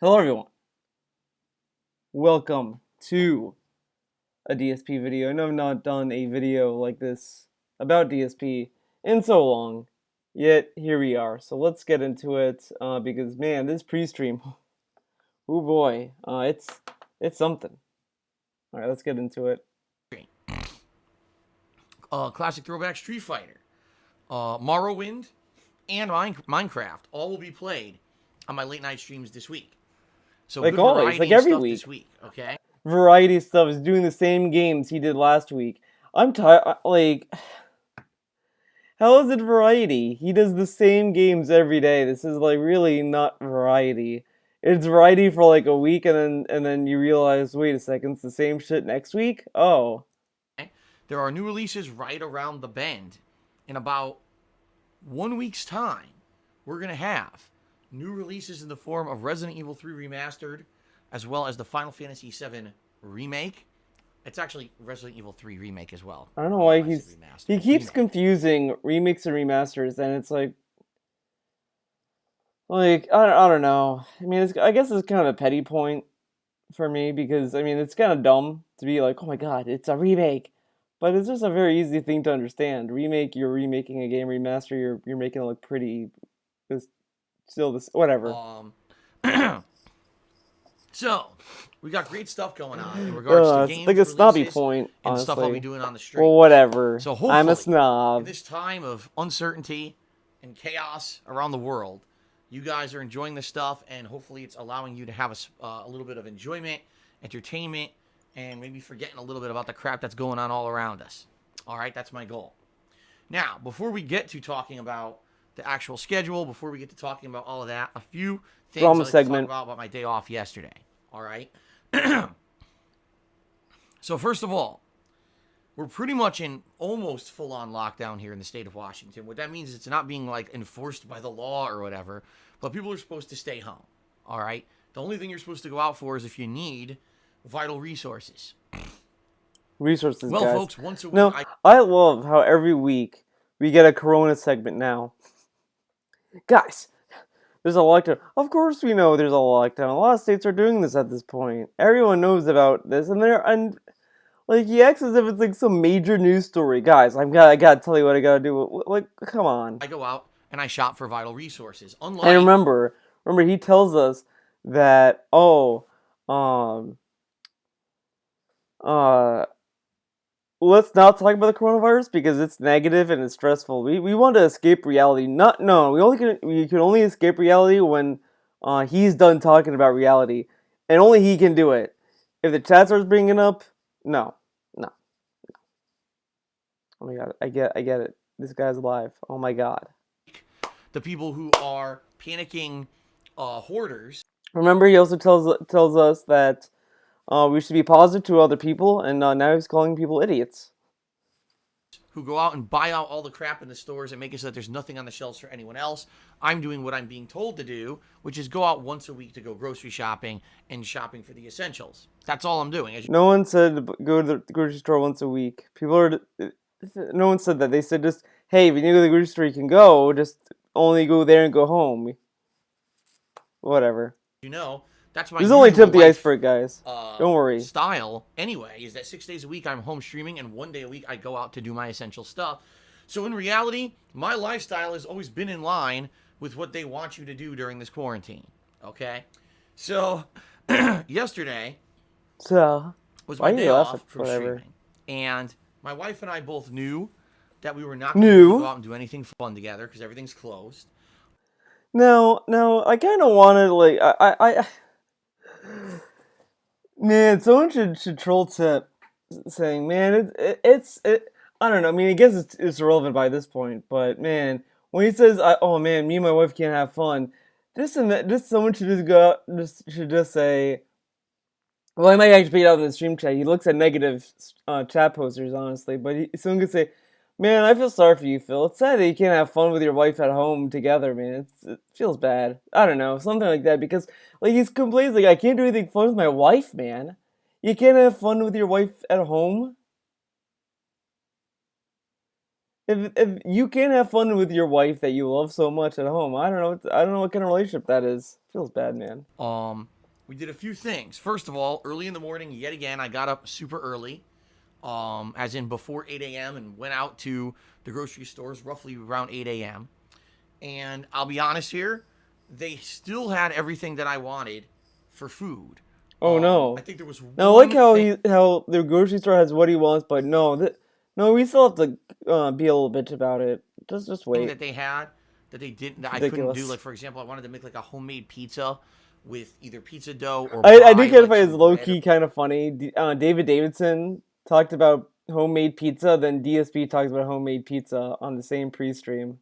Hello everyone, welcome to a DSP video. I know I've not done a video like this about DSP in so long, yet here we are. So let's get into it, because man, this pre-stream, oh boy, it's something. Alright, let's get into it. Classic throwback Street Fighter, Morrowind, and Minecraft all will be played on my late night streams this week. So Like good always, variety like and every stuff week. this week, okay? Variety stuff is doing the same games he did last week. I'm tired, like... How is it variety? He does the same games every day. This is like really not variety. It's variety for like a week and then you realize, wait a second, it's the same shit next week? Oh. There are new releases right around the bend. In about 1 week's time, we're going to have new releases in the form of Resident Evil 3 Remastered, as well as the Final Fantasy 7 Remake. It's actually Resident Evil 3 Remake as well. I don't know why he keeps remake. confusing remakes and remasters, and it's I don't know. I mean, I guess it's kind of a petty point for me because I mean it's kind of dumb to be like, oh my god, it's a remake, but it's just a very easy thing to understand. Remake, you're remaking a game. Remaster, you're making it look pretty. It's still this whatever. So, we got great stuff going on in regards to It's games, like a snobby releases, point, and stuff I'll be honestly. doing on the stream. Well, whatever. So I'm a hopefully, in snob. this time of uncertainty and chaos around the world, you guys are enjoying this stuff, and hopefully it's allowing you to have a little bit of enjoyment, entertainment, and maybe forgetting a little bit about the crap that's going on all around us. All right, that's my goal. Now, before we get to talking about the actual schedule, before we get to talking about all of that, a few things Drama I'd like segment. to talk about my day off yesterday. All right. So first of all, we're pretty much in almost full-on lockdown here in the state of Washington. What that means is it's not being like enforced by the law or whatever, but people are supposed to stay home. All right. The only thing you're supposed to go out for is if you need vital resources. Resources, Well, guys. folks, once a week, No, I love how every week we get a Corona segment now. Guys, there's a lockdown. Of course we know there's a lockdown. A lot of states are doing this at this point. Everyone knows about this, and like he acts as if it's like some major news story. Guys, I gotta tell you what I gotta do. Like, come on. I go out and I shop for vital resources. Unlike, And remember, he tells us that um, uh, let's not talk about the coronavirus because it's negative and it's stressful. We want to escape reality. We can only escape reality when he's done talking about reality, and only he can do it. If the chat starts bringing up, no, no. Oh my god, I get it. This guy's alive. Oh my god. the people who are panicking hoarders. Remember, he also tells us that we should be positive to other people, and now he's calling people idiots. Who go out and buy out all the crap in the stores and make it so that there's nothing on the shelves for anyone else. I'm doing what I'm being told to do, which is go out once a week to go grocery shopping and shopping for the essentials. That's all I'm doing. No one said go to the grocery store once a week. No one said that. They said just, hey, if you need to go to the grocery store, you can go. Just only go there and go home. Whatever. You know, that's my This is only tip the iceberg, guys. Don't worry. Style, anyway, is that 6 days a week I'm home streaming and 1 day a week I go out to do my essential stuff. So in reality, my lifestyle has always been in line with what they want you to do during this quarantine. Okay? So, yesterday was my day off from streaming. And my wife and I both knew that we were not going to go out and do anything fun together because everything's closed. No, I kind of wanted, like, man, someone should troll tip saying, man, it's I don't know. I mean, I guess it's irrelevant by this point, but man, when he says, "Oh man, me and my wife can't have fun," someone should just go out, should just say, well, I might actually put it out in the stream chat. He looks at negative chat posters, honestly, but someone could say, man, I feel sorry for you, Phil. It's sad that you can't have fun with your wife at home together, man. It feels bad. I don't know, something like that, because like he's complains like I can't do anything fun with my wife, man. You can't have fun with your wife at home. If you can't have fun with your wife that you love so much at home, I don't know. I don't know what kind of relationship that is. Feels bad, man. Um, we did a few things. First of all, early in the morning, yet again, I got up super early, as in before 8 a.m., and went out to the grocery stores roughly around 8 a.m. And I'll be honest here, they still had everything that I wanted for food. Oh no. I think there was Now, I like one thing how the grocery store has what he wants, but no, no, we still have to be a little bitch about it. Just wait. that they had that they didn't It's that I couldn't do. ridiculous. Like for example, I wanted to make like a homemade pizza with either pizza dough or I do buy kind of like find it's some low bread. key kind of funny. David Davidson talked about homemade pizza, then DSP talks about homemade pizza on the same pre-stream.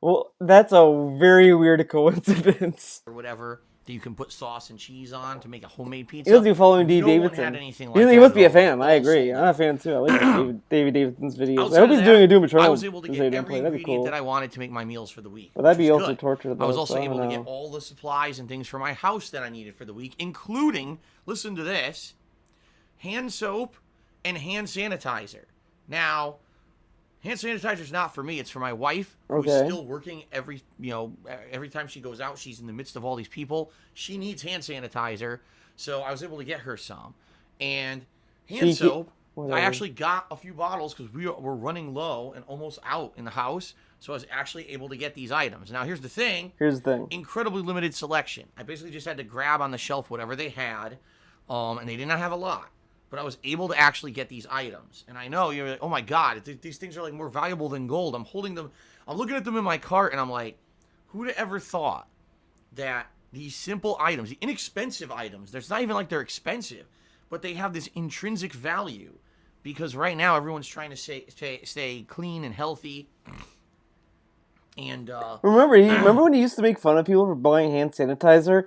Well, that's a very weird coincidence. Or whatever that you can put sauce and cheese on to make a homemade He must pizza. be following D. No one had Davidson. anything He, like he that must at be a all. It was fan. I all agree. sold I'm a out. fan too. I like David Davidson's videos. I Outside hope of he's doing a that, Doom I was Eternal able to get Crusader every play. That'd be ingredient cool. that I wanted to make my meals for the week, But which that'd was be also good. torture I was though, also so I don't able to get know. all the supplies and things for my house that I needed for the week, including, listen to this, hand soap and hand sanitizer. Now, hand sanitizer is not for me. It's for my wife, who's Okay. still working every time she goes out. She's in the midst of all these people. She needs hand sanitizer, so I was able to get her some. And hand Cheeky. soap, I Whatever. actually got a few bottles because we were running low and almost out in the house. So I was actually able to get these items. Now, here's the thing. Here's the thing. Incredibly limited selection. I basically just had to grab on the shelf whatever they had, and they did not have a lot. But I was able to actually get these items. And I know you're like, oh my God, these things are like more valuable than gold. I'm holding them, I'm looking at them in my cart, and I'm like, who'd have ever thought that these simple items, the inexpensive items, there's not even like they're expensive, but they have this intrinsic value because right now everyone's trying to stay clean and healthy. And Remember when he used to make fun of people for buying hand sanitizer?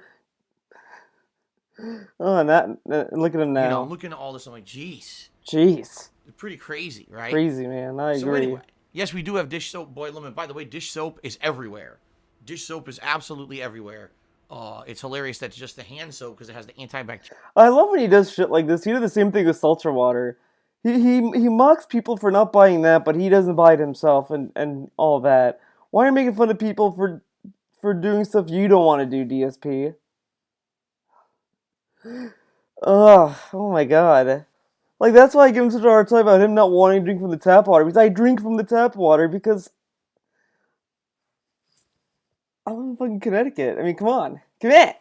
Oh, and look at him I'm now. looking at all this, I'm like, geez, Jeez, it's pretty crazy, right? crazy man. I So agree. anyway, yes, we do have dish soap boil them. And by the way, dish soap is everywhere. Dish soap is absolutely everywhere. It's hilarious that's just the hand soap because it has the antibacterial. I love when he does shit like this. He did the same thing with seltzer water. He mocks people for not buying that, but he doesn't buy it himself and all that. Why are you making fun of people for doing stuff you don't want to do, DSP? Ugh, oh my god. Like, that's why I give him such a hard time about him not wanting to drink from the tap water. Because I drink from the tap water because I live in fucking Connecticut. I mean, come on. Come on.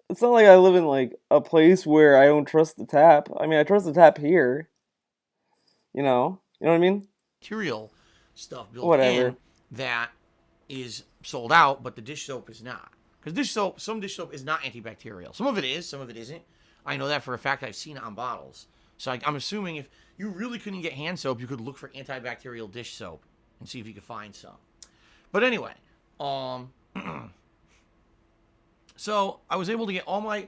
It's not like I live in, like, a place where I don't trust the tap. I mean, I trust the tap here. You know? You know what I mean? Stuff built Whatever. in that is sold out, but the dish soap is not. Because some dish soap is not antibacterial. Some of it is, some of it isn't. I know that for a fact. I've seen it on bottles. So I'm assuming if you really couldn't get hand soap, you could look for antibacterial dish soap and see if you could find some. But anyway, so I was able to get all my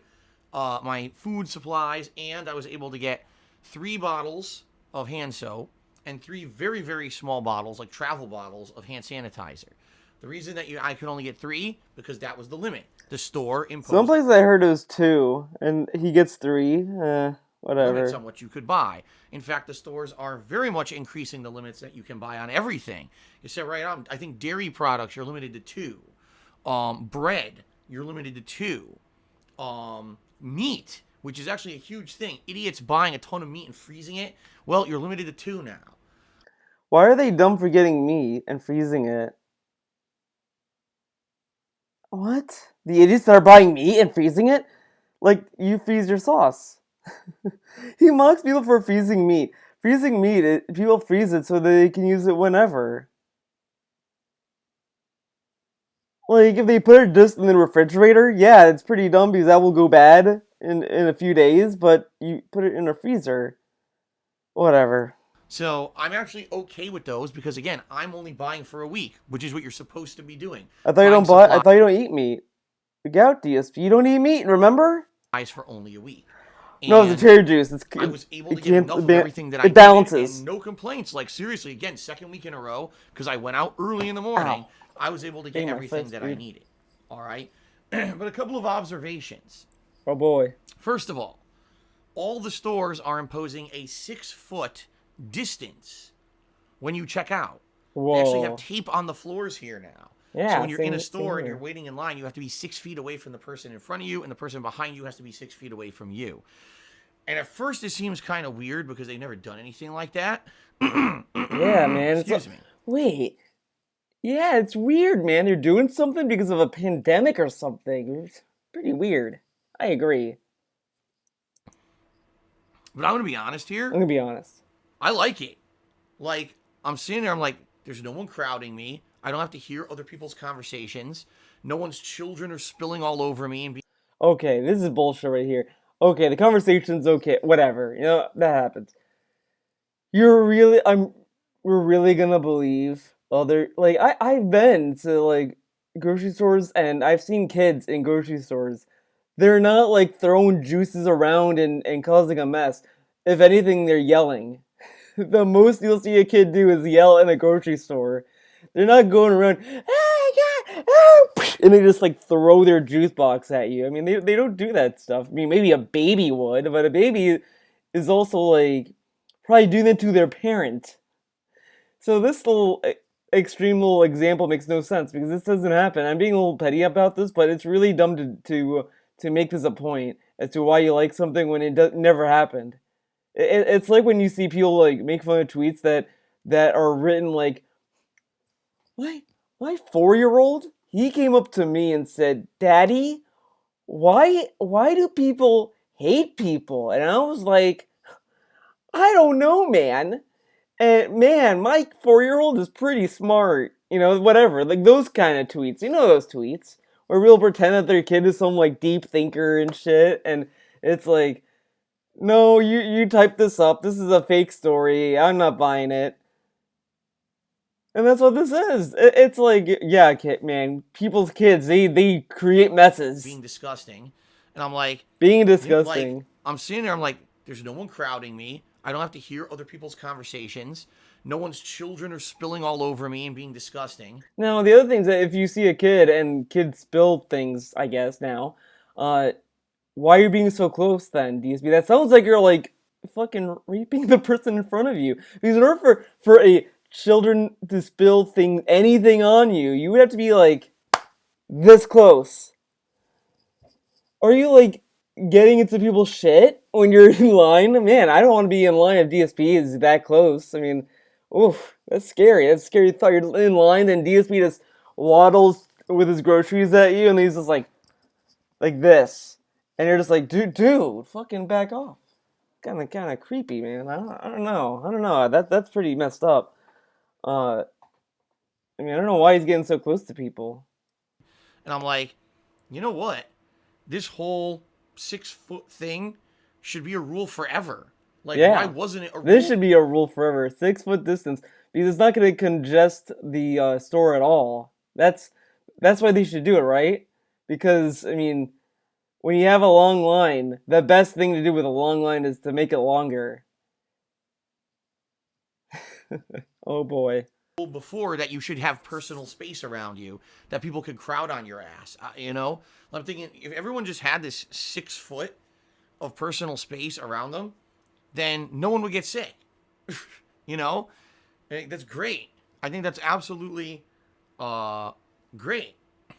my food supplies, and I was able to get 3 bottles of hand soap and 3 very, very small bottles, like travel bottles, of hand sanitizer. The reason that I could only get 3 because that was the limit. The store imposed Some places I heard it was 2, and he gets 3. limits Whatever. on what you could buy. In fact, the stores are very much increasing the limits that you can buy on everything. You said right on. I think dairy products you're limited to 2. Bread you're limited to 2. Meat, which is actually a huge thing. Idiots buying a ton of meat and freezing it. Well, you're limited to 2 now. Why are they dumb for getting meat and freezing it? What? The idiots that are buying meat and freezing it? Like, you freeze your sauce. He mocks people for freezing meat. Freezing meat, people freeze it so they can use it whenever. Like, if they put it just in the refrigerator, yeah, it's pretty dumb because that will go bad in a few days, but you put it in a freezer. Whatever. So I'm actually okay with those because again, I'm only buying for a week, which is what you're supposed to be doing. I thought you Buying don't buy. I thought you don't eat meat. Look out, DSP. You don't eat meat. Remember? supplies for only a week. No, it's a And cherry juice. I was able to it get can't- enough of it everything that I it needed balances. and no complaints. Like seriously, again, second week in a row because I went out early in the morning. Ow. I was able to get Hey, my everything face, that I dude. needed. All right, but a couple of observations. Oh boy. First of all the stores are imposing a 6-foot distance when you check out. They actually have Whoa. tape on the floors here now. So Yeah, when you're in a same store and you're here. waiting in line, you have to be 6 feet away from the person in front of you, and the person behind you has to be 6 feet away from you. And at first, it seems kind of weird because they've never done anything like that. Yeah, man. It's like, Excuse me. wait. Yeah, it's weird, man. They're doing something because of a pandemic or something. It's pretty weird. I agree. But I'm going to be honest I'm here. gonna be honest. I like it. Like, I'm sitting there, I'm like, there's no one crowding me. I don't have to hear other people's conversations. No one's children are spilling all over me and being Okay, this is bullshit right here. Okay, the conversation's okay. Whatever. That happens. You're really we're really gonna believe other like I've been to like grocery stores and I've seen kids in grocery stores. They're not like throwing juices around and causing a mess. If anything, they're yelling. The most you'll see a kid do is yell in a grocery store. They're not going around, oh God, oh, and they just like throw their juice box at you. I mean, they don't do that stuff. I mean, maybe a baby would, but a baby is also like probably doing that to their parent. So this little extreme little example makes no sense because this doesn't happen. I'm being a little petty about this, but it's really dumb to make this a point as to why you like something when never happened. It's like when you see people like make fun of tweets that are written like, my 4-year-old, he came up to me and said, "Daddy, why do people hate people?" And I was like, I don't know, man. And man, my 4-year-old is pretty smart. Whatever. Like those kind of tweets. You know those tweets where people pretend that their kid is some like deep thinker and shit, and it's like, no, you typed this up. This is a fake story. I'm not buying it. And that's what this is. It's like, yeah, kid, man, people's kids, they create messes. disgusting. And I'm like, Being like, disgusting. I'm sitting there, I'm like, there's no one crowding me. I don't have to hear other people's conversations. No one's children are spilling all over me and being disgusting. Now, the other thing's that if you see a kid and kids spill things, I guess now, why are you being so close then, DSP? That sounds like you're like fucking raping the person in front of you. Because in order for a children to spill anything on you, you would have to be like this close. Are you like getting into people's shit when you're in line? Man, I don't want to be in line if DSP is that close. I mean, oof, that's scary. That's a scary thought. You're in line and DSP just waddles with his groceries at you, and he's just like this, and you're just like, dude, fucking back off. Kind of creepy, man. I don't know. That's pretty messed up. Uh, I mean, I don't know why he's getting so close to people. And I'm like, you know what? This whole 6 foot thing should be a rule forever. Like, why Yeah, wasn't it a this rule? should be a rule forever. 6 foot distance because it's not going to congest the store at all. That's why they should do it, right? Because I mean, when you have a long line, the best thing to do with a long line is to make it longer. Oh boy. Before that you should have personal space around you that people could crowd on your ass. I'm thinking if everyone just had this 6 foot of personal space around them, then no one would get sick. you know, that's great. I think that's absolutely great. I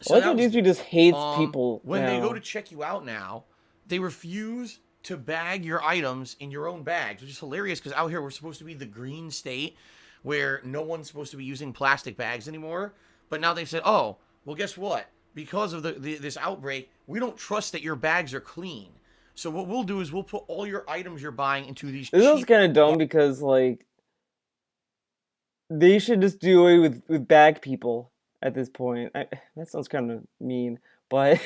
So like that how was DSP just hates people when they go now. to check you out now, they refuse to bag your items in your own bags, which is hilarious because out here we're supposed to be the green state where no one's supposed to be using plastic bags anymore. But now they've said, oh, well, guess what? Because of this outbreak, we don't trust that your bags are clean. So what we'll do is we'll put all your items you're buying into these This is cheap. kind of dumb because like they should just do away with bag people at this point. That sounds kind of mean, but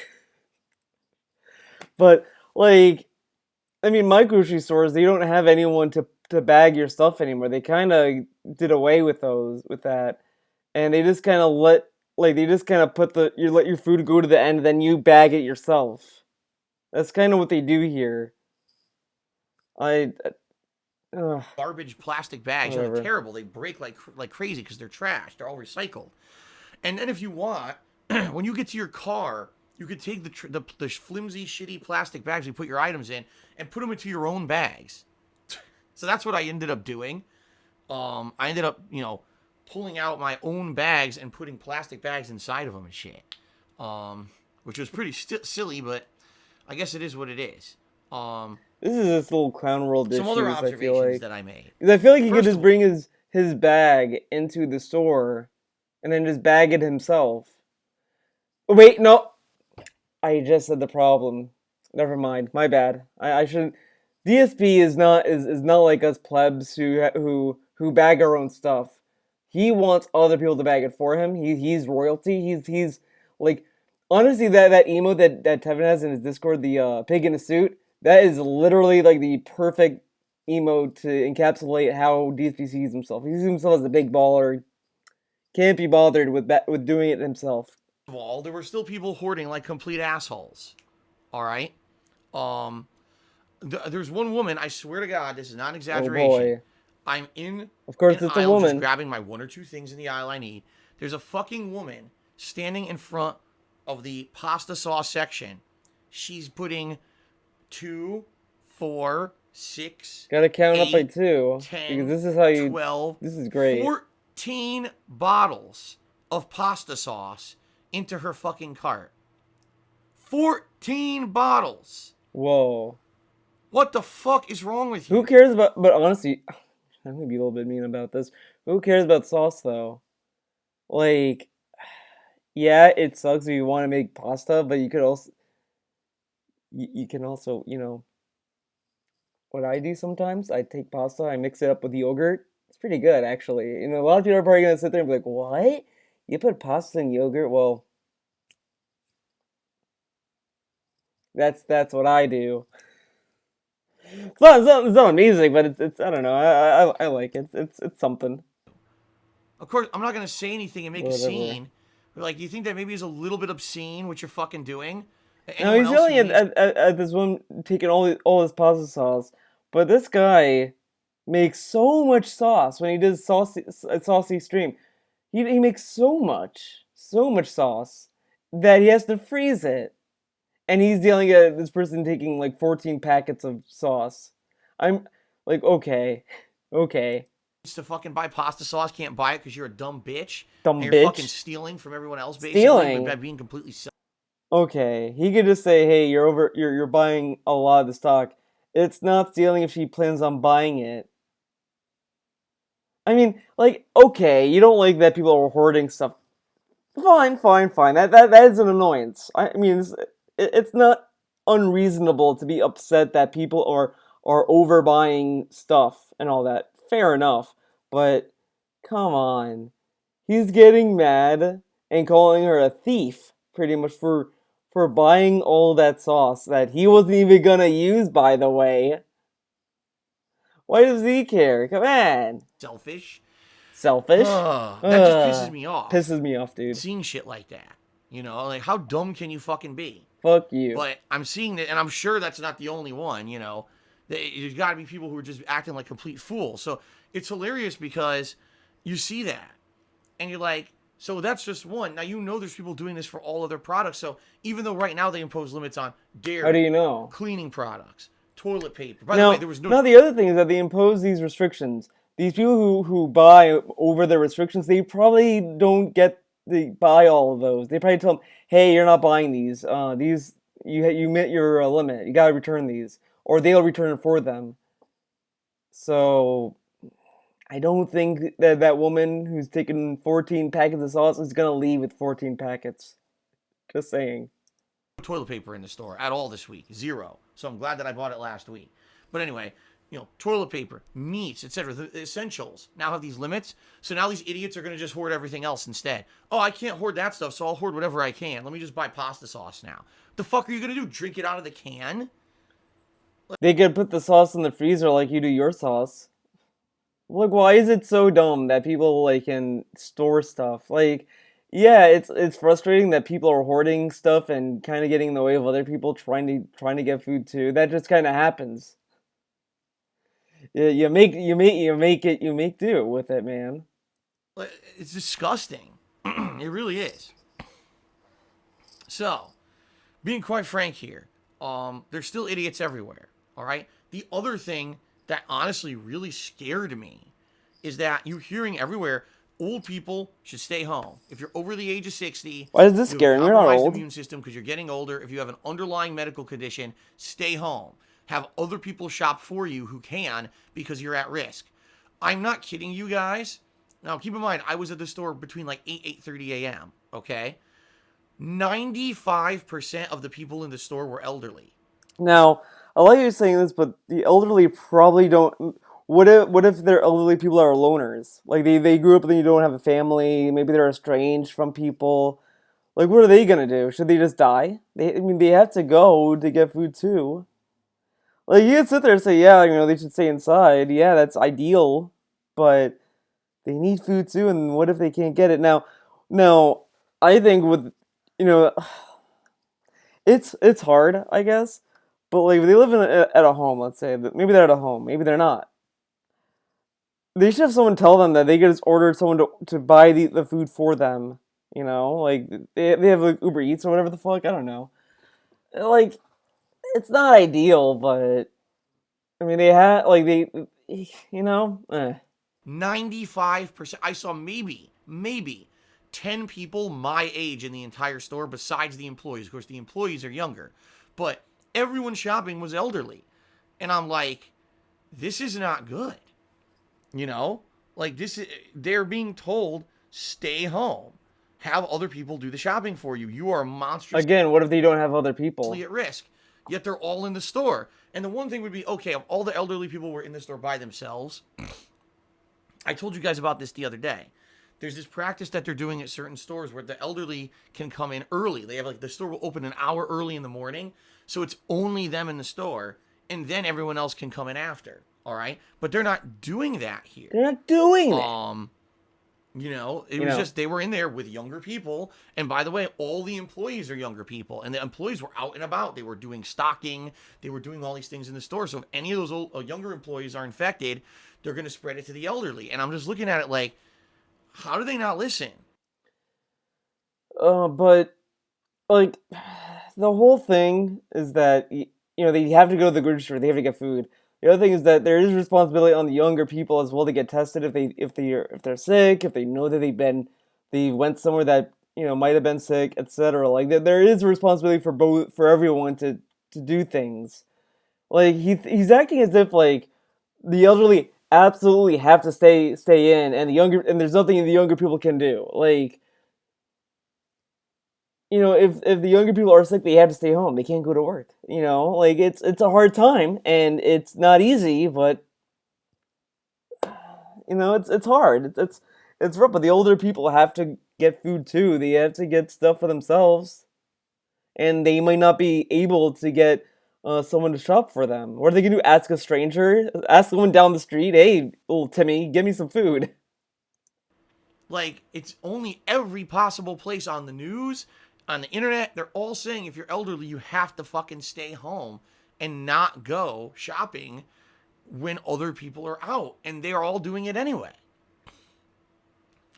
but like I mean, my grocery stores they don't have anyone to bag your stuff anymore. They kind of did away with that, and they just kind of they just kind of you let your food go to the end, then you bag it yourself. That's kind of what they do here. I Garbage plastic bags. They're whatever. terrible. They break like crazy because they're trash. They're all recycled. And then if you want, when you get to your car, you could take the flimsy, shitty plastic bags you put your items in and put them into your own bags. So that's what I ended up doing. I ended up, pulling out my own bags and putting plastic bags inside of them and shit. Which was pretty silly, but I guess it is what it is. This is just little clown world Some other issues, I feel observations like. that I made. 'Cause I feel like he could First just of all, bring his bag into the store and then just bag it himself. Wait, no. I just said the problem. Never mind. My bad. I shouldn't. DSP is not like us plebs who bag our own stuff. He wants other people to bag it for him. He's royalty. He's like honestly that emo that Tevin has in his Discord, the pig in a suit. That is literally like the perfect emo to encapsulate how DSP sees himself. He sees himself as a big baller. Can't be bothered with doing it himself. there were still people hoarding like complete assholes. All right. Um, there's one woman. I swear to God, this is not an Oh exaggeration. boy. I'm in Of course an it's a aisle just woman. grabbing my one or two things in the aisle I need. There's a fucking woman standing in front of the pasta sauce section. She's putting 2, 4, 6, Gotta count up by 8, 2. 10, Because this is how you. 12, This is great. 14 bottles of pasta sauce into her fucking cart. 14 bottles. Whoa. What the fuck is wrong with you? Who cares about. But honestly, I'm gonna be a little bit mean about this. Who cares about sauce though? Like, yeah, it sucks if you want to make pasta, but you could also. You can also, what I do sometimes, I take pasta, I mix it up with yogurt. It's pretty good, actually. A lot of people are probably gonna sit there and be like, "What? You put pasta in yogurt?" Well, that's what I do. It's not amazing, but it's I don't know. I like it. It's something. Of course, I'm not gonna say anything and make a Whatever. scene. But like, do you think that maybe is a little bit obscene what you're fucking doing? No, Anyone he's else yelling who leaves at this one taking all his pasta sauce, but this guy makes so much sauce when he does saucy stream. He makes so much sauce that he has to freeze it, and he's dealing at this person taking like 14 packets of sauce. I'm like, okay, okay, to fucking buy pasta sauce can't buy it because you're a dumb bitch dumb and you're fucking bitch, stealing from everyone else basically stealing. by being completely self. Okay, he could just say, "Hey, you're buying a lot of the stock." It's not stealing if she plans on buying it. I mean, like, okay, you don't like that people are hoarding stuff. Fine, fine, fine. That is an annoyance. I mean, it's not unreasonable to be upset that people are overbuying stuff and all that. Fair enough, but come on, he's getting mad and calling her a thief, pretty much for buying all that sauce that he wasn't even gonna use, by the way. Why does he care? Come on. Selfish. Selfish? That just pisses me off. Pisses me off, dude. Seeing shit like that. Like how dumb can you fucking be? Fuck you. But I'm seeing that, and I'm sure that's not the only one. There's got to be people who are just acting like complete fools. So it's hilarious because you see that, and you're like, so that's just one. Now there's people doing this for all other products. So even though right now they impose limits on dairy, How do you know? cleaning products, toilet paper. By the way, there was no. Now the other thing is that they impose these restrictions. These people who buy over the restrictions, they probably don't buy all of those. They probably tell them, "Hey, you're not buying these. You met your limit. You gotta return these, or they'll return it for them." So I don't think that woman who's taken 14 packets of sauce is gonna leave with 14 packets. Just saying. Toilet paper in the store at all this week. 0. So I'm glad that I bought it last week. But anyway, toilet paper, meats, etc. The essentials now have these limits. So now these idiots are going to just hoard everything else instead. Oh, I can't hoard that stuff, so I'll hoard whatever I can. Let me just buy pasta sauce now. The fuck are you going to do? Drink it out of the can? They could put the sauce in the freezer like you do your sauce. Look, why is it so dumb that people like can store stuff? Like, yeah, it's frustrating that people are hoarding stuff and kind of getting in the way of other people trying to get food too. That just kind of happens. You make do with it, man. It's disgusting. It really is. So, being quite frank here, there's still idiots everywhere. All right. The other thing that honestly really scared me is that you're hearing everywhere old people should stay home. If you're over the age of 60, Why does this you have a scare me? You're not compromised old. immune system because you're getting older. If you have an underlying medical condition, stay home. Have other people shop for you who can because you're at risk. I'm not kidding you guys. Now, keep in mind, I was at the store between like 8:30 a.m., okay? 95% of the people in the store were elderly. Now, I like you saying this, but the elderly probably don't. What if they're elderly people that are loners? Like they grew up and they don't have a family. Maybe they're estranged from people. Like what are they gonna do? Should they just die? I mean, they have to go to get food too. Like you can sit there and say, yeah, they should stay inside. Yeah, that's ideal, but they need food too. And what if they can't get it now, I think with you know, it's hard, I guess. But like, if they live at a home, let's say that maybe they're at a home, maybe they're not. They should have someone tell them that they could just order someone to buy the food for them. Like they have like Uber Eats or whatever the fuck. I don't know. Like it's not ideal, but I mean they have like they. 95%. I saw maybe 10 people my age in the entire store besides the employees. Of course, the employees are younger, but everyone shopping was elderly. And I'm like, this is not good. Like they're being told, stay home. Have other people do the shopping for you. You are monstrously Again, what if they don't have other people? at risk. Yet they're all in the store. And the one thing would be, okay, if all the elderly people were in the store by themselves, I told you guys about this the other day. There's this practice that they're doing at certain stores where the elderly can come in early. They have the store will open an hour early in the morning. So it's only them in the store. And then everyone else can come in after. All right. But they're not doing that here. They're not doing it. It was just they were in there with younger people. And by the way, all the employees are younger people. And the employees were out and about. They were doing stocking. They were doing all these things in the store. So if any of those younger employees are infected, they're going to spread it to the elderly. And I'm just looking at it like, how do they not listen? But like the whole thing is that they have to go to the grocery store. They have to get food. The other thing is that there is responsibility on the younger people as well to get tested if they're sick, if they know that they went somewhere that might have been sick, etc. Like there is a responsibility for everyone to do things. Like he's acting as if like the elderly absolutely have to stay in, and there's nothing the younger people can do. Like if the younger people are sick, they have to stay home. They can't go to work. Like it's a hard time and it's not easy, but it's hard. It's rough. But the older people have to get food too. They have to get stuff for themselves, and they might not be able to get someone to shop for them. What are they gonna do? Ask a stranger? Ask someone down the street? Hey, little Timmy, give me some food. Like, it's only every possible place on the news, on the internet. They're all saying if you're elderly, you have to fucking stay home and not go shopping when other people are out. And they're all doing it anyway.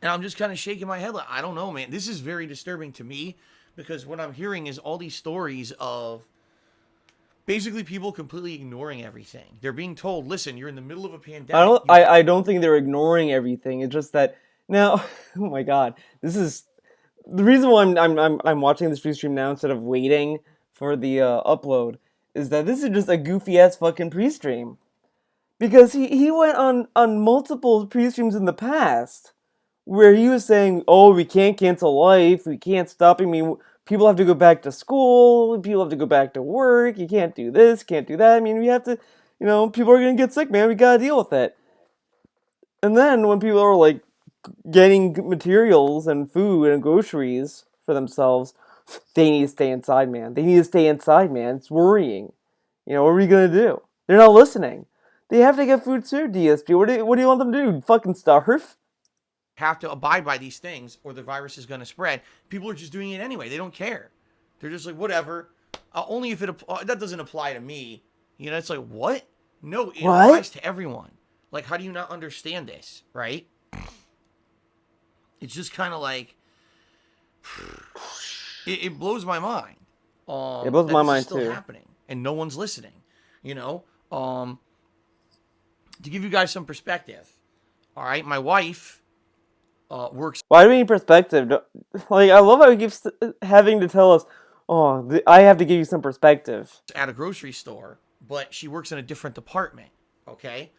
And I'm just kind of shaking my head like, I don't know, man. This is very disturbing to me because what I'm hearing is all these stories of basically people completely ignoring everything. They're being told, listen, you're in the middle of a pandemic. I don't think they're ignoring everything. It's just that now, oh my god, this is the reason why I'm watching this free stream now instead of waiting for the upload is that this is just a goofy ass fucking pre-stream because he went on multiple pre-streams in the past where he was saying, oh, we can't cancel life, we can't stop. I mean, people have to go back to school, people have to go back to work, you can't do this, can't do that. I mean, we have to, people are gonna get sick, man, we gotta deal with it. And then when people are like getting materials and food and groceries for themselves, they need to stay inside, man. They need to stay inside, man. It's worrying. What are we gonna do? They're not listening. They have to get food too, DSP. What do you want them to do? Fucking starve? Have to abide by these things or the virus is going to spread. People are just doing it anyway. They don't care. They're just like, whatever. Only if that doesn't apply to me. It's like, what? No, it applies to everyone. Like, how do you not understand this, right? It's just kind of like, it blows my mind. It blows my mind still too. Happening and no one's listening. To give you guys some perspective, All right, my wife works Why do we need perspective? Like, I love how he keeps having to tell us, oh, I have to give you some perspective. at a grocery store, but she works in a different department. Okay,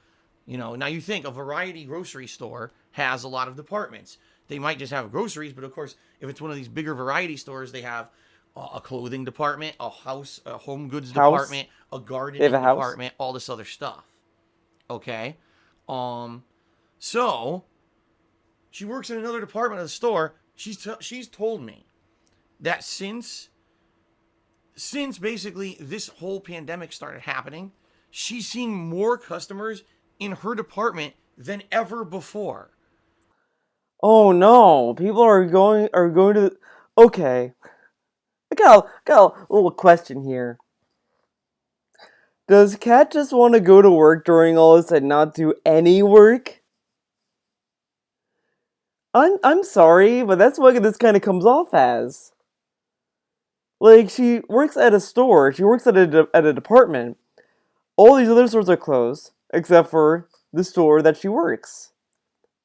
now you think a variety grocery store has a lot of departments. They might just have groceries, but of course, if it's one of these bigger variety stores, they have a clothing department, a home goods House? department, a They have a gardening house? department, all this other stuff. Okay, um, so she works in another department of the store. She's told me that since basically this whole pandemic started happening, she's seeing more customers in her department than ever before. Oh no, people are going to. Okay, I got a little question here. Does Kat just want to go to work during all this and not do any work? I'm sorry, but that's what this kind of comes off as. Like, she works at a store. She works at a department. All these other stores are closed except for the store that she works.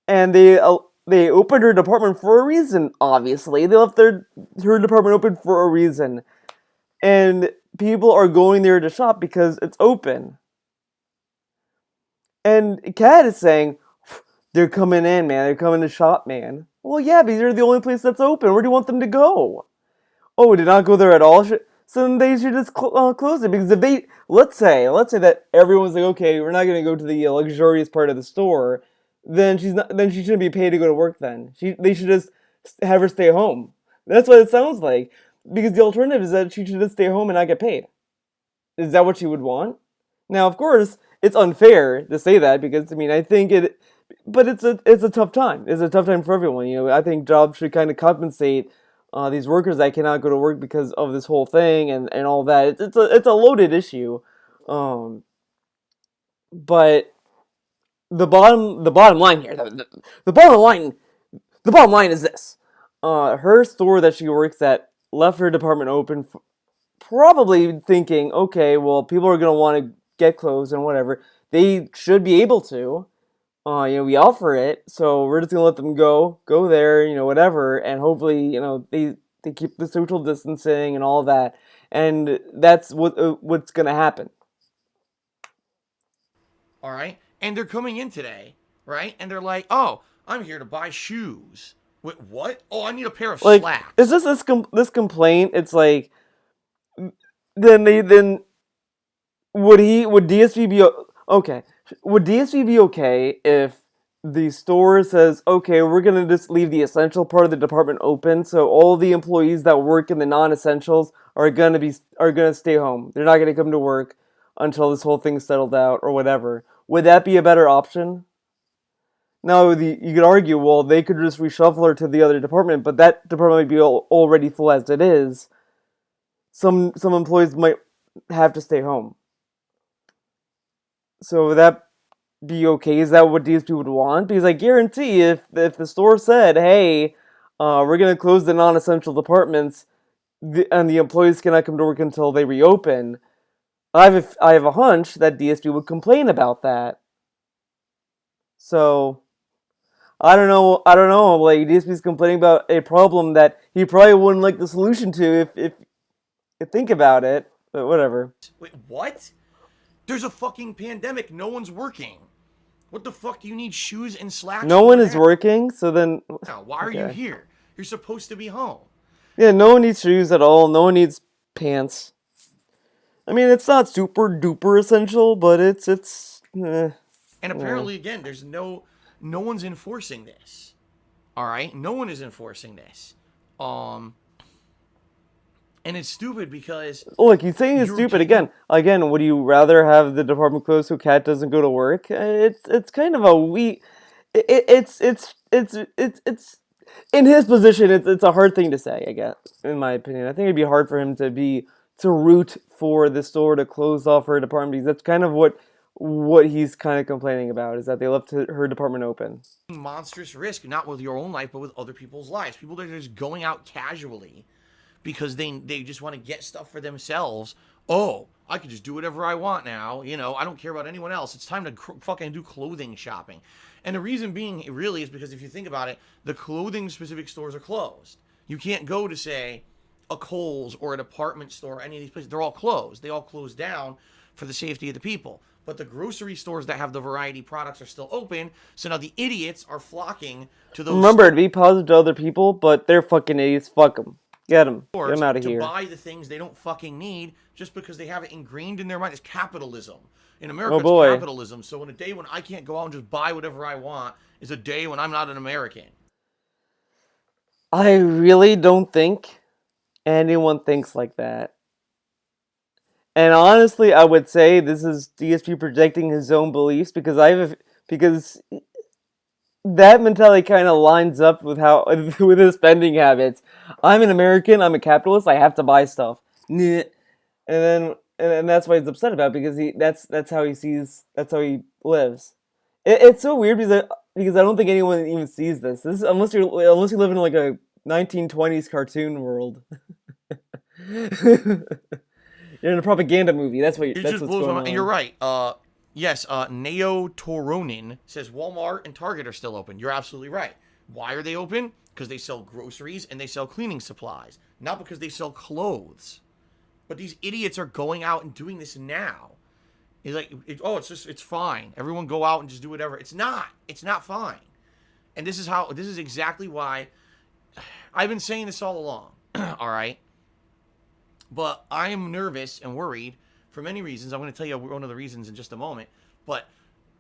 And they opened her department for a reason. Obviously, they left her department open for a reason, and people are going there to shop because it's open. And Kat is saying they're coming in, man. They're coming to shop, man. Well, yeah, because you're the only place that's open. Where do you want them to go? Oh, did not go there at all. So then they should just close it, because if they let's say that everyone's like, okay, we're not gonna go to the luxurious part of the store, then she shouldn't be paid to go to work. Then they should just have her stay home. That's what it sounds like, because the alternative is that she should just stay home and not get paid. Is that what she would want? Now, of course, it's unfair to say that, because I mean, I think it, but it's a tough time. It's a tough time for everyone. I think jobs should kind of compensate these workers that cannot go to work because of this whole thing and all that. It's a loaded issue, um, but the bottom line here, the bottom line is this: her store that she works at left her department open, probably thinking, okay, well, people are gonna want to get clothes and whatever. They should be able to. We offer it, so we're just gonna let them go there, whatever, and hopefully, they keep the social distancing and all that, and that's what's gonna happen. All right, and they're coming in today, right? And they're like, "Oh, I'm here to buy shoes." Wait, what? Oh, I need a pair of Like, it's slacks. just this complaint. It's like, then would DSP be okay? Would DSP be okay if the store says, okay, we're gonna just leave the essential part of the department open, so all the employees that work in the non-essentials are gonna stay home. They're not gonna come to work until this whole thing's settled out or whatever. Would that be a better option? Now, you could argue, well, they could just reshuffle her to the other department, but that department might be already full as it is. Some employees might have to stay home. So would that be okay? Is that what DSP would want? Because I guarantee if the store said, hey, we're gonna close the non-essential departments, and the employees cannot come to work until they reopen, I have a hunch that DSP would complain about that. So I don't know. I don't know. Like, DSP's complaining about a problem that he probably wouldn't like the solution to if you think about it. But whatever. Wait, what? There's a fucking pandemic. No one's working. What the fuck do you need shoes and slacks No for one is now? working, so then Why are you okay. here? You're supposed to be home. Yeah, no one needs shoes at all. No one needs pants. I mean, it's not super duper essential, but it's. And Yeah. apparently, again, no one's enforcing this. All right, no one is enforcing this. Um, and it's stupid because Look, he's saying it's you're stupid taking again. Again, would you rather have the department closed so Cat doesn't go to work? It's kind of a it's in his position. It's a hard thing to say. I guess, in my opinion, I think it'd be hard for him to root for the store to close off her department, because that's kind of what he's kind of complaining about, is that they left her department open. monstrous risk, not with your own life, but with other people's lives. People that are just going out casually because they just want to get stuff for themselves. Oh, I can just do whatever I want now. I don't care about anyone else. It's time to fucking do clothing shopping. And the reason being, really, is because if you think about it, the clothing specific stores are closed. You can't go to, say, a Kohl's or a department store, any of these places. They're all closed. They all closed down for the safety of the people. But the grocery stores that have the variety products are still open. So now the idiots are flocking to those Remember to be positive to other people, but they're fucking idiots. Fuck them. Get them. Get stores them out of to here. buy the things they don't fucking need just because they have it ingrained in their mind. It's capitalism. In America, Oh it's boy. capitalism. So in a day when I can't go out and just buy whatever I want is a day when I'm not an American. I really don't think anyone thinks like that. And honestly, I would say this is DSP projecting his own beliefs because that mentality kind of lines up with how with his spending habits. I'm an American. I'm a capitalist. I have to buy stuff. And then that's why he's upset about it, because that's how he sees, that's how he lives. It's so weird because I don't think anyone even sees this. Unless you live in like a 1920s cartoon world. You're in a propaganda movie. It That's just what's blows my going mind. And you're on. right. Yes, Neo Toronin says Walmart and Target are still open. You're absolutely right. Why are they open? Because they sell groceries and they sell cleaning supplies, not because they sell clothes. But these idiots are going out and doing this now. It's like, it's fine. Everyone go out and just do whatever. It's not. It's not fine. And this is exactly why I've been saying this all along. All right. But I am nervous and worried for many reasons. I'm going to tell you one of the reasons in just a moment. But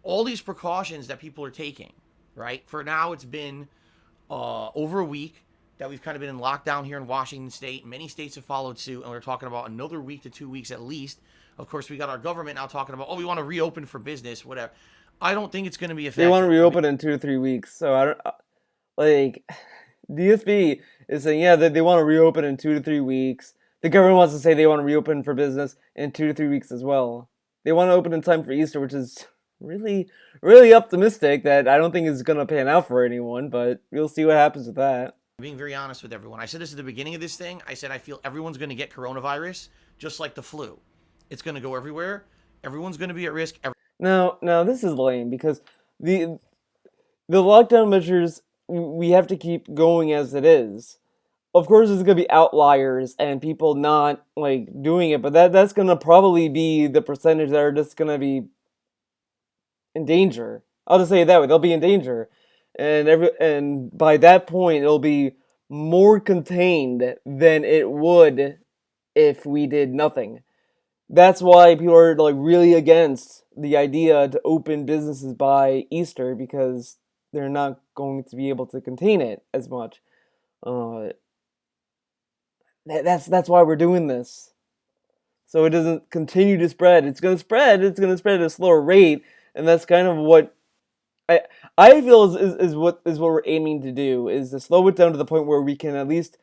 all these precautions that people are taking, right? For now, it's been over a week that we've kind of been in lockdown here in Washington State. Many states have followed suit, and we're talking about another week to 2 weeks at least. Of course, we got our government now talking about, we want to reopen for business, whatever. I don't think it's going to be effective. They want to reopen in 2 to 3 weeks. So I don't like DSB is saying, yeah, they want to reopen in 2 to 3 weeks. The government wants to say they want to reopen for business in 2 to 3 weeks as well. They want to open in time for Easter, which is really, really optimistic that I don't think is going to pan out for anyone, but we'll see what happens with that. Being very honest with everyone. I said this at the beginning of this thing. I said I feel everyone's going to get coronavirus just like the flu. It's going to go everywhere. Everyone's going to be at risk. Now, this is lame because the lockdown measures, we have to keep going as it is. Of course, there's gonna be outliers and people not like doing it, but that's gonna probably be the percentage that are just gonna be in danger. I'll just say it that way. They'll be in danger, and by that point, it'll be more contained than it would if we did nothing. That's why people are like really against the idea to open businesses by Easter, because they're not going to be able to contain it as much. Uh, that's why we're doing this, so it doesn't continue to spread. It's gonna spread. It's gonna spread at a slower rate, and that's kind of what I I feel is what we're aiming to do, is to slow it down to the point where we can at least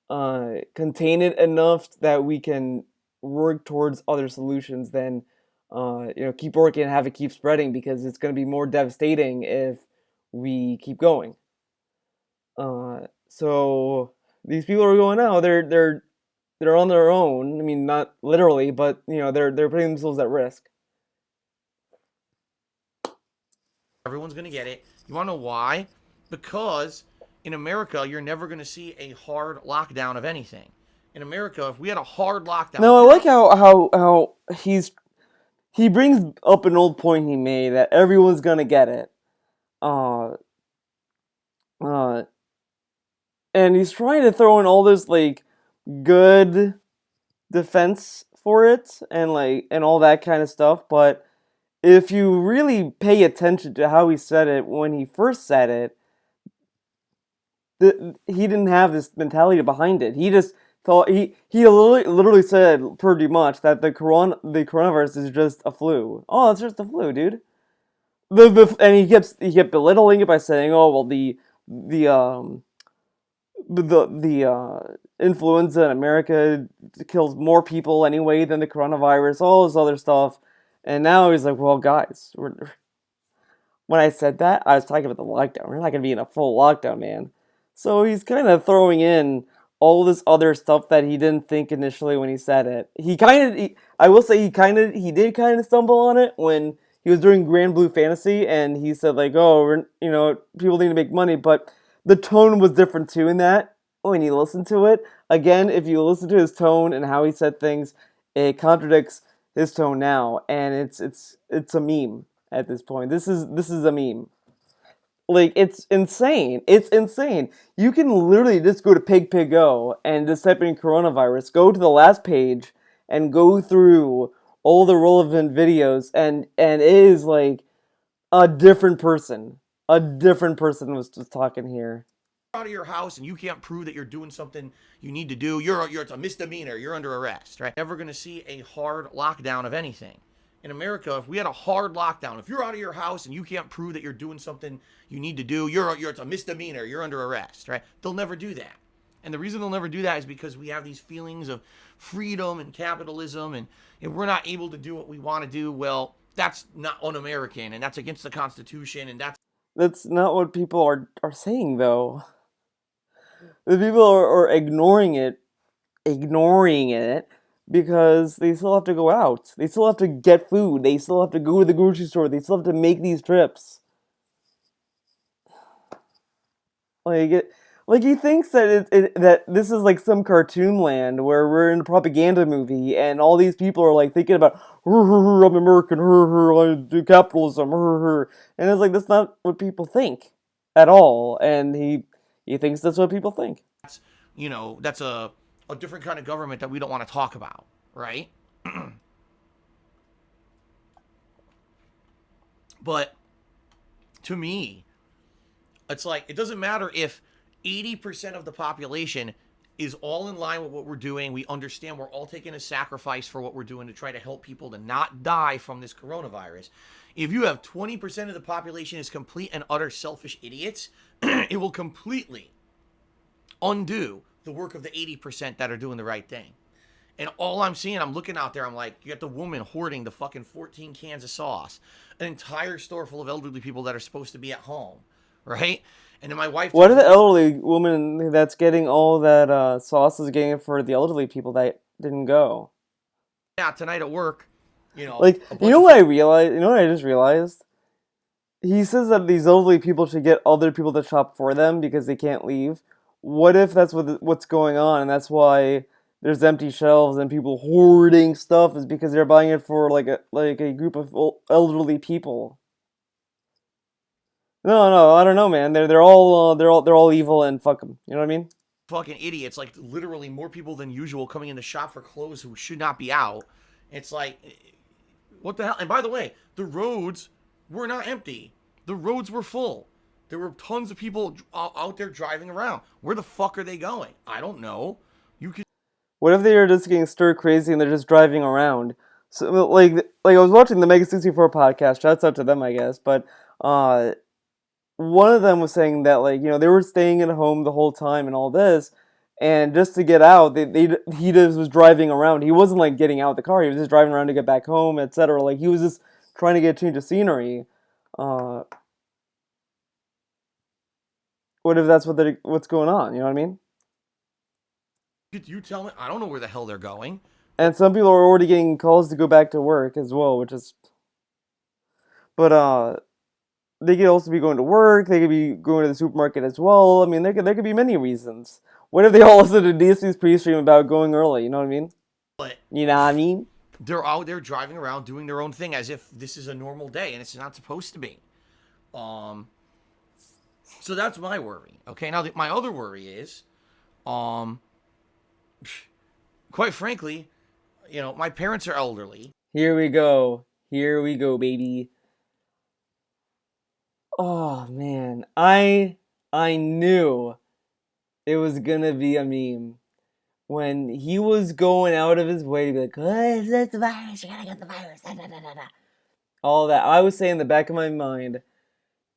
contain it enough that we can work towards other solutions than keep working and have it keep spreading, because it's going to be more devastating if we keep going. So these people are going out. They're on their own. I mean, not literally, but they're putting themselves at risk. Everyone's going to get it. You want to know why? Because in America, you're never going to see a hard lockdown of anything. In America, if we had a hard lockdown... No, I like how he brings up an old point he made, that everyone's going to get it. And he's trying to throw in all this like good defense for it and all that kind of stuff, but if you really pay attention to how he said it when he first said it, he didn't have this mentality behind it. He just thought he literally said pretty much that the coronavirus is just a flu. Oh, it's just a flu, dude. And he kept belittling it by saying, oh well, the influenza in America kills more people anyway than the coronavirus, all this other stuff. And now he's like, well, guys, when I said that, I was talking about the lockdown. We're not going to be in a full lockdown, man. So he's kind of throwing in all this other stuff that he didn't think initially when he said it. I will say he did kind of stumble on it when he was doing Grand Blue Fantasy, and he said like, "Oh, people need to make money," but the tone was different too in that when you listen to it. Again, if you listen to his tone and how he said things, it contradicts his tone now, and it's a meme at this point. This is a meme. Like, it's insane. It's insane. You can literally just go to Pig and just type in coronavirus, go to the last page, and go through all the relevant videos, and it is like a different person. A different person was talking here. Out of your house and you can't prove that you're doing something you need to do, you're it's a misdemeanor. You're under arrest, right? Never going to see a hard lockdown of anything. In America, if we had a hard lockdown, if you're out of your house and you can't prove that you're doing something you need to do, you're it's a misdemeanor. You're under arrest, right? They'll never do that. And the reason they'll never do that is because we have these feelings of freedom and capitalism, and if we're not able to do what we want to do, well, that's not un-American, and that's against the Constitution, and That's not what people are saying though. The people are ignoring it because they still have to go out. They still have to get food. They still have to go to the grocery store. They still have to make these trips. Like like he thinks that that this is like some cartoon land where we're in a propaganda movie and all these people are like thinking about I'm American, I do capitalism, and it's like that's not what people think at all, and he thinks that's what people think. that's a different kind of government that we don't want to talk about, right? But to me, it's like it doesn't matter if 80% of the population is all in line with what we're doing. We understand we're all taking a sacrifice for what we're doing to try to help people to not die from this coronavirus. If you have 20% of the population is complete and utter selfish idiots, it will completely undo the work of the 80% that are doing the right thing. And all I'm seeing, I'm looking out there, I'm like, you got the woman hoarding the fucking 14 cans of sauce, an entire store full of elderly people that are supposed to be at home, right? And then my wife... What are the elderly woman that's getting all that sauce is getting for the elderly people that didn't go? Yeah, tonight at work, Like, you know what I realized? You know what I just realized? He says that these elderly people should get other people to shop for them because they can't leave. What if that's what's going on, and that's why there's empty shelves and people hoarding stuff is because they're buying it for like a group of elderly people. No, I don't know, man. They're all evil and fuck them. You know what I mean? Fucking idiots, like literally more people than usual coming in the shop for clothes who should not be out. It's like, what the hell? And by the way, the roads were not empty. The roads were full. There were tons of people out there driving around. Where the fuck are they going? I don't know. You could. What if they are just getting stir crazy and they're just driving around? So like I was watching the Mega 64 podcast. Shouts out to them, I guess. But one of them was saying that like they were staying at home the whole time and all this, and just to get out, he just was driving around. He wasn't like getting out of the car. He was just driving around to get back home, etc. Like he was just trying to get a change of scenery. What if that's what's going on? You know what I mean? Could you tell me? I don't know where the hell they're going. And some people are already getting calls to go back to work as well, which is. But they could also be going to work. They could be going to the supermarket as well. I mean, there could be many reasons. What if they all listen to DSP's pre-stream about going early? You know what I mean? But you know what I mean? They're out there driving around doing their own thing as if this is a normal day, and it's not supposed to be. So that's my worry. Okay, now my other worry is, quite frankly, my parents are elderly. Here we go, baby. Oh man, I knew it was gonna be a meme when he was going out of his way to be like, oh, it's the virus, you gotta get the virus, da, da, da, da, da. All that. I was saying in the back of my mind,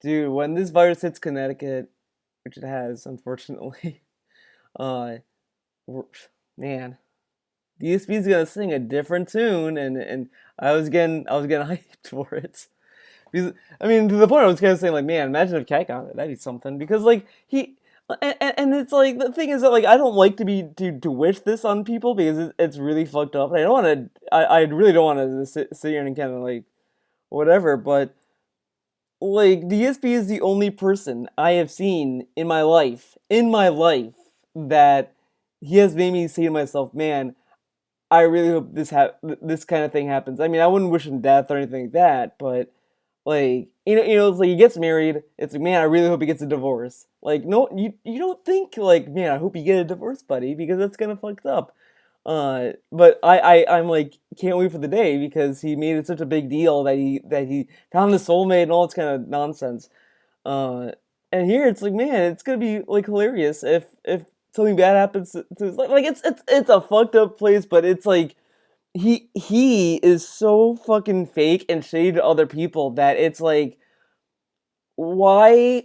dude, when this virus hits Connecticut, which it has, unfortunately, man, DSP's gonna sing a different tune, and I was getting hyped for it. Because, I mean, to the point I was kind of saying, like, man, imagine if Cat got it. That'd be something. Because, like, and it's like, the thing is that, like, I don't like to wish this on people because it's really fucked up. And I don't want to, I really don't want to sit here and kind of, like, whatever. But like DSP is the only person I have seen in my life that he has made me say to myself, man, I really hope this kind of thing happens. I mean, I wouldn't wish him death or anything like that, but like it's like he gets married. It's like, man, I really hope he gets a divorce. Like, no, you don't think like, man, I hope you get a divorce, buddy, because that's kind of fucked up. But I'm like, can't wait for the day because he made it such a big deal that he found the soulmate and all this kind of nonsense. Uh, and here it's like, man, it's gonna be like hilarious if something bad happens to his life. Like it's a fucked up place, but it's like he is so fucking fake and shady to other people that it's like why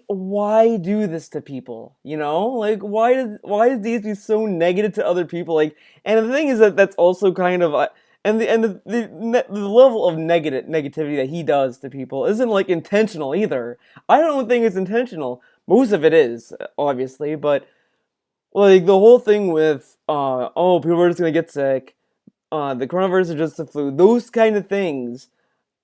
do this to people, like why is these be so negative to other people, like, and the thing is that that's also kind of the level of negativity that he does to people isn't like intentional either. I don't think it's intentional. Most of it is, obviously, but like the whole thing with oh, people are just gonna get sick, the coronavirus is just the flu, those kind of things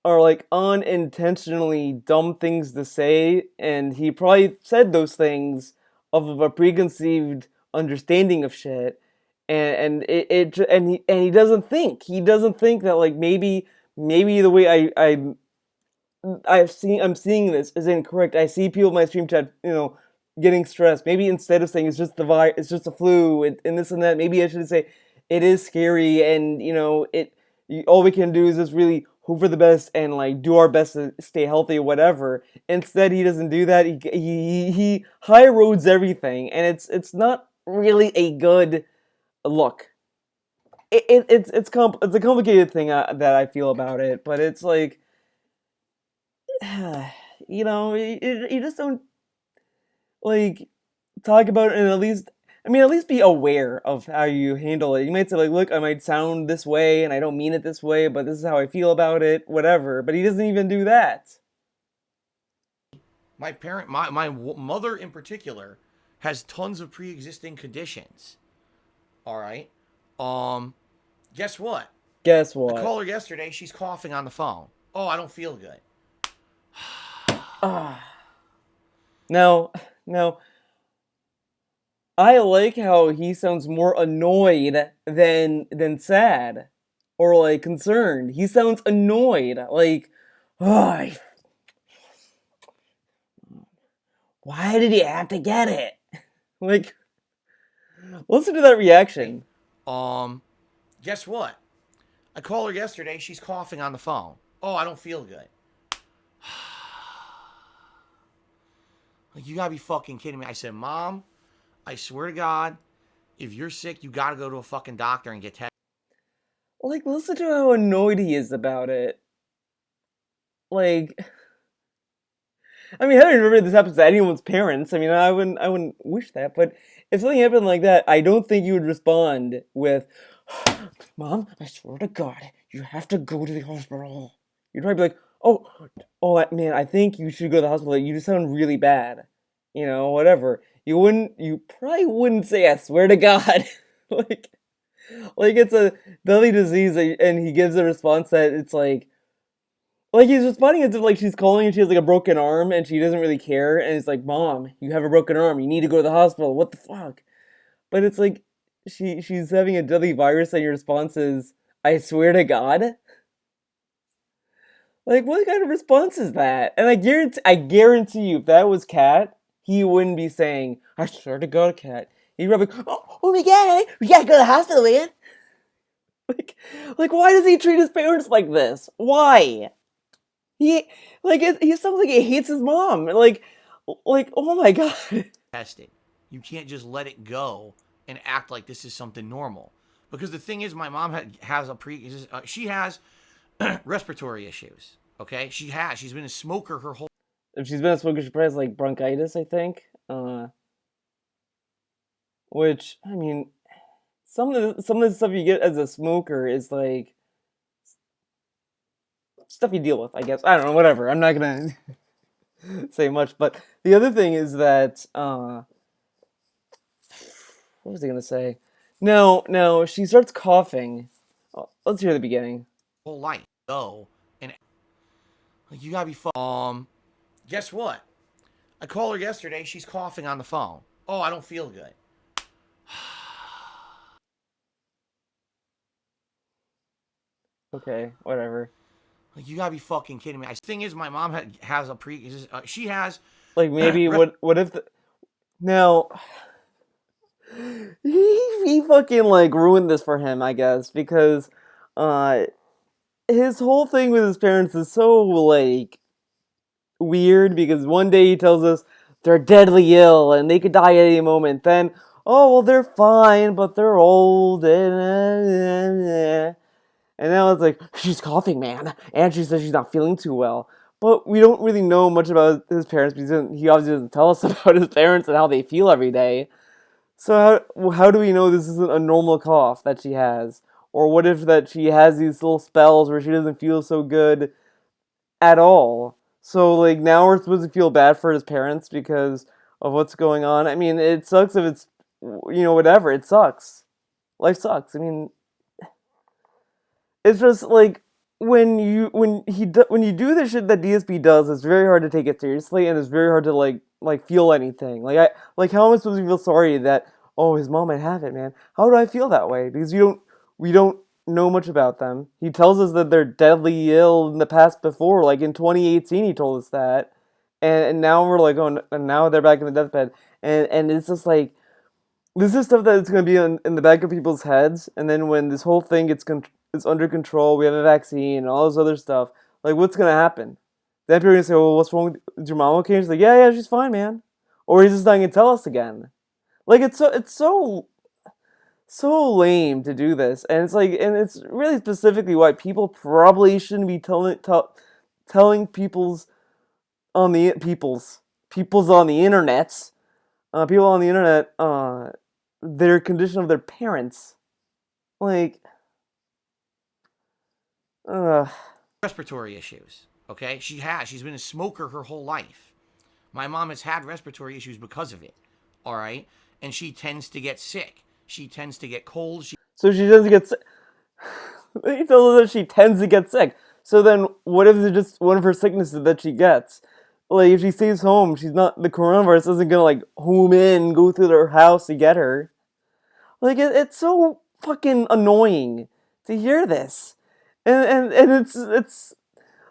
are like unintentionally dumb things to say, and he probably said those things of a preconceived understanding of shit, and he doesn't think that like maybe the way I'm seeing this is incorrect. I see people in my stream chat, getting stressed. Maybe instead of saying it's just it's just the flu and this and that, maybe I should say it is scary, and all we can do is just really hope for the best and like do our best to stay healthy or whatever. Instead, he doesn't do that. He high roads everything, and it's not really a good look. It's a complicated thing that I feel about it, but it's like you just don't like talk about it, and at least be aware of how you handle it. You might say like, look, I might sound this way and I don't mean it this way, but this is how I feel about it, whatever. But he doesn't even do that. My mother in particular has tons of pre-existing conditions. All right. Um, Guess what? Guess I what? called her yesterday. She's coughing on the phone. Oh, I don't feel good. Ah. Now, now, I like how he sounds more annoyed than sad or like concerned. He sounds annoyed, like, oh, why did he have to get it? Like, listen to that reaction. Um, Guess what? I called her yesterday. She's coughing on the phone. Oh, I don't feel good. Like, you gotta be fucking kidding me. I said, Mom, I swear to God, if you're sick, you gotta go to a fucking doctor and get tested. Like, listen to how annoyed he is about it. Like, I mean, heaven forbid this happens to anyone's parents. I mean, I wouldn't wish that. But if something happened like that, I don't think you would respond with, "Mom, I swear to God, you have to go to the hospital." You'd probably be like, "Oh, man, I think you should go to the hospital. You just sound really bad." Whatever. You probably wouldn't say, "I swear to God," like, like it's a deadly disease, and he gives a response that it's like he's responding as if like she's calling and she has like a broken arm and she doesn't really care, and it's like, Mom, you have a broken arm, you need to go to the hospital. What the fuck? But it's like she's having a deadly virus and your response is, I swear to God? Like, what kind of response is that? And I guarantee you, if that was Cat, he wouldn't be saying, I swear to God, Cat. He'd probably, oh my God, we gotta go to the hospital, man. Like, like, why does he treat his parents like this? Why? He he sounds like he hates his mom. Like, oh my God. Tested. You can't just let it go and act like this is something normal. Because the thing is, my mom has she has respiratory issues. Okay, she's been a smoker her whole. If she's been a smoker, she probably has like bronchitis, I think. Which I mean, some of the stuff you get as a smoker is like stuff you deal with, I guess. I don't know, whatever. I'm not gonna say much, but the other thing is that what was I gonna say? No, she starts coughing. Oh, let's hear the beginning. whole life go and Like, you gotta be guess what? I called her yesterday. She's coughing on the phone. Oh, I don't feel good. Okay, whatever. Like, you gotta be fucking kidding me. The thing is, my mom has a she has Like maybe res- what if now he fucking like ruined this for him, I guess, because uh his whole thing with his parents is so like weird because one day he tells us they're deadly ill and they could die at any moment. Then, oh well, they're fine, but they're old and now it's like she's coughing, man, and she says she's not feeling too well. But we don't really know much about his parents because he obviously doesn't tell us about his parents and how they feel every day. So how do we know this isn't a normal cough that she has? Or what if that she has these little spells where she doesn't feel so good at all? So like now we're supposed to feel bad for his parents because of what's going on. I mean, it sucks if it's whatever. It sucks. Life sucks. I mean, it's just like when you do the shit that DSP does, it's very hard to take it seriously, and it's very hard to like feel anything. Like how am I supposed to feel sorry that oh his mom might have it, man? How do I feel that way? Because we don't know much about them. He tells us that they're deadly ill in the past before, like in 2018 he told us that, and now we're like oh and now they're back in the deathbed, and it's just like this is stuff that's going to be in the back of people's heads, and then when this whole thing is under control, we have a vaccine and all this other stuff. Like, what's going to happen? Then people are going to say, "Well, what's wrong with your mom? Okay?" She's like, "Yeah, yeah, she's fine, man." Or he's just not going to tell us again. Like, it's so lame to do this, and it's really specifically why people probably shouldn't be telling people's on the internet people on the internet, their condition of their parents. Like, uh, respiratory issues. Okay, she's been a smoker her whole life. My mom has had respiratory issues because of it. All right, and she tends to get sick. She tends to get colds. so she doesn't get sick. He tells us that she tends to get sick. So then, what if it's just one of her sicknesses that she gets? Like, if she stays home, the coronavirus isn't gonna, like, home in, go through their house to get her. Like, it's so fucking annoying to hear this. And it's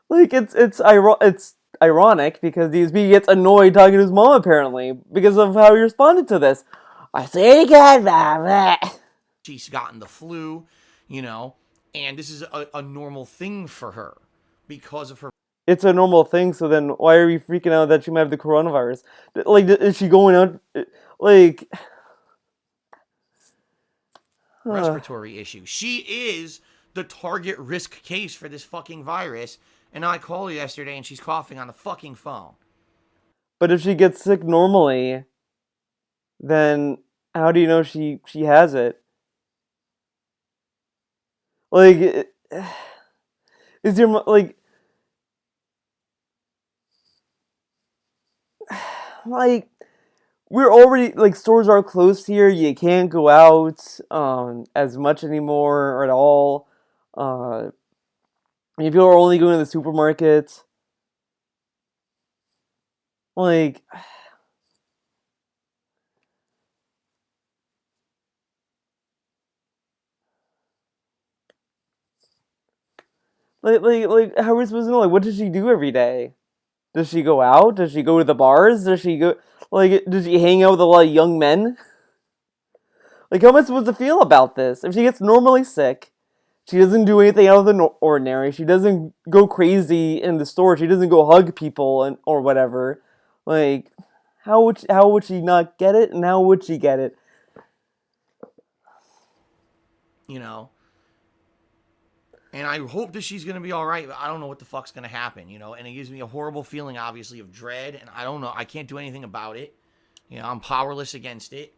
like it's ironic because DSB gets annoyed talking to his mom apparently because of how he responded to this. I say it again, blah. She's gotten the flu, you know, and this is a normal thing for her because of her It's a normal thing. So then, why are we freaking out that she might have the coronavirus? Like, is she going out? Like, respiratory issue. She is the target risk case for this fucking virus. And I called her yesterday and she's coughing on the fucking phone. but if she gets sick normally, then how do you know she has it? Like, is your like we're already like stores are closed here. You can't go out as much anymore or at all. Uh, People are only going to the supermarket. Like, how are we supposed to know? Like, what does she do every day? Does she go out? Does she go to the bars? Does she go Does she hang out with a lot of young men? Like, how am I supposed to feel about this? If she gets normally sick, she doesn't do anything out of the ordinary. She doesn't go crazy in the store. She doesn't go hug people or whatever. Like, how would she not get it? And how would she get it? You know, and I hope that she's gonna be all right. But I don't know what the fuck's gonna happen. You know, and it gives me a horrible feeling, obviously, of dread. And I don't know. I can't do anything about it. You know, I'm powerless against it.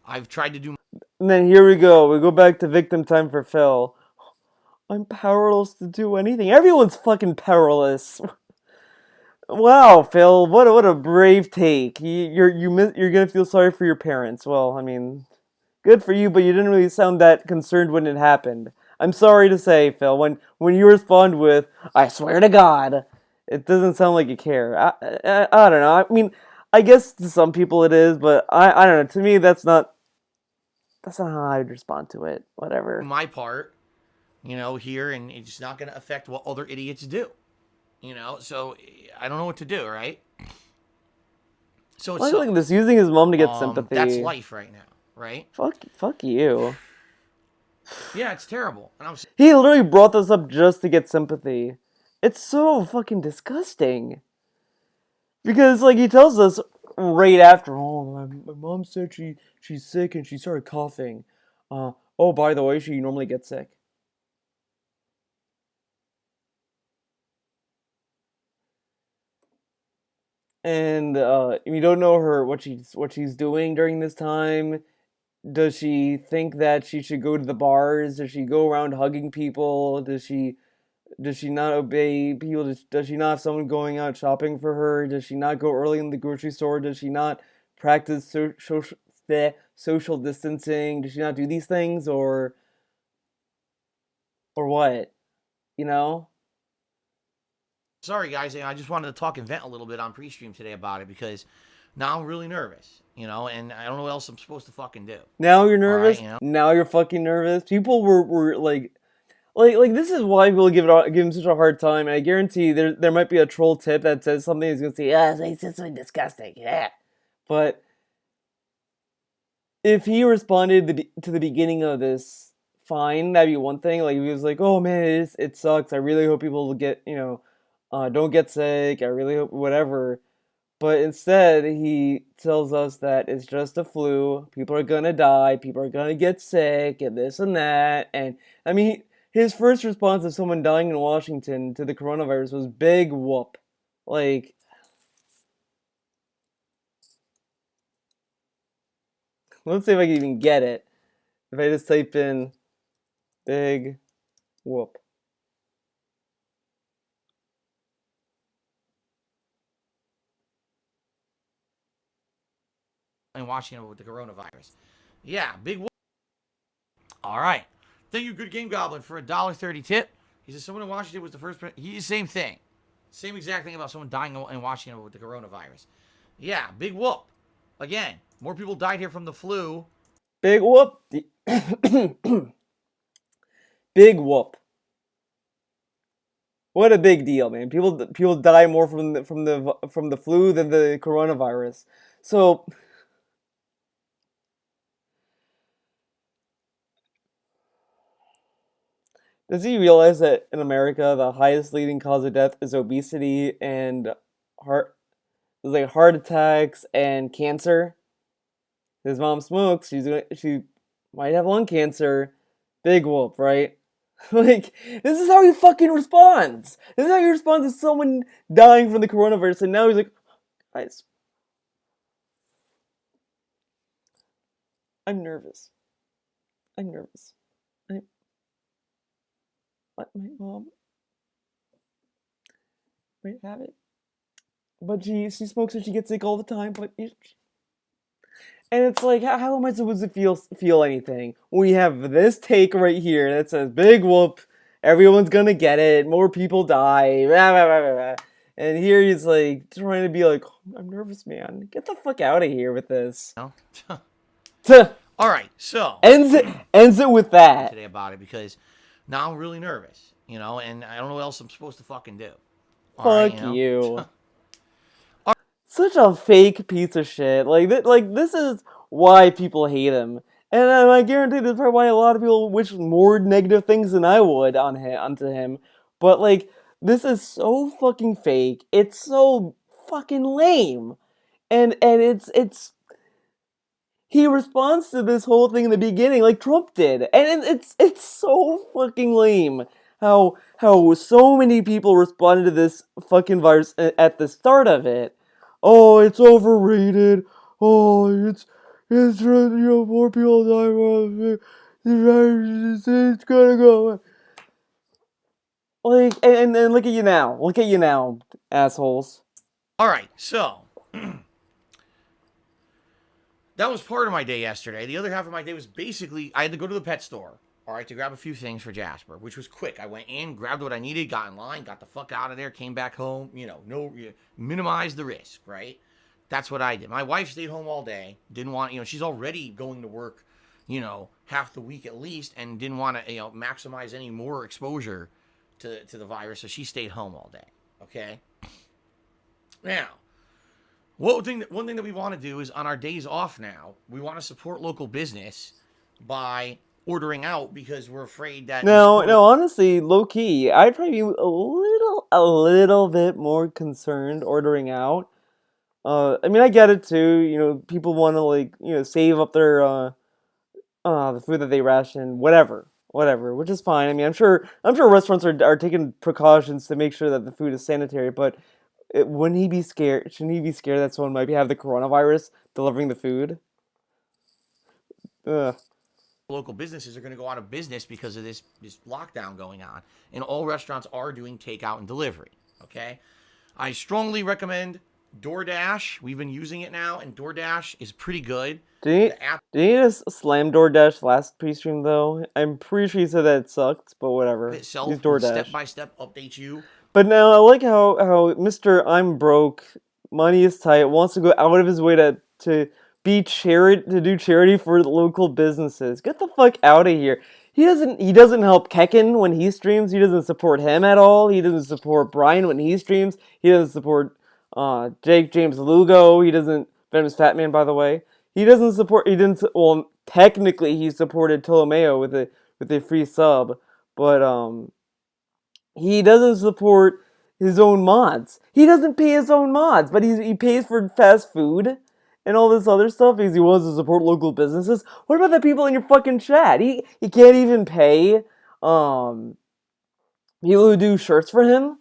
I've tried to do. And then here we go. We go back to victim time for Phil. I'm powerless to do anything. Everyone's fucking powerless. Wow, Phil, what a brave take. You're gonna feel sorry for your parents. Well, I mean, good for you, but you didn't really sound that concerned when it happened. I'm sorry to say, Phil, when you respond with "I swear to God," It doesn't sound like you care. I don't know. I mean, I guess to some people it is, but I don't know. To me, that's not how I'd respond to it. Whatever. My part, here, and it's not going to affect what other idiots do. So I don't know what to do, right? So it Like, look at sucks. this, using his mom to get That's sympathy. life right now, right? Fuck you. Yeah, it's terrible. And He literally brought this up just to get sympathy. It's so fucking disgusting. Because, like, he tells us right after, oh, my mom said she's sick and she started coughing. Oh, by the way, she normally gets sick. And you don't know her what she's doing during this time. Does she think that she should go to the bars? Does she go around hugging people? Does she not obey people? Does she not have someone going out shopping for her? Does she not go early in the grocery store? Does she not practice social distancing? Does she not do these things or what? You know? sorry, guys. I just wanted to talk and vent a little bit on pre-stream today about it because now I'm really nervous, and I don't know what else I'm supposed to fucking do. Now you're nervous. All right. Now you're fucking nervous. People were like this is why people give him such a hard time. And I guarantee there might be a troll tip that says something. He's gonna say, "Yeah, it's something disgusting." Yeah, but if he responded to the beginning of this fine, that'd be one thing. Like if he was like, "Oh man, it sucks. I really hope people get don't get sick. I really hope whatever." But instead, he tells us that it's just a flu. People are gonna die. People are gonna get sick, and this and that. And I mean, his first response of someone dying in Washington to the coronavirus was big whoop. Like, let's see if I can even get it. If I just type in big whoop. In Washington with the coronavirus. Yeah, big. All right. Thank you, Good Game Goblin, for $1.30 tip. He says someone in Washington was the first. Same thing. Same exact thing about someone dying in Washington with the coronavirus. Yeah, big whoop. Again, more people died here from the flu. Big whoop. Big whoop. What a big deal, man. People die more from the flu than the coronavirus. So does he realize that in America the highest leading cause of death is obesity and heart heart attacks and cancer? His mom smokes. She might have lung cancer. Big whoop, right? Like this is how he fucking responds. This is how he responds to someone dying from the coronavirus, and now he's like, guys, I'm nervous. I'm nervous. I my mom might have it, but she smokes and she gets sick all the time. And it's like, how am I supposed to feel anything when we have this take right here that says big whoop, everyone's gonna get it, more people die, blah, blah, blah, blah. And here he's like trying to be like, I'm nervous, man. Get the fuck out of here with this. No? Tuh. All right, so ends it with that. Today about it because now I'm really nervous, and I don't know what else I'm supposed to fucking do. Fuck you. Such a fake piece of shit. Like this is why people hate him, and I guarantee that's probably why a lot of people wish more negative things than I would onto him. But like, this is so fucking fake. It's so fucking lame, and it's he responds to this whole thing in the beginning like Trump did, and it's so fucking lame. How so many people responded to this fucking virus at the start of it. Oh, it's overrated. Oh, more people die. It's gonna go. Like, and look at you now. Look at you now, assholes. All right, so that was part of my day yesterday. The other half of my day was basically I had to go to the pet store. all right, to grab a few things for Jasper, which was quick. I went in, grabbed what I needed, got in line, got the fuck out of there, came back home. Minimize the risk, right? That's what I did. My wife stayed home all day, didn't want, she's already going to work, half the week at least, and didn't want to, maximize any more exposure to the virus, so she stayed home all day. Okay. Now, one thing that we want to do is on our days off now, we want to support local business by ordering out because we're afraid that No, honestly, low key, I'd probably be a little bit more concerned ordering out. I mean, I get it too. People want to save up their the food that they ration, whatever, which is fine. I mean, I'm sure restaurants are taking precautions to make sure that the food is sanitary. But wouldn't he be scared? Shouldn't he be scared that someone might have the coronavirus delivering the food? Ugh. local businesses are going to go out of business because of this lockdown going on, and all restaurants are doing takeout and delivery. Okay, I strongly recommend DoorDash. We've been using it now, and DoorDash is pretty good. Did he just slam DoorDash last pre-stream though? I'm pretty sure he said that it sucked, but whatever. Itself Use DoorDash. step by step update you. But now I like how Mr. I'm broke, money is tight, wants to go out of his way to do charity for local businesses. Get the fuck out of here. He doesn't help Kekken when he streams. He doesn't support him at all. He doesn't support Brian when he streams. He doesn't support Jake James Lugo. He doesn't Venomous Fat Man, by the way. He doesn't support. He didn't. Well, technically, he supported Tolomeo with a free sub, but he doesn't support his own mods. He doesn't pay his own mods, but he pays for fast food and all this other stuff because he wants to support local businesses. What about the people in your fucking chat? He can't even pay people who do shirts for him.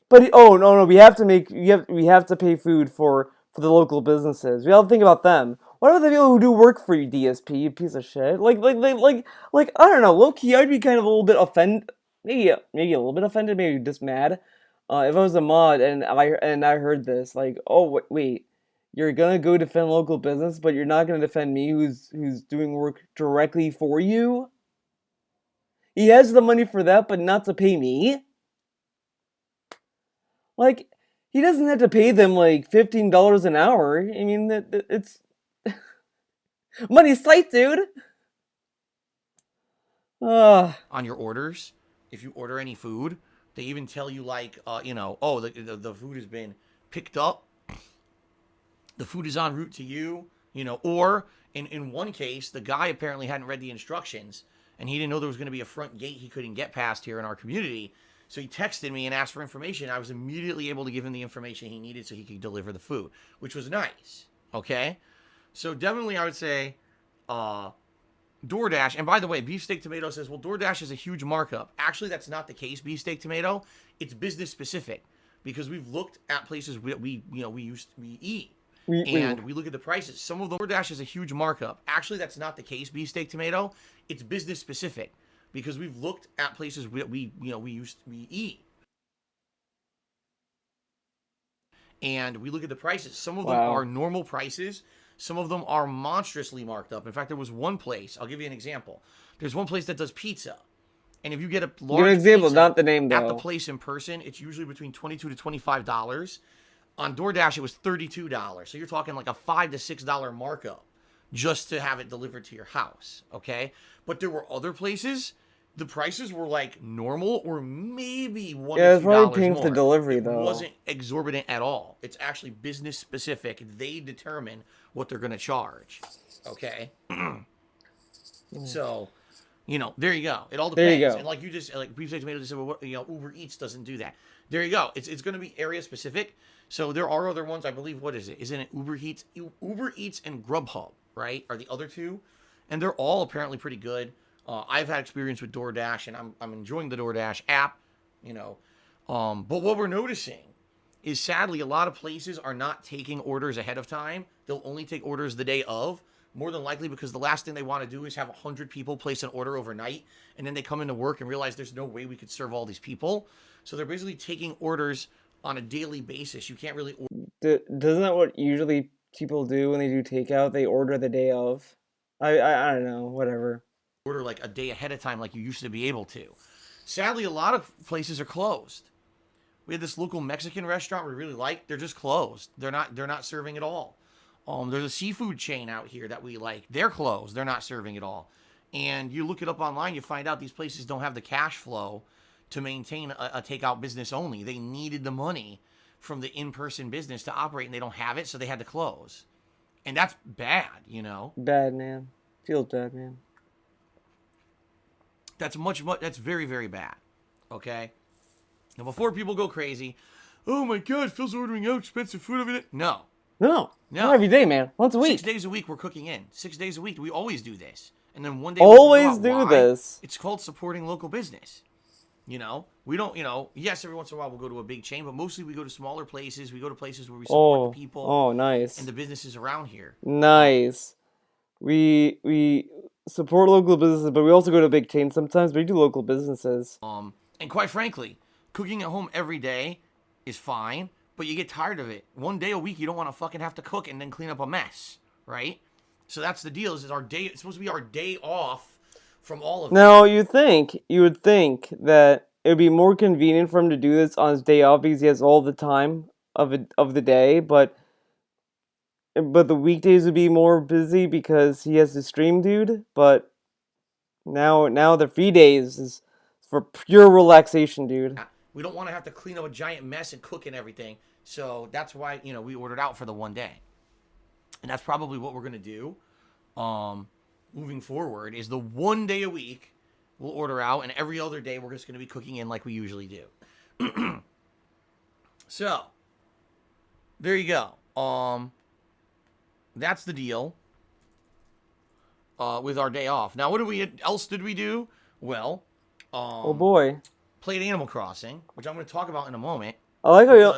But oh no, we have to pay food for the local businesses. We have to think about them. What about the people who do work for you, DSP, you piece of shit? Like I don't know, low key, I'd be kind of a little bit offended, maybe a little bit offended, maybe just mad. If I was a mod and I heard this, like, oh wait, you're gonna go defend local business, but you're not gonna defend me, who's doing work directly for you. He has the money for that, but not to pay me. Like, he doesn't have to pay them like $15 an hour. I mean, it's money's tight, dude. On your orders, if you order any food, they even tell you the food has been picked up. The food is en route to you, or in one case, the guy apparently hadn't read the instructions and he didn't know there was going to be a front gate he couldn't get past here in our community. So he texted me and asked for information. I was immediately able to give him the information he needed so he could deliver the food, which was nice. Okay? So definitely I would say DoorDash. And by the way, Beefsteak Tomato says, well, DoorDash is a huge markup. Actually, that's not the case, Beefsteak Tomato. It's business specific because we've looked at places we eat. We look at the prices. Some of the DoorDash is a huge markup. Actually, that's not the case, Beefsteak Tomato. It's business specific because we've looked at places we eat. And we look at the prices. Some of them are normal prices. Some of them are monstrously marked up. In fact, there was one place. I'll give you an example. There's one place that does pizza. And if you get a large example, pizza not the name, though. at the place in person, it's usually between $22 to $25. On DoorDash, it was $32. So you're talking like a $5 to $6 markup just to have it delivered to your house, okay? But there were other places, the prices were like normal or maybe $1 to $2 more. Yeah, it's probably paying for delivery, though. It wasn't exorbitant at all. It's actually business specific. They determine what they're going to charge, okay? So, there you go. It all depends. There you go. And like Beefsteak Tomato just said, well, Uber Eats doesn't do that. There you go. It's going to be area specific. So there are other ones. I believe, what is it? Isn't it Uber Eats? Uber Eats and Grubhub, right? Are the other two, and they're all apparently pretty good. I've had experience with DoorDash, and I'm enjoying the DoorDash app. But what we're noticing is sadly a lot of places are not taking orders ahead of time. They'll only take orders the day of. More than likely because the last thing they want to do is have 100 people place an order overnight, and then they come into work and realize there's no way we could serve all these people. So they're basically taking orders on a daily basis. You can't really order. Doesn't that what usually people do when they do takeout? They order the day of. I don't know, whatever. order like a day ahead of time like you used to be able to. Sadly, a lot of places are closed. We had this local Mexican restaurant we really liked. They're just closed. They're not serving at all. There's a seafood chain out here that we like. They're closed. They're not serving at all. And you look it up online, you find out these places don't have the cash flow to maintain a takeout business only. They needed the money from the in-person business to operate, and they don't have it, so they had to close. And that's bad, you know? Bad, man. Feels bad, man. That's that's very, very bad. Okay? Now, before people go crazy, oh my God, Phil's ordering out expensive food every day. No. Not every day, man. Once a week. 6 days a week we're cooking in. 6 days a week. We always do this. And then one day always do this. It's called supporting local business. You know, we don't, yes, every once in a while we'll go to a big chain, but mostly we go to smaller places. We go to places where we support the people. Oh, nice. And the businesses around here. Nice. We support local businesses, but we also go to big chains sometimes, but we do local businesses. And quite frankly, cooking at home every day is fine, but you get tired of it. One day a week, you don't want to fucking have to cook and then clean up a mess, right? So that's the deal. Is our day? It's supposed to be our day off from all of Now, you would think that it would be more convenient for him to do this on his day off because he has all the time of the day, but the weekdays would be more busy because he has to stream, dude. But now the free days is for pure relaxation, dude. We don't want to have to clean up a giant mess and cook and everything. So that's why, we ordered out for the one day. And that's probably what we're going to do moving forward is the one day a week we'll order out, and every other day we're just going to be cooking in like we usually do. So, there you go. That's the deal with our day off. Now, what else did we do? Well, oh boy. Played Animal Crossing, which I'm going to talk about in a moment. I like how you...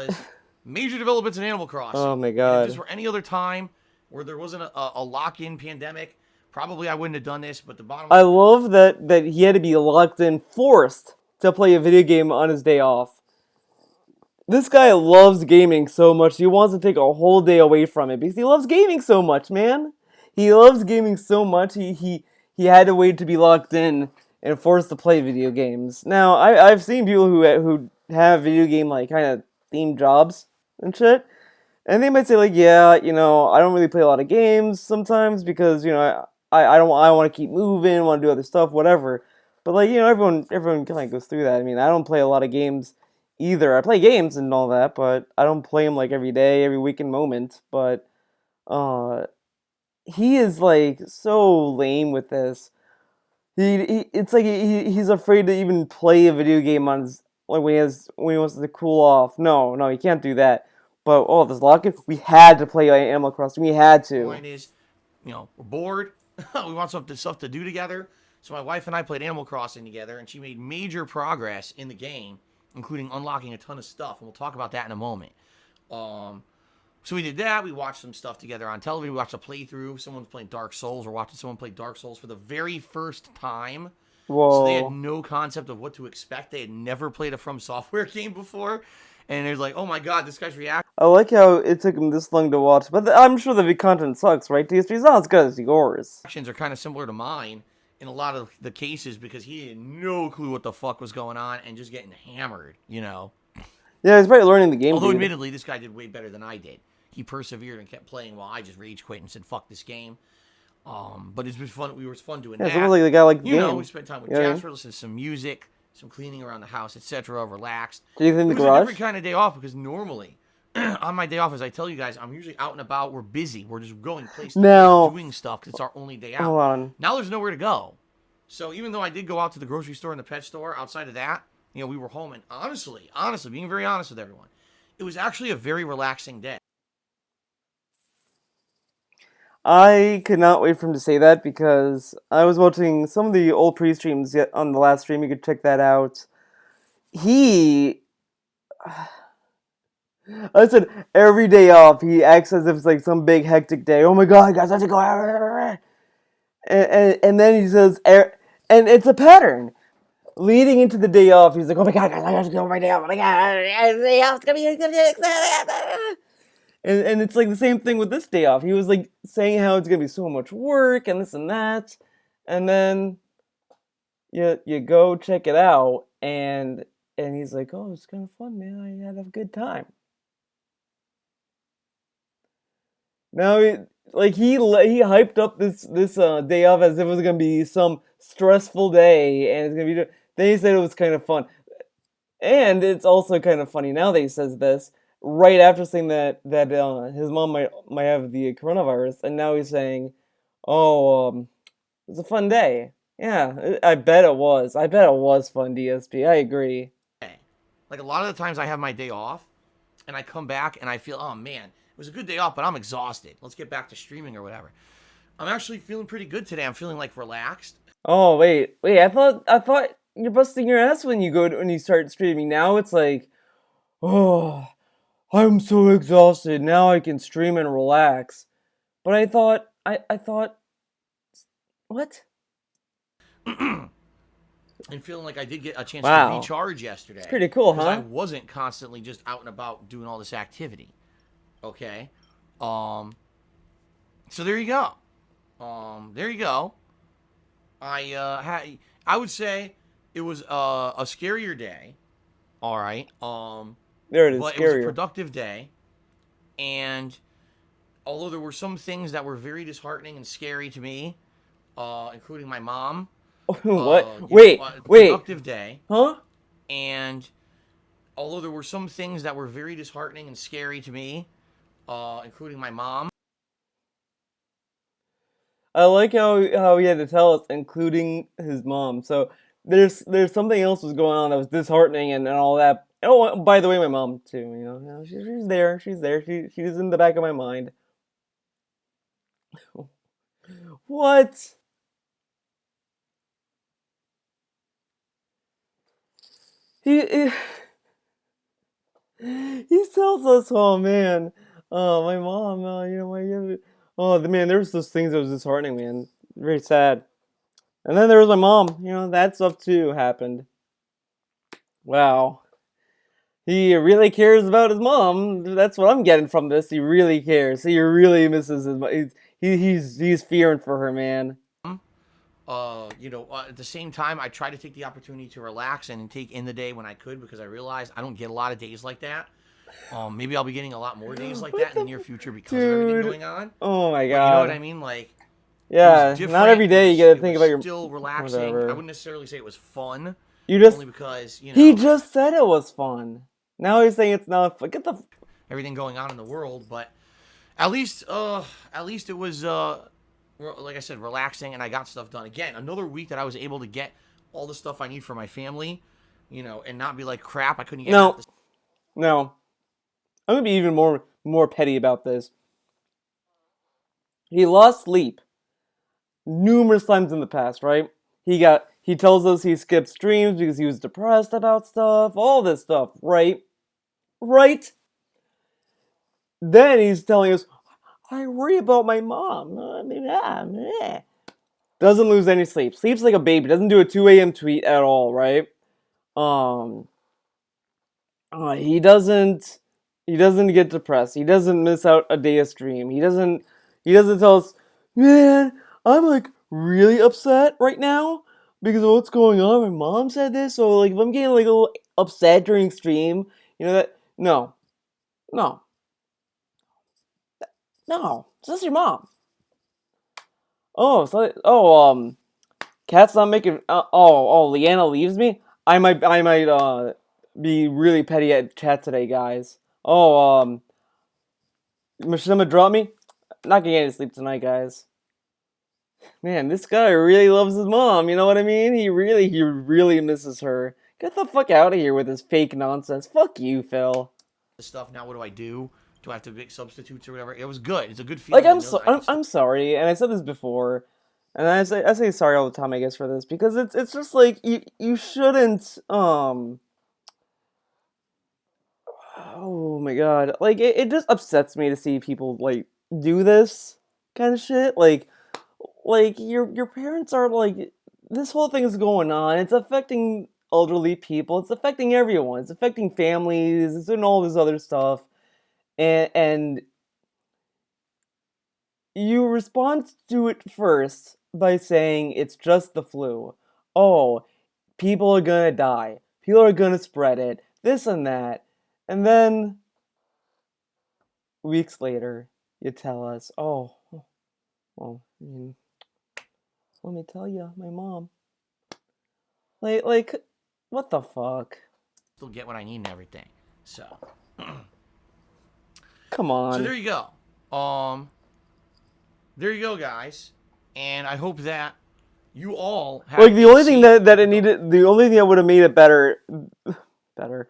Major developments in Animal Crossing. Oh my God. And if this were any other time where there wasn't a lock-in pandemic, probably I wouldn't have done this, but the bottom line... I love that he had to be locked in, forced to play a video game on his day off. This guy loves gaming so much, he wants to take a whole day away from it because he loves gaming so much, man. He loves gaming so much, he had to wait to be locked in and forced to play video games. Now, I've seen people who have video game, like, kind of themed jobs and shit, and they might say, like, yeah, I don't really play a lot of games sometimes because, I want to keep moving, want to do other stuff, whatever. But, like, everyone kind of goes through that. I mean, I don't play a lot of games either. I play games and all that, but I don't play them, like, every day, every weekend moment. But, he is, like, so lame with this. It's like he's afraid to even play a video game on his, like, when he wants to cool off. No, he can't do that. But, this lock-in, we had to play Animal Crossing. We had to. The point is, we're bored. We want stuff to do together. So my wife and I played Animal Crossing together, and she made major progress in the game, including unlocking a ton of stuff. And we'll talk about that in a moment. So we did that. We watched some stuff together on television. We watched a playthrough. Someone's playing Dark Souls. We're watching someone play Dark Souls for the very first time. Whoa. So they had no concept of what to expect. They had never played a From Software game before. And they're like, oh my God, this guy's reacting. I like how it took him this long to watch. But I'm sure the content sucks, right? DSP's not as good as yours. Actions are kind of similar to mine in a lot of the cases because he had no clue what the fuck was going on and just getting hammered, Yeah, he's probably learning the game. Although, admittedly, this guy did way better than I did. He persevered and kept playing while I just rage quit and said, fuck this game. But it's been fun. It was fun doing that. It's like the guy like the game. We spent time with Jasper, listened to some music, some cleaning around the house, etc., relaxed. Do you think it was a different kind of day off because normally, on my day off, as I tell you guys, I'm usually out and about. We're busy. We're just going places, doing stuff because it's our only day out. Hold on. Now there's nowhere to go. So even though I did go out to the grocery store and the pet store, outside of that, we were home. And honestly, being very honest with everyone, it was actually a very relaxing day. I could not wait for him to say that because I was watching some of the old pre-streams yet on the last stream. You could check that out. I said every day off, he acts as if it's like some big hectic day. Oh my God, guys, I have to go out. And then he says, and it's a pattern. Leading into the day off, he's like, oh my God, guys, I have to go on my day off. Oh my God, day off, it's gonna be. And it's like the same thing with this day off. He was like saying how it's gonna be so much work and this and that, and then you go check it out, and he's like, oh, it's kind of fun, man. I had a good time. Now, like he hyped up this day off as if it was gonna be some stressful day, and it's gonna be. Then he said it was kind of fun, and it's also kind of funny now that he says this right after saying that his mom might have the coronavirus, and now he's saying, "Oh, it was a fun day." Yeah, I bet it was. I bet it was fun, DSP. I agree. Like a lot of the times I have my day off and I come back and I feel, oh man, it was a good day off, but I'm exhausted. Let's get back to streaming or whatever. I'm actually feeling pretty good today. I'm feeling like relaxed. Oh wait. I thought you're busting your ass when when you start streaming. Now it's like, oh, I'm so exhausted. Now I can stream and relax. But I thought what? And feeling like I did get a chance to Wow. recharge It's yesterday pretty cool, because I huh? wasn't constantly just out and about doing all this activity. Okay. Um. So there you go. There you go. I would say it was a scarier day. All right. There it is, But it was a scarier. productive day, and although there were some things that were very disheartening and scary to me, including my mom, What? Wait. productive day, Huh? and although there were some things that were very disheartening and scary to me, including my mom. I like how he had to tell us, including his mom. So there's something else was going on that was disheartening and all that. Oh, by the way, my mom too. She's there. She's there. She's in the back of my mind. What? He he tells us, oh man, my mom, oh man, there was those things that was disheartening, man, very sad. And then there was my mom. That stuff too happened. Wow. He really cares about his mom. That's what I'm getting from this. He really cares. He really misses his mom. He's fearing for her, man. At the same time, I try to take the opportunity to relax and take in the day when I could because I realize I don't get a lot of days like that. Maybe I'll be getting a lot more days like What that in the the near future because of everything dude? going on. Oh my But you know what god. I mean? Like, it was Yeah, not different. every day you get to It think was about your still relaxing. I whatever. wouldn't necessarily say it was fun, You just only because he just said it was fun. Now he's saying it's not fun. Get the everything going on in the world. But at least, it was like I said, relaxing, and I got stuff done. Again, another week that I was able to get all the stuff I need for my family, and not be like crap. I couldn't get half no, the. no. I'm gonna be even more petty about this. He lost sleep numerous times in the past, right? He tells us he skipped streams because he was depressed about stuff, all this stuff, right? Right? Then he's telling us, I worry about my mom. Doesn't lose any sleep. Sleeps like a baby. Doesn't do a 2 a.m. tweet at all, right? Um, he doesn't. He doesn't get depressed. He doesn't miss out a day of stream. He doesn't. He doesn't tell us, man, I'm like really upset right now because of what's going on. My mom said this, so like if I'm getting like a little upset during stream, that no, no, no. It's just your mom. Cat's not making. Leanna leaves me. I might be really petty at chat today, guys. Mishima dropped me. Not gonna get any sleep tonight, guys. Man, this guy really loves his mom. You know what I mean? He really misses her. Get the fuck out of here with this fake nonsense. Fuck you, Phil. Stuff. Now, what do I do? Do I have to make substitutes or whatever? It was good. It's a good Like feeling to know that I can still. I'm sorry, and I said this before, and I say sorry all the time, I guess, for this because it's just like you shouldn't oh my god, like it just upsets me to see people like do this kind of shit. Like your parents are like this whole thing is going on. It's affecting elderly people. It's affecting everyone. It's affecting families. It's doing all this other stuff, and you respond to it first by saying it's just the flu. oh, people are gonna die. People are gonna spread it. This and that. And then, weeks later, you tell us, oh, well, I mean, let me tell you, my mom. Like, what the fuck? Still get what I need and everything. So, Come so on. there you go. There you go, guys. And I hope that you all have Like, the a only thing safe- that it needed, the only thing that would have made it better, that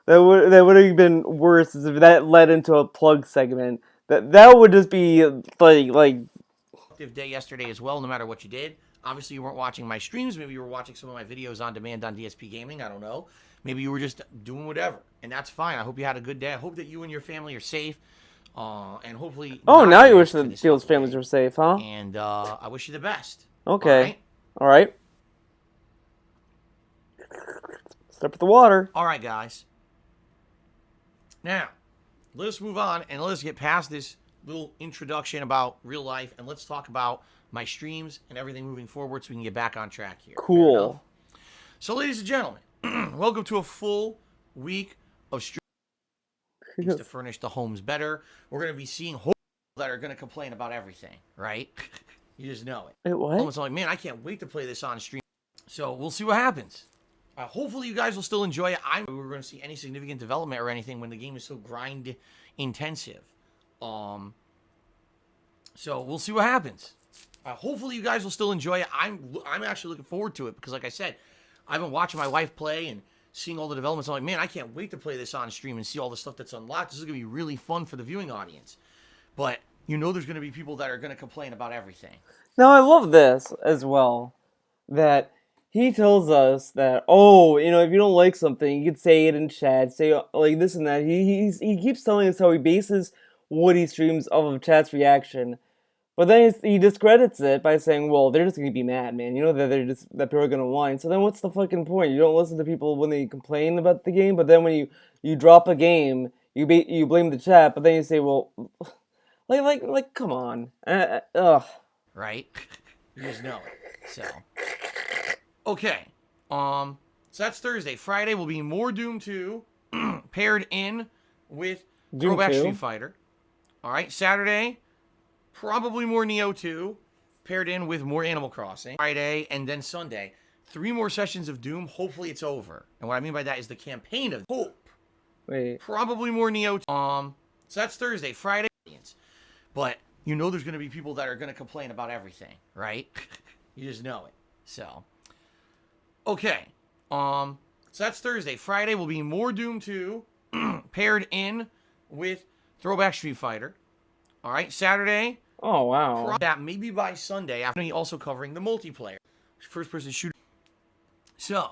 would have been worse is if that led into a plug segment. That would just be like productive day yesterday as well, no matter what you did. Obviously, you weren't watching my streams. Maybe you were watching some of my videos on demand on DSP Gaming. I don't know. Maybe you were just doing whatever, and that's fine. I hope you had a good day. I hope that you and your family are safe, and hopefully. Oh, now you wish that that people's families were safe, huh? And I wish you the best. Okay. All right. Step with the water. All right, guys. Now, let us move on and let us get past this little introduction about real life, and let's talk about my streams and everything moving forward so we can get back on track here. Cool. So, ladies and gentlemen, welcome to a full week of streams to furnish the homes better. We're going to be seeing homes that are going to complain about everything, right? You just know it. Wait, what? Almost like, man, I can't wait to play this on stream. So, we'll see what happens. Hopefully, you guys will still enjoy it. We're going to see any significant development or anything when the game is so grind intensive. So we'll see what happens. Hopefully, you guys will still enjoy it. I'm actually looking forward to it because, like I said, I've been watching my wife play and seeing all the developments. I'm like, man, I can't wait to play this on stream and see all the stuff that's unlocked. This is going to be really fun for the viewing audience. But you know, there's going to be people that are going to complain about everything. Now I love this as well. That he tells us that, oh, if you don't like something, you could say it in chat, say like this and that. He keeps telling us how he bases what he streams off of chat's reaction, but then he discredits it by saying, well, they're just gonna be mad, man. You know that that people are gonna whine. So then what's the fucking point? You don't listen to people when they complain about the game, but then when you drop a game, you blame the chat, but then you say, well, like come on, ugh. Right? You just know it. So. Okay, so that's Thursday. Friday will be more Doom 2 paired in with Doom Throwback 2? Street Fighter. All right, Saturday, probably more Neo 2 paired in with more Animal Crossing. Friday and then Sunday, 3 more sessions of Doom. Hopefully it's over. And what I mean by that is the campaign of Hope. Wait. Probably more Neo 2. So that's Thursday. Friday, but you know there's going to be people that are going to complain about everything, right? You just know it. So. Okay, so that's Thursday. Friday will be more Doom 2 paired in with Throwback Street Fighter. All right, Saturday. Oh, wow. That maybe by Sunday, after he also covering the multiplayer. First-person shooter. So,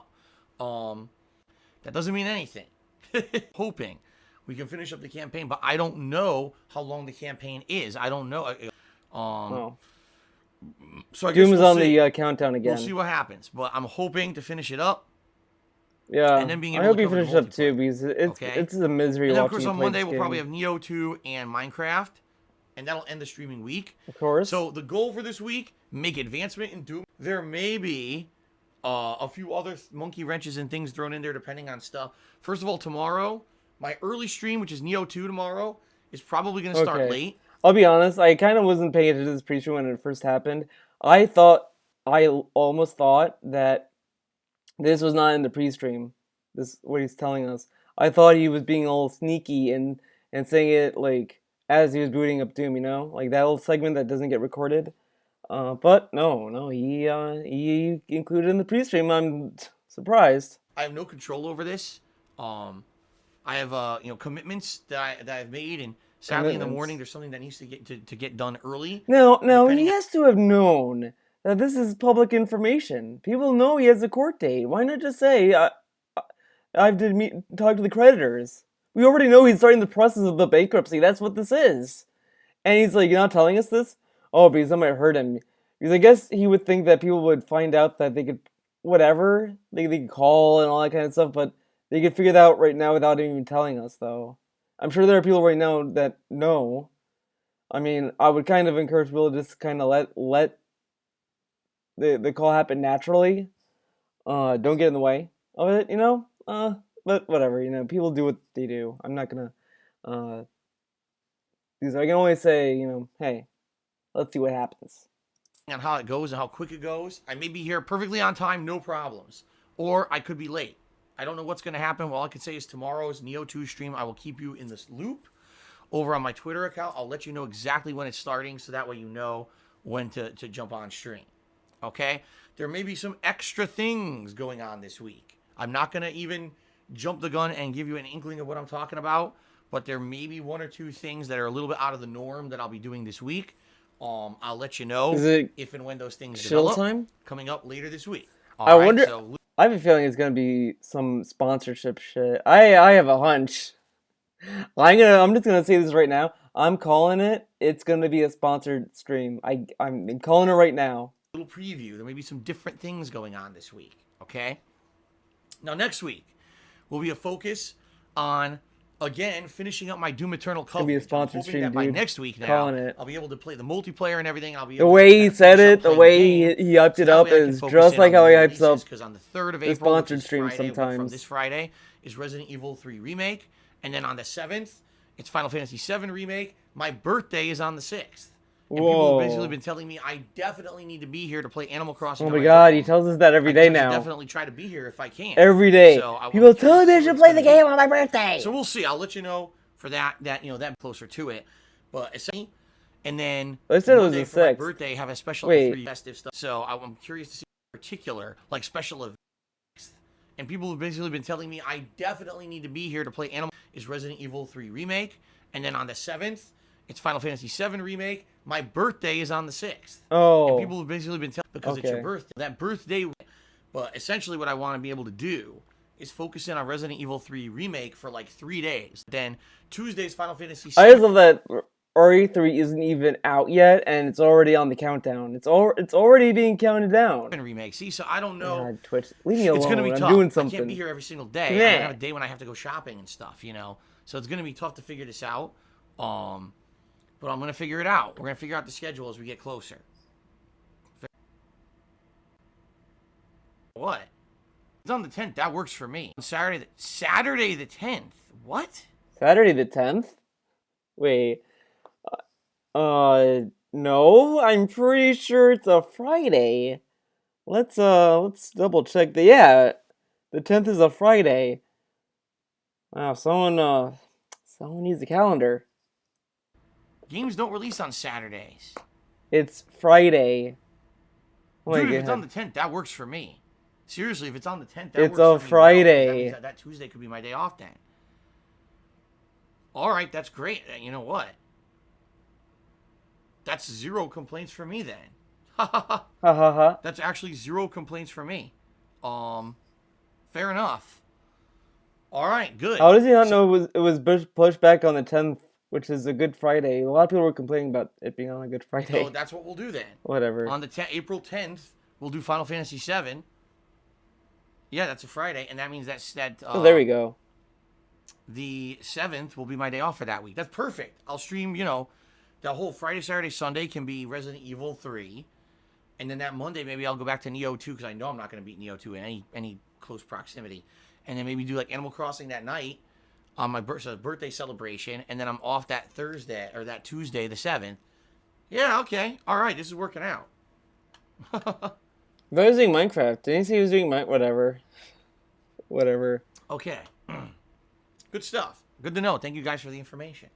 that doesn't mean anything. Hoping we can finish up the campaign, but I don't know how long the campaign is. I don't know. So I guess Doom is we'll on see. the countdown again. We'll see what happens, but I'm hoping to finish it up. Yeah, And then being able I hope to you cover the finish it up too, multiplayer. because it's a misery And then, of watching course, you on play Monday this we'll game. probably have Neo 2 and Minecraft, and that'll end the streaming week. Of course. So the goal for this week: make advancement in Doom. There may be a few other monkey wrenches and things thrown in there depending on stuff. First of all, tomorrow, my early stream, which is Neo 2 tomorrow, is probably going to start late. I'll be honest, I kind of wasn't paying attention to this pre-show when it first happened. I almost thought that this was not in the pre-stream. This what he's telling us. I thought he was being all sneaky and saying it like as he was booting up Doom, like that little segment that doesn't get recorded. But no, he included it in the pre-stream. I'm surprised. I have no control over this. I have commitments that I've made, and sadly in the morning there's something that needs to get done early. No, he has to have known that this is public information. People know he has a court date. Why not just say I have to talk to the creditors? We already know he's starting the process of the bankruptcy. That's what this is. And he's like, you're not telling us this? Oh, because that might hurt him. Because I guess he would think that people would find out that they could, whatever, they could call and all that kind of stuff, but they could figure that out right now without even telling us, though. I'm sure there are people right now that know. I mean, I would kind of encourage people to just kind of let the call happen naturally. don't get in the way of it, you know. But whatever, you know, people do what they do. I'm not gonna uh I can always say, you know, hey, let's see what happens. On how it goes and how quick it goes. I may be here perfectly on time, no problems. Or I could be late. I don't know what's going to happen. All I can say is tomorrow's Neo 2 stream. I will keep you in this loop over on my Twitter account. I'll let you know exactly when it's starting so that way you know when to jump on stream. Okay? There may be some extra things going on this week. I'm not going to even jump the gun and give you an inkling of what I'm talking about, but there may be one or two things that are a little bit out of the norm that I'll be doing this week. I'll let you know if and when those things develop time coming up later this week. I wonder. I have a feeling it's gonna be some sponsorship shit. I have a hunch. I'm just gonna say this right now. I'm calling it. It's gonna be a sponsored stream. I'm calling it right now. Little preview. There may be some different things going on this week. Okay. Now next week will be a focus on, again, finishing up my Doom Eternal coverage. It's gonna be a sponsored stream, dude. By next week now, I'll be able to play the multiplayer and everything. I'll be able the way he said it, the way he hyped it up is just like how he hypes up. Because on the 3rd of April, sponsored stream sometimes from this Friday, is Resident Evil 3 Remake, and then on the 7th, it's Final Fantasy 7 Remake. My birthday is on the 6th. And people have basically been telling me I definitely need to be here to play Animal Crossing. Oh my god, he tells us that every day now. I'll definitely try to be here if I can. Every day. So people tell me I should play the game on my birthday. So we'll see. I'll let you know for that closer to it. But essentially, and then I said it was the 6th. My birthday have a special free festive stuff. So I'm curious to see in particular like special events. And people have basically been telling me I definitely need to be here to play Animal. Is Resident Evil 3 Remake, and then on the 7th, it's Final Fantasy 7 Remake. My birthday is on the 6th. Oh. And people have basically been telling because it's your birthday. That birthday. But essentially what I want to be able to do is focus in on Resident Evil 3 Remake for like 3 days. Then Tuesday's Final Fantasy 7. I just love that RE3 isn't even out yet, and it's already on the countdown. It's already being counted down. Remake. See, so I don't know. God, Twitch, leave me alone. It's going to be tough. Doing something. I can't be here every single day. I'm going to have a day when I have to go shopping and stuff, you know. So it's going to be tough to figure this out. But I'm going to figure it out. We're going to figure out the schedule as we get closer. What? It's on the 10th. That works for me. Saturday the 10th. What? Saturday the 10th? Wait. No. I'm pretty sure it's a Friday. Let's double check the 10th is a Friday. Wow, someone needs a calendar. Games don't release on Saturdays. It's Friday. Dude, if it's on the 10th, that works for me. Seriously, if it's on the 10th, that works for me. It's a Friday. That means that Tuesday could be my day off then. All right, that's great. You know what? That's 0 complaints for me then. Ha ha ha. Ha ha ha. That's actually 0 complaints for me. Fair enough. All right, good. How does he not know it was pushed back on the 10th, which is a Good Friday? A lot of people were complaining about it being on a Good Friday. So that's what we'll do then. Whatever. On the April 10th, we'll do Final Fantasy 7. Yeah, that's a Friday, and that means oh, there we go. The 7th will be my day off for that week. That's perfect. I'll stream, the whole Friday, Saturday, Sunday can be Resident Evil 3. And then that Monday, maybe I'll go back to Neo 2, because I know I'm not going to beat Neo 2 in any close proximity. And then maybe do like Animal Crossing that night on my birthday celebration. And then I'm off that Thursday, or that Tuesday, the 7th. Yeah, okay. All right, this is working out. If I was doing Minecraft, didn't he say he was doing Whatever. Okay. Good stuff. Good to know. Thank you guys for the information.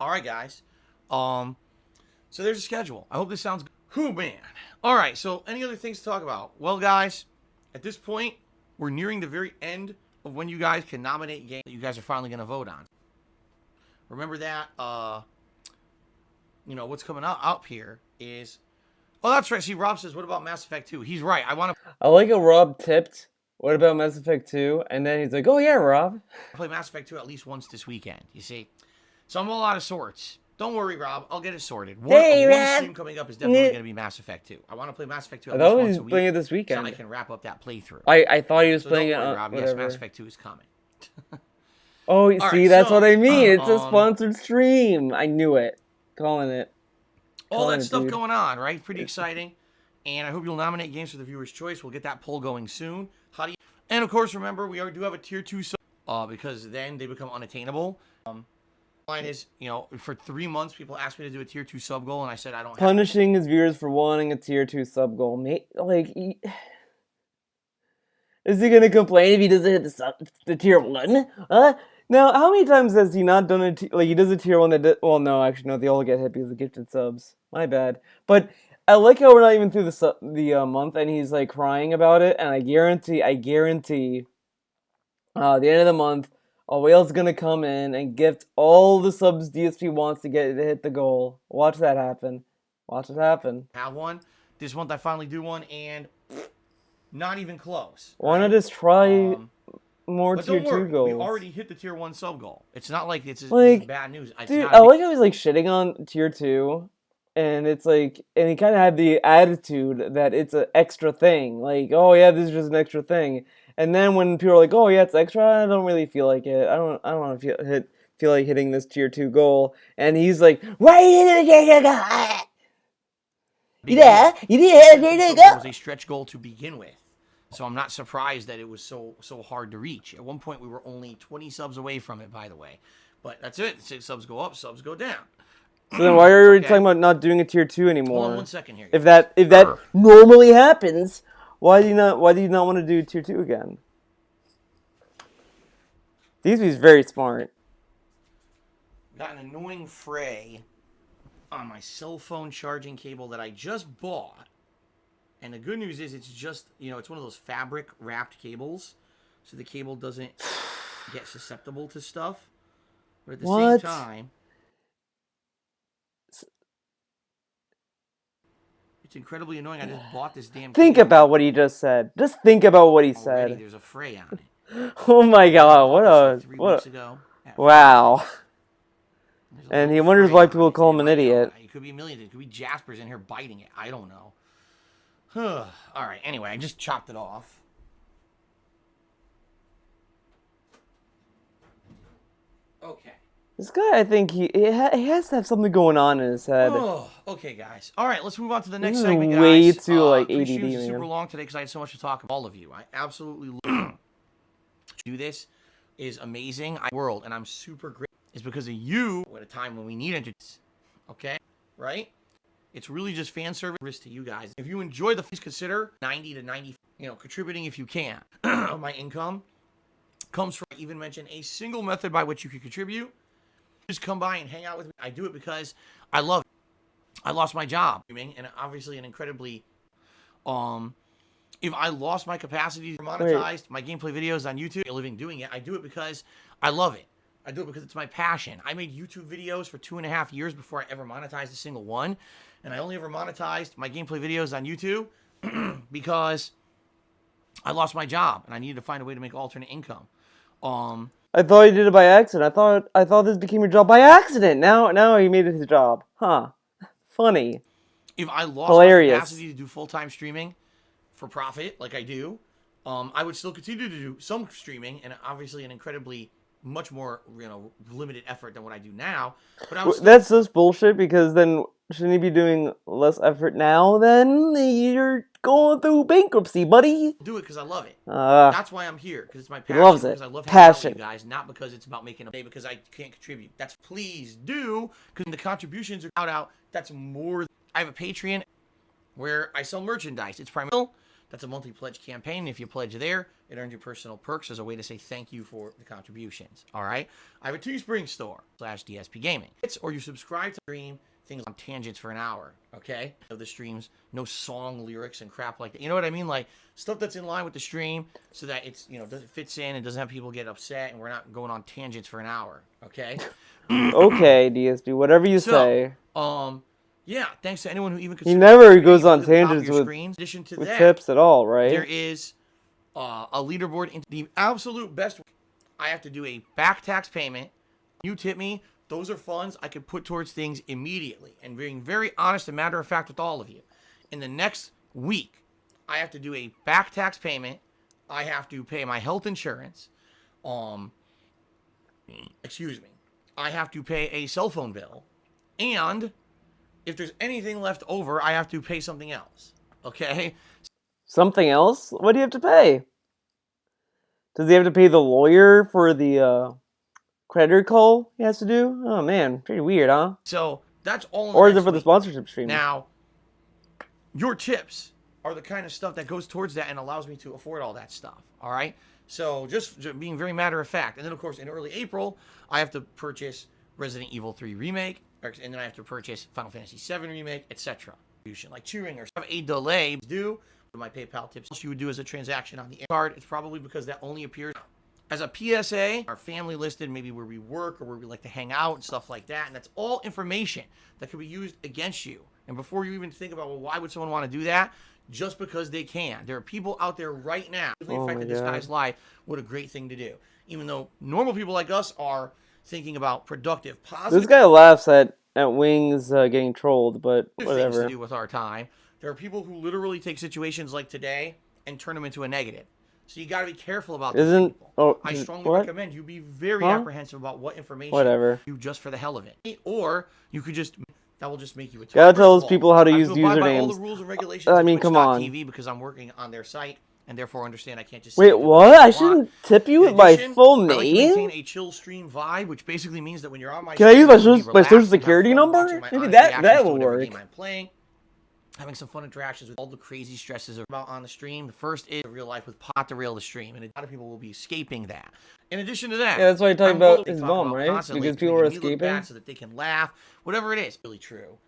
All right, guys. So there's a schedule. I hope this sounds good. Whew, man. All right, so any other things to talk about? Well, guys, at this point, we're nearing the very end of when you guys can nominate games that you guys are finally going to vote on. Remember that, what's coming up here is... Oh, that's right. See, Rob says, what about Mass Effect 2? He's right. I like how Rob tipped, what about Mass Effect 2? And then he's like, oh, yeah, Rob. I play Mass Effect 2 at least once this weekend, you see. So I'm all out of sorts. Don't worry, Rob. I'll get it sorted. One stream coming up is definitely going to be Mass Effect 2. I want to play Mass Effect 2 at least once a week. I thought he was playing it this weekend. So I can wrap up that playthrough. I thought he was playing it on Rob. Yes, Mass Effect 2 is coming. Oh, see, right, that's what I mean. It's a sponsored stream. I knew it. Calling it. All that stuff going on, right? Pretty exciting. And I hope you'll nominate games for the viewer's choice. We'll get that poll going soon. How do you? And of course, remember we do have a tier 2 sub, because then they become unattainable. Line is, for 3 months people asked me to do a tier 2 sub goal, and I said I don't have. Punishing his viewers for wanting a tier 2 sub goal. Is he gonna complain if he doesn't hit the tier 1? Now, how many times has he not done he does a tier 1 that well, no, actually, no, they all get hit because of gifted subs. My bad. But I like how we're not even through the month, and he's, like, crying about it, and I guarantee, the end of the month, a whale's gonna come in and gift all the subs DSP wants to get to hit the goal. Watch that happen. Watch it happen. Have one. This month I finally do one, and not even close. Why not just try more tier 2 goals? We already hit the tier 1 sub goal. It's not like it's bad news. Dude, I like how he's, like, shitting on tier 2. And it's like, and he kind of had the attitude that it's an extra thing. Like, oh yeah, this is just an extra thing. And then when people are like, oh yeah, it's extra, I don't really feel like it. I don't want to feel like hitting this tier 2 goal. And he's like, why are you hitting the tier 2 goal? Yeah, you did hit the tier 2 goal. It was a stretch goal to begin with. So I'm not surprised that it was so hard to reach. At one point, we were only 20 subs away from it, by the way. But that's it. 6 subs go up, subs go down. So then why are we talking about not doing a tier 2 anymore? Hold on 1 second here. If that normally happens, why do you not want to do tier 2 again? DSP's very smart. Got an annoying fray on my cell phone charging cable that I just bought. And the good news is it's just, it's one of those fabric wrapped cables. So the cable doesn't get susceptible to stuff. But at the same time, it's incredibly annoying. I just bought this damn Think cable. about what he just said. Just think about what he said. There's a fray on it. Oh my god, what 3 weeks ago. Wow. And he wonders why people call him an idiot. It could be millions. It could be Jasper's in here biting it. I don't know. Alright, anyway, I just chopped it off. Okay. This guy, I think he has to have something going on in his head. Oh, okay, guys. All right, let's move on to the next segment, guys. Way too ADD, man. Super man. long today because I had so much to talk about. All of you, I absolutely love do this is amazing. World, and I'm super grateful. It's because of you at a time when we need entertainment. Okay, right? It's really just fan service to you guys. If you enjoy please consider 90 to 90, contributing if you can. My income comes from. I even mention a single method by which you can contribute. Just come by and hang out with me. I do it because I love it. I lost my job, and obviously an incredibly, if I lost my capacity to monetize my gameplay videos on YouTube, living doing it, I do it because I love it. I do it because it's my passion. I made YouTube videos for 2.5 years before I ever monetized a single one, and I only ever monetized my gameplay videos on YouTube because I lost my job and I needed to find a way to make alternate income. I thought he did it by accident. I thought this became your job by accident. Now he made it his job. Huh. Funny. If I lost my capacity to do full-time streaming for profit, like I do, I would still continue to do some streaming, and obviously an incredibly much more limited effort than what I do now. But that's just bullshit, because then shouldn't he be doing less effort now? Then you're going through bankruptcy, buddy. Do it because I love it. That's why I'm here, because it's my passion. He loves it. Because I love hanging out with you guys, not because it's about making a day because I can't contribute. That's please do, because the contributions are out. That's more. I have a Patreon where I sell merchandise. It's primarily. That's a monthly pledge campaign. If you pledge there, it earns you personal perks as a way to say thank you for the contributions. All right. I have a Teespring store /DSP Gaming. Or you subscribe to the stream things on tangents for an hour. Okay. Of the streams, no song lyrics and crap like that. You know what I mean? Like stuff that's in line with the stream, so that it's doesn't fits in and doesn't have people get upset, and we're not going on tangents for an hour. Okay. Okay, DSP. Whatever you say. Yeah, thanks to anyone who even he never goes on tangents with tips at all, right? There is a leaderboard. In the absolute best, I have to do a back tax payment. You tip me. Those are funds I could put towards things immediately. And being very honest and matter of fact with all of you, in the next week, I have to do a back tax payment. I have to pay my health insurance. Excuse me. I have to pay a cell phone bill, and if there's anything left over, I have to pay something else. Okay? Something else? What do you have to pay? Does he have to pay the lawyer for the creditor call he has to do? Oh man, pretty weird, huh? So that's all in the Or is it next for the week. sponsorship stream? Now, your tips are the kind of stuff that goes towards that and allows me to afford all that stuff. All right. So just being very matter of fact. And then, of course, in early April, I have to purchase Resident Evil 3 Remake, and then I have to purchase Final Fantasy 7 Remake, etc. Like cheering or have a delay due to my PayPal tips. What you would do as a transaction on the card, it's probably because that only appears as a PSA, our family listed, maybe where we work or where we like to hang out and stuff like that. And that's all information that could be used against you. And before you even think about, well, why would someone want to do that? Just because they can. There are people out there right now who affected this guy's life. What a great thing to do. Even though normal people like us are thinking about productive, positive. This guy laughs at Wings getting trolled, but whatever. Things to do with our time. There are people who literally take situations like today and turn them into a negative. So you got to be careful about these people. I strongly recommend you be very apprehensive about what information you just for the hell of it. Or you could just, that will just make you a gotta tell those people how to use usernames. By all the rules and regulations I mean, come on. TV because I'm working on their site and therefore understand I can't just wait. What? I shouldn't tip you with my full name. I like to maintain a chill stream vibe, which basically means that when you're on my can I use my social security number? Maybe that will work. I'm playing. Having some fun interactions with all the crazy stresses about on the stream. The first is real life with Pot to Rail the stream, and a lot of people will be escaping that. In addition to that, yeah, that's why you're talking about his mom, right? Because people are escaping, so that they can laugh. Whatever it is, really true.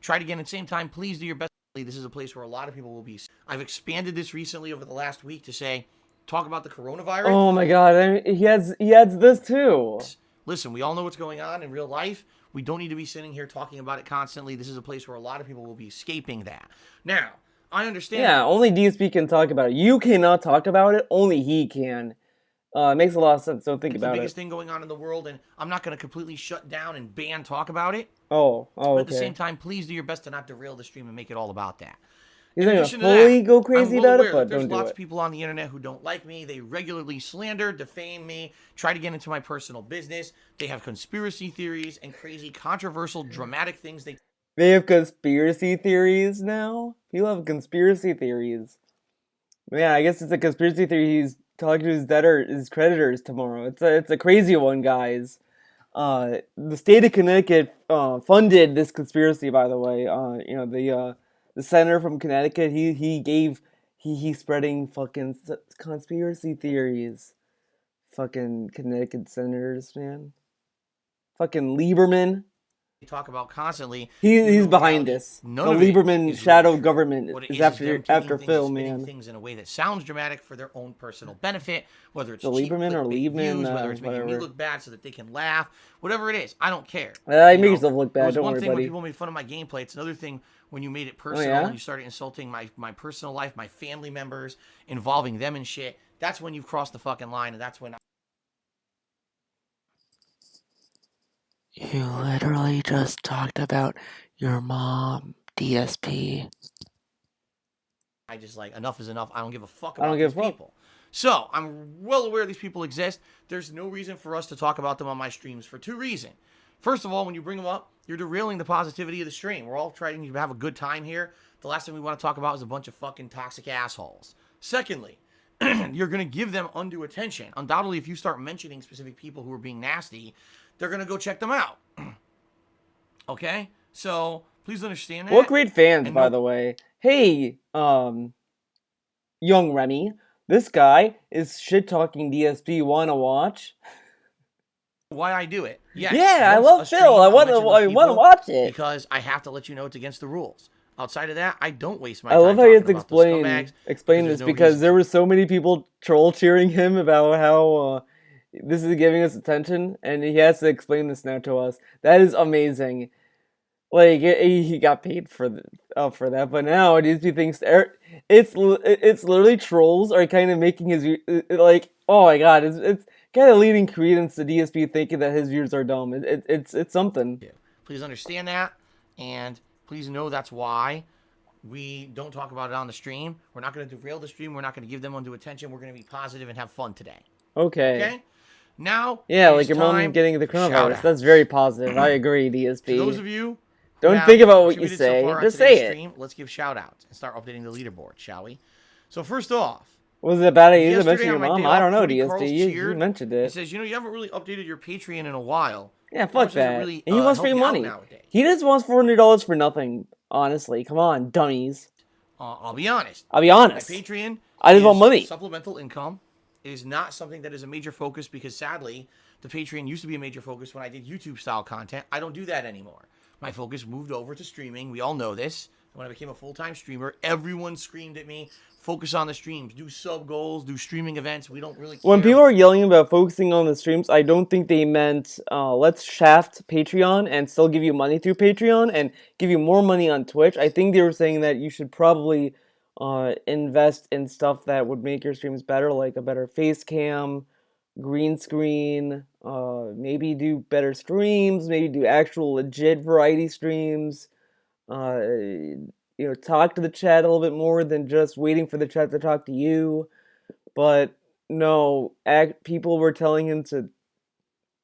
Try to get at the same time. Please do your best. This is a place where a lot of people will be. I've expanded this recently over the last week to say, talk about the coronavirus. Oh my God, I mean, he adds this too. Listen, we all know what's going on in real life. We don't need to be sitting here talking about it constantly. This is a place where a lot of people will be escaping that. Now, I understand. Yeah, only DSP can talk about it. You cannot talk about it. Only he can. It makes a lot of sense. Don't think about it. It's the biggest thing going on in the world, and I'm not going to completely shut down and ban talk about it. Oh, okay. But at the same time, please do your best to not derail the stream and make it all about that. You're not going to fully go crazy about it, but don't do it. There's lots of people on the internet who don't like me. They regularly slander, defame me, try to get into my personal business. They have conspiracy theories and crazy, controversial, dramatic things. They have conspiracy theories now? People have conspiracy theories. Yeah, I guess it's a conspiracy theory. He's talking to his creditors tomorrow. It's a crazy one, guys. The state of Connecticut funded this conspiracy, by the way. The senator from Connecticut, he's spreading fucking conspiracy theories. Fucking Connecticut senators, man. Fucking Lieberman. Talk about constantly. He's behind this. The Lieberman shadow government is after Phil, man. Things in a way that sounds dramatic for their own personal benefit, whether it's the Lieberman or Liebman, whether it's making me look bad so that they can laugh, whatever it is. I don't care. You make yourself look bad. Don't worry, buddy. It's one thing when people made fun of my gameplay. It's another thing when you made it personal and you started insulting my personal life, my family members, involving them in shit. That's when you've crossed the fucking line, and that's when. You literally just talked about your mom, DSP. I just enough is enough. I don't give a fuck about these people. So, I'm well aware these people exist. There's no reason for us to talk about them on my streams for two reasons. First of all, when you bring them up, you're derailing the positivity of the stream. We're all trying to have a good time here. The last thing we want to talk about is a bunch of fucking toxic assholes. Secondly, you're going to give them undue attention. Undoubtedly, if you start mentioning specific people who are being nasty, they're going to go check them out. Okay? So, please understand that. What great fans, by the way. Hey, young Remy, this guy is shit-talking DSP. Wanna watch? Why I do it. Yes, yeah, I love Phil. I want to watch it. Because I have to let you know it's against the rules. Outside of that, I don't waste my time. I love how he has to explain this because there were so many people troll cheering him about how this is giving us attention, and he has to explain this now to us. That is amazing. Like he got paid for that, but now DSP thinks it's literally trolls are kind of making his oh my god, it's kind of leading credence to DSP thinking that his viewers are dumb. It's something. Yeah. Please understand that, and please know that's why we don't talk about it on the stream. We're not going to derail the stream. We're not going to give them undue attention. We're going to be positive and have fun today. Okay. Now, yeah, like your mom getting the coronavirus. That's very positive. I agree, DSP. To those of you Don't Now, think about what what you we did say. so far on Just today's say it. stream, let's give shout outs and start updating the leaderboard, shall we? So first off, Was it a bad idea to mention yesterday your on my mom? day I off, don't know, Cody DSP. Carls You cheered mentioned and it. says, you haven't really updated your Patreon in a while. Yeah, How fuck much does it that. really, And he wants help free you out money. nowadays? He just wants $400 for nothing. Honestly, come on, dummies. I'll be honest. I'll be My honest. Patreon I just is want money. supplemental income. It is not something that is a major focus because sadly, the Patreon used to be a major focus when I did YouTube style content. I don't do that anymore. My focus moved over to streaming. We all know this. When I became a full-time streamer, everyone screamed at me, focus on the streams, do sub goals, do streaming events. We don't really care. When people are yelling about focusing on the streams, I don't think they meant let's shaft Patreon and still give you money through Patreon and give you more money on Twitch. I think they were saying that you should probably invest in stuff that would make your streams better, like a better face cam, green screen, maybe do better streams, maybe do actual legit variety streams. Talk to the chat a little bit more than just waiting for the chat to talk to you. But no, people were telling him to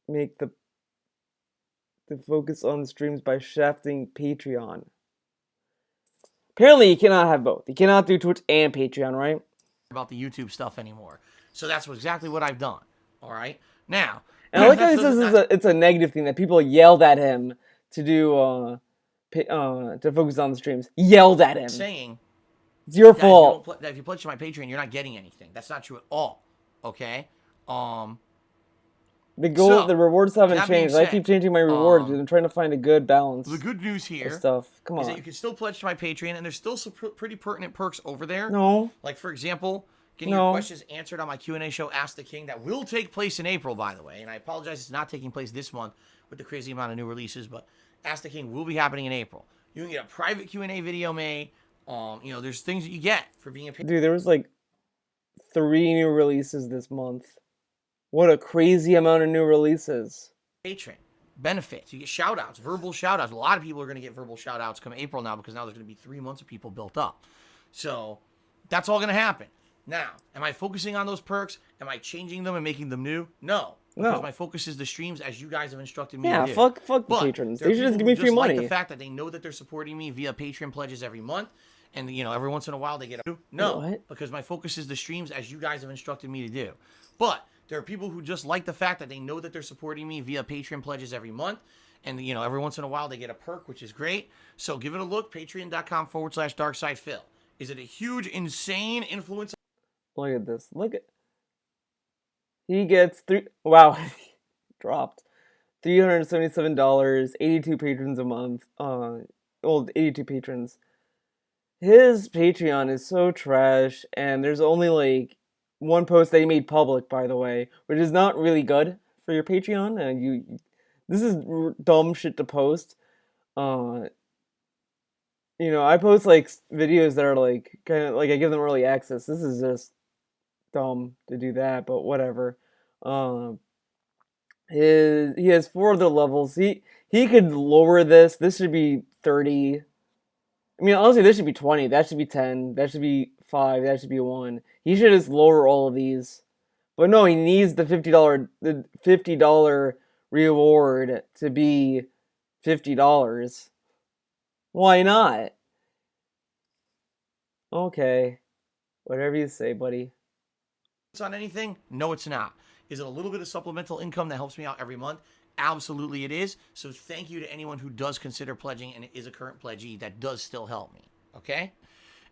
make the focus on the streams by shafting Patreon. Apparently, you cannot have both. You cannot do Twitch and Patreon, right? About the YouTube stuff anymore. So that's exactly what I've done. All right. Now, and I like how he says it's a negative thing that people yelled at him to do to focus on the streams. Yelled at him. Saying it's your fault. If you pledge to my Patreon, you're not getting anything. That's not true at all. Okay. The rewards haven't changed. Said, I keep changing my rewards. I'm trying to find a good balance. The good news here stuff. Come on. is that you can still pledge to my Patreon, and there's still some pretty pertinent perks over there. No. Like, for example, getting your questions answered on my Q&A show, Ask the King, that will take place in April, by the way. And I apologize, it's not taking place this month with the crazy amount of new releases, but Ask the King will be happening in April. You can get a private Q&A video made. There's things that you get for being a patron. Dude, there was like 3 new releases this month. What a crazy amount of new releases. Patron benefits. You get shout-outs, verbal shout-outs. A lot of people are going to get verbal shout-outs come April now because now there's going to be 3 months of people built up. So that's all going to happen. Now, am I focusing on those perks? Am I changing them and making them new? No. Because my focus is the streams as you guys have instructed me to do. Yeah, fuck the patrons. They should just give me free money. Like the fact that they know that they're supporting me via Patreon pledges every month. And, every once in a while they get a... No, because my focus is the streams as you guys have instructed me to do. But there are people who just like the fact that they know that they're supporting me via Patreon pledges every month. And, every once in a while they get a perk, which is great. So give it a look, patreon.com/DarkSidePhil. Is it a huge, insane influence? Look at this. Look at... He gets Wow. Dropped. $377, 82 patrons a month. 82 patrons. His Patreon is so trash, and there's only like one post that he made public, by the way, which is not really good for your Patreon. And this is dumb shit to post. I post like videos that are like kind of like I give them early access. This is just dumb to do that, but whatever. He has 4 other levels. He could lower this. This should be 30. I mean, honestly, this should be 20. That should be 10. That should be 5. That should be 1. He should just lower all of these. But no, he needs the $50 reward to be $50. Why not? Okay. Whatever you say, buddy. It's on anything? No, it's not. Is it a little bit of supplemental income that helps me out every month? Absolutely it is. So thank you to anyone who does consider pledging and is a current pledgee. That does still help me. Okay?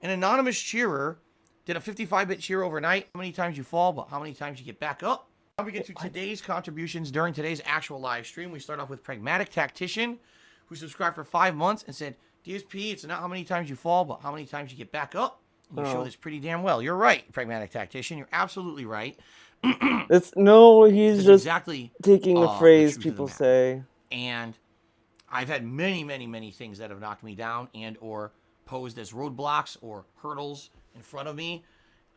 An anonymous cheerer did a 55-bit cheer overnight. How many times you fall, but how many times you get back up? Now we get to today's contributions during today's actual live stream. We start off with Pragmatic Tactician, who subscribed for 5 months and said, DSP, it's not how many times you fall, but how many times you get back up. And you show this pretty damn well. You're right, Pragmatic Tactician. You're absolutely right. He's just exactly taking the phrase people say. And I've had many, many, many things that have knocked me down and or posed as roadblocks or hurdles in front of me.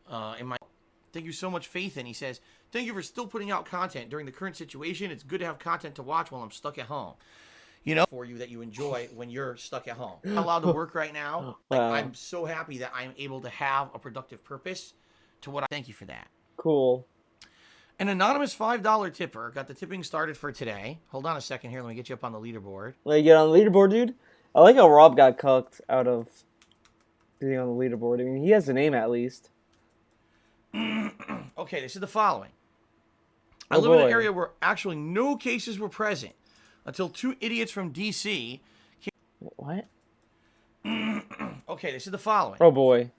Thank you so much, Faith. And he says, thank you for still putting out content during the current situation. It's good to have content to watch while I'm stuck at home. For you that you enjoy when you're stuck at home. I'm allowed to work right now. Wow. I'm so happy that I'm able to have a productive purpose to what I thank you for that. Cool. An anonymous $5 tipper got the tipping started for today. Hold on a second here. Let me get you up on the leaderboard. Let me get on the leaderboard, dude. I like how Rob got cucked out of being on the leaderboard. I mean, he has a name at least. Okay, this is the following. I Oh live in an boy. area where actually no cases were present until two idiots from DC. What? Okay, this is the following. Oh boy.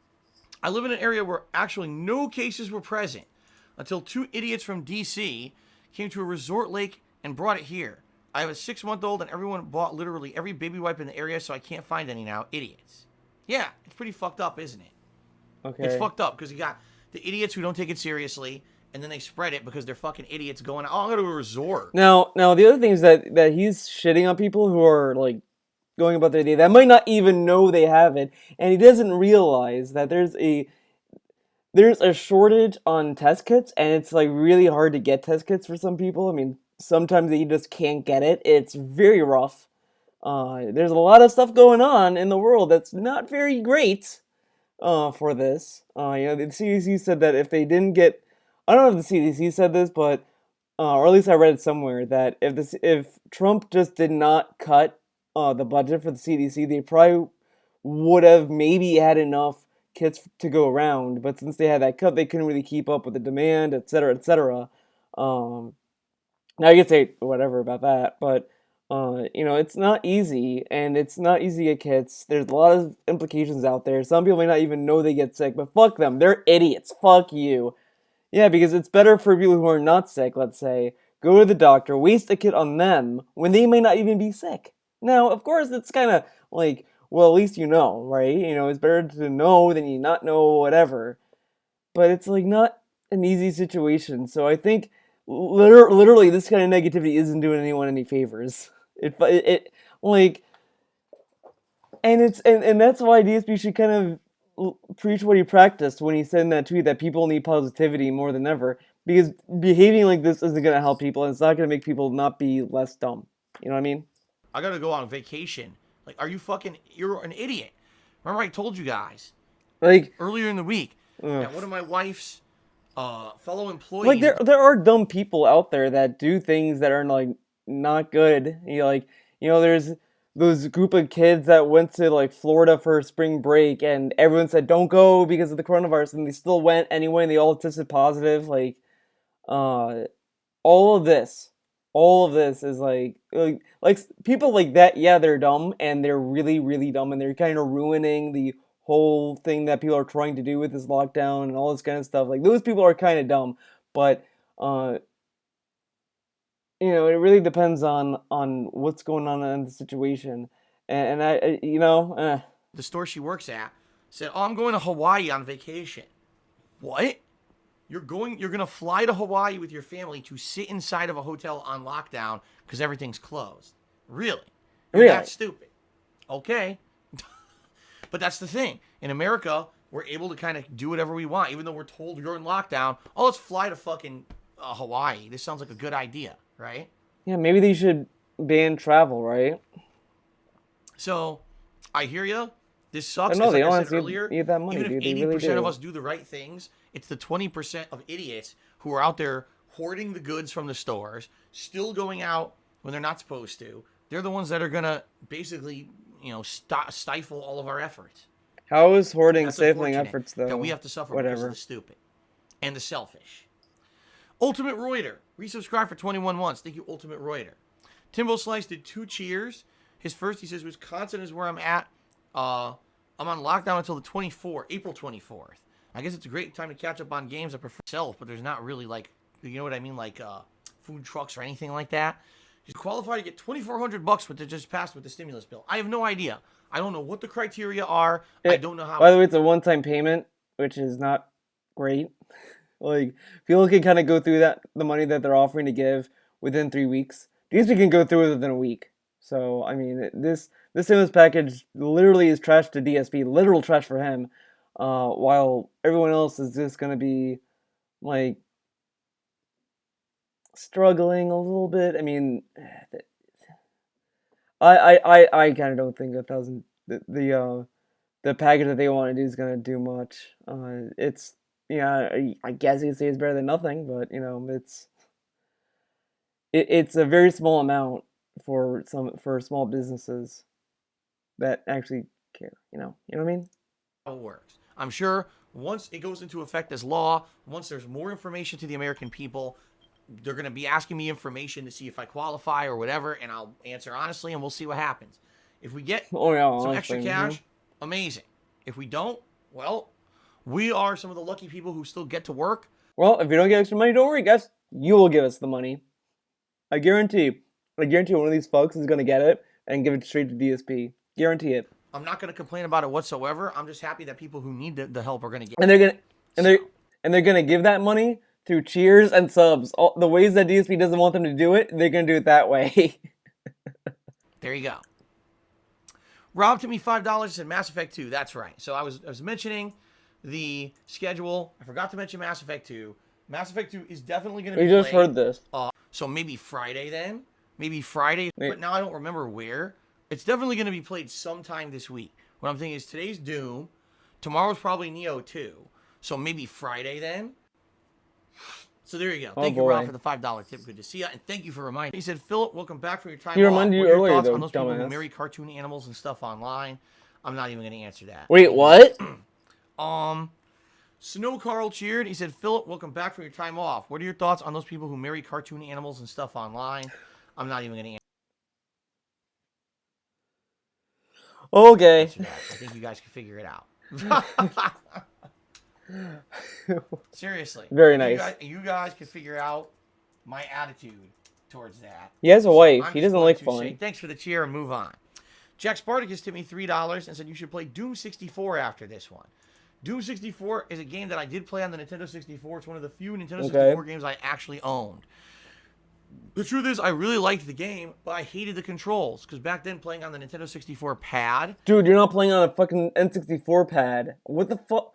I live in an area where actually no cases were present until two idiots from DC came to a resort lake and brought it here. I have a 6-month-old and everyone bought literally every baby wipe in the area, so I can't find any now. Idiots. Yeah, it's pretty fucked up, isn't it? Okay. It's fucked up because you got the idiots who don't take it seriously, and then they spread it because they're fucking idiots going, oh, I'm going to a resort. Now, the other thing is that he's shitting on people who are like going about their day that might not even know they have it, and he doesn't realize that there's a shortage on test kits, and it's like really hard to get test kits for some people. I mean, sometimes you just can't get it. It's very rough. There's a lot of stuff going on in the world that's not very great for this. The CDC said that if they didn't get, I don't know if the CDC said this, but or at least I read it somewhere that if Trump just did not cut the budget for the CDC, they probably would have maybe had enough kits to go around. But since they had that cut, they couldn't really keep up with the demand, et cetera, et cetera. Now you could say whatever about that, but it's not easy, and it's not easy to get kits. There's a lot of implications out there. Some people may not even know they get sick, but fuck them. They're idiots. Fuck you. Yeah, because it's better for people who are not sick, let's say, go to the doctor, waste a kit on them when they may not even be sick. Now, of course, it's kind of like, well, at least you know, right? It's better to know than you not know, whatever. But it's like not an easy situation. So I think literally this kind of negativity isn't doing anyone any favors. It like, and and that's why DSP should kind of preach what he practiced when he said in that tweet that people need positivity more than ever, because behaving like this isn't going to help people, and it's not going to make people not be less dumb. You know what I mean? I got to go on vacation. Like, you're an idiot. Remember I told you guys Like, earlier in the week ugh. that one of my wife's fellow employees. Like there are dumb people out there that do things that are like not good. There's those group of kids that went to like Florida for spring break, and everyone said don't go because of the coronavirus, and they still went anyway, and they all tested positive. Uh, all of this, all of this is like people like that. Yeah, they're dumb, and they're really really dumb, and they're kind of ruining the whole thing that people are trying to do with this lockdown and all this kind of stuff. Like those people are kind of dumb, but uh, it really depends on what's going on in the situation, and The store she works at said, "Oh, I'm going to Hawaii on vacation." What? You're gonna fly to Hawaii with your family to sit inside of a hotel on lockdown because everything's closed? Really? You're really, that stupid? Okay. But that's the thing. In America, we're able to kind of do whatever we want, even though we're told you're in lockdown. Oh, let's fly to fucking Hawaii. This sounds like a good idea, right? yeah, maybe they should ban travel, right? So, I hear you. This I sucks. know Because they like I don't said want earlier, to eat that money, even if dude. They really 80% of do. us do the right things, it's the 20% of idiots who are out there hoarding the goods from the stores, still going out when they're not supposed to. They're the ones that are going to basically, stifle all of our efforts. How is hoarding That's stifling unfortunate efforts, though? that we have to suffer because of Whatever. the stupid and the selfish. Ultimate Reuter, resubscribe for 21 months. Thank you, Ultimate Reuter. Timbo Slice did 2 cheers. His first, he says, Wisconsin is where I'm at. I'm on lockdown until the April 24th. I guess it's a great time to catch up on games I prefer myself, but there's not really you know what I mean, food trucks or anything like that. You qualify to get $2,400 what they just passed with the stimulus bill. I have no idea. I don't know what the criteria are. I don't know how. By the way, it's a one-time payment, which is not great. Like, people can kind of go through the money that they're offering to give within 3 weeks. DSP can go through it within a week. So, I mean, this stimulus package literally is trash to DSP, literal trash for him, while everyone else is just going to be, like, struggling a little bit. I mean, I kind of don't think the package that they want to do is gonna do much. It's I guess you'd say it's better than nothing, but it's a very small amount for small businesses. that actually care. You know what I mean? How it works. I'm sure once it goes into effect as law, once there's more information to the American people, they're going to be asking me information to see if I qualify or whatever, and I'll answer honestly, and we'll see what happens. If we get Oh yeah, some honestly, extra cash, amazing. If we don't, well, we are some of the lucky people who still get to work. Well, if you don't get extra money, don't worry, guys. You will give us the money. I guarantee. I guarantee one of these folks is gonna get it and give it straight to DSP. Guarantee it. I'm not going to complain about it whatsoever. I'm just happy that people who need the help are going to get. And they're gonna and they're gonna give that money through cheers and subs. All the ways that DSP doesn't want them to do it, they're gonna do it that way. There you go. Rob took me $5 said Mass Effect 2. That's right. So I was mentioning the schedule. I forgot to mention Mass Effect 2. Mass Effect 2 is definitely going to be We just played. heard this. So maybe Friday then. Maybe Friday. But now I don't remember where. It's definitely going to be played sometime this week. What I'm thinking is today's Doom. Tomorrow's probably Neo 2. So maybe Friday then. So there you go. Thank you, Rob, for the $5 tip. Good to see you. And thank you for reminding. He said, Philip, welcome back from your time He off. reminded you What are your earlier, thoughts though, on those people who dumbass. marry cartoon animals and stuff online? I'm not even going to answer that. Wait, what? Snow Carl cheered. He said, Philip, welcome back from your time off. What are your thoughts on those people who marry cartoon animals and stuff online? I'm not even going to answer Okay. that. I think you guys can figure it out. Seriously. Very nice. You guys can figure out my attitude towards that. He has a wife. I'm He just doesn't going like to fun. say thanks for the cheer and move on. Jack Spartacus tipped me $3 and said you should play Doom 64 after this one. Doom 64 is a game that I did play on the Nintendo 64. It's one of the few Nintendo 64 games I actually owned. The truth is, I really liked the game, but I hated the controls. Because back then, playing on the Nintendo 64 pad... Dude, you're not playing on a fucking N64 pad. What the fuck?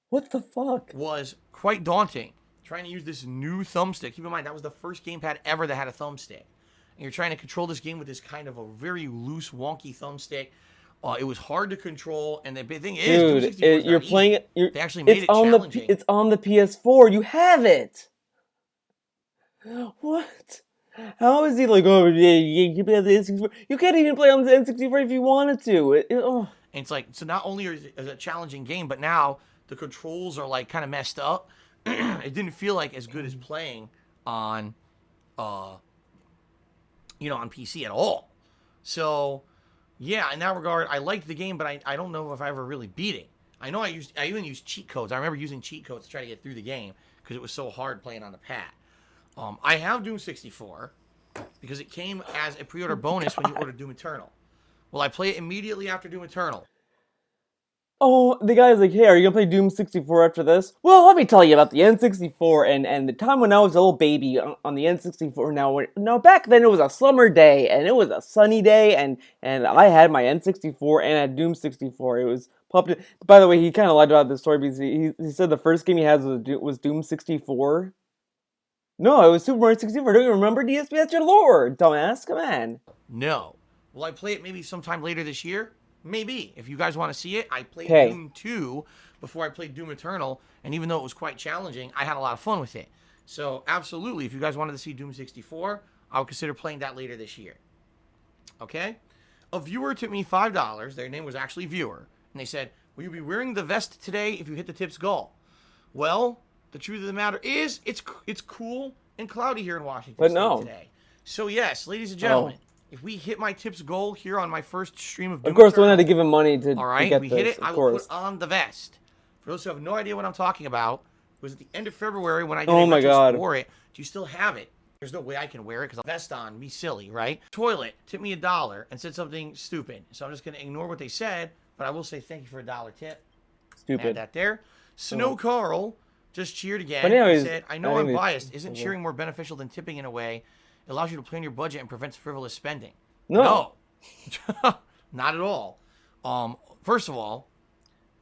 What the fuck? ...was quite daunting. Trying to use this new thumbstick. Keep in mind, that was the first gamepad ever that had a thumbstick. And you're trying to control this game with this kind of a very loose, wonky thumbstick. It was hard to control, and the big thing is, dude, you're playing it. They actually made it challenging. It's on the PS4. You have it. What? How is he like? Oh, yeah, you play on the N64. You can't even play on the N64 if you wanted to. And it's like, so not only is it a challenging game, but now the controls are like kind of messed up. It didn't feel like as good as playing on, on PC at all. So. Yeah, in that regard, I liked the game, but I don't know if I ever really beat it. I know I even used cheat codes. I remember using cheat codes to try to get through the game because it was so hard playing on the pad. I have Doom 64 because it came as a pre-order bonus when you ordered Doom Eternal. Well, I play it immediately after Doom Eternal. Oh, the guy's like, hey, are you gonna play Doom 64 after this? Well, let me tell you about the N64 and the time when I was a little baby on the N64. Now, back then it was a summer day and it was a sunny day and I had my N64 and I had Doom 64. It was popped. By the way, he kind of lied about this story because he said the first game he had was Doom 64. No, it was Super Mario 64. Don't you remember DSP? That's your lore, dumbass. Come on. No. Will I play it maybe sometime later this year? Maybe. If you guys want to see it, I played Okay. Doom 2 before I played Doom Eternal, and even though it was quite challenging, I had a lot of fun with it. So, absolutely, if you guys wanted to see Doom 64, I would consider playing that later this year. Okay? A viewer tipped me $5. Their name was actually Viewer. And they said, will you be wearing the vest today if you hit the tips goal? Well, the truth of the matter is, it's cool and cloudy here in Washington State today. So, yes, ladies and gentlemen, if we hit my tips goal here on my first stream of Doom Of course, we Eternal, had to give him money to all right, get we this, hit it. of I will course. put on the vest. For those who have no idea what I'm talking about, it was at the end of February when I did Oh a my retro God. wore it. Do you still have it? There's no way I can wear it because I'll vest on. Be silly, right? Toilet tipped me $1 and said something stupid. So I'm just going to ignore what they said, but I will say thank you for $1 tip. Stupid. Add that there. Snow Carl just cheered again. But anyways, He said, I know I'm biased. Isn't cheering more beneficial than tipping in a way? It allows you to plan your budget and prevents frivolous spending. No. Not at all. First of all,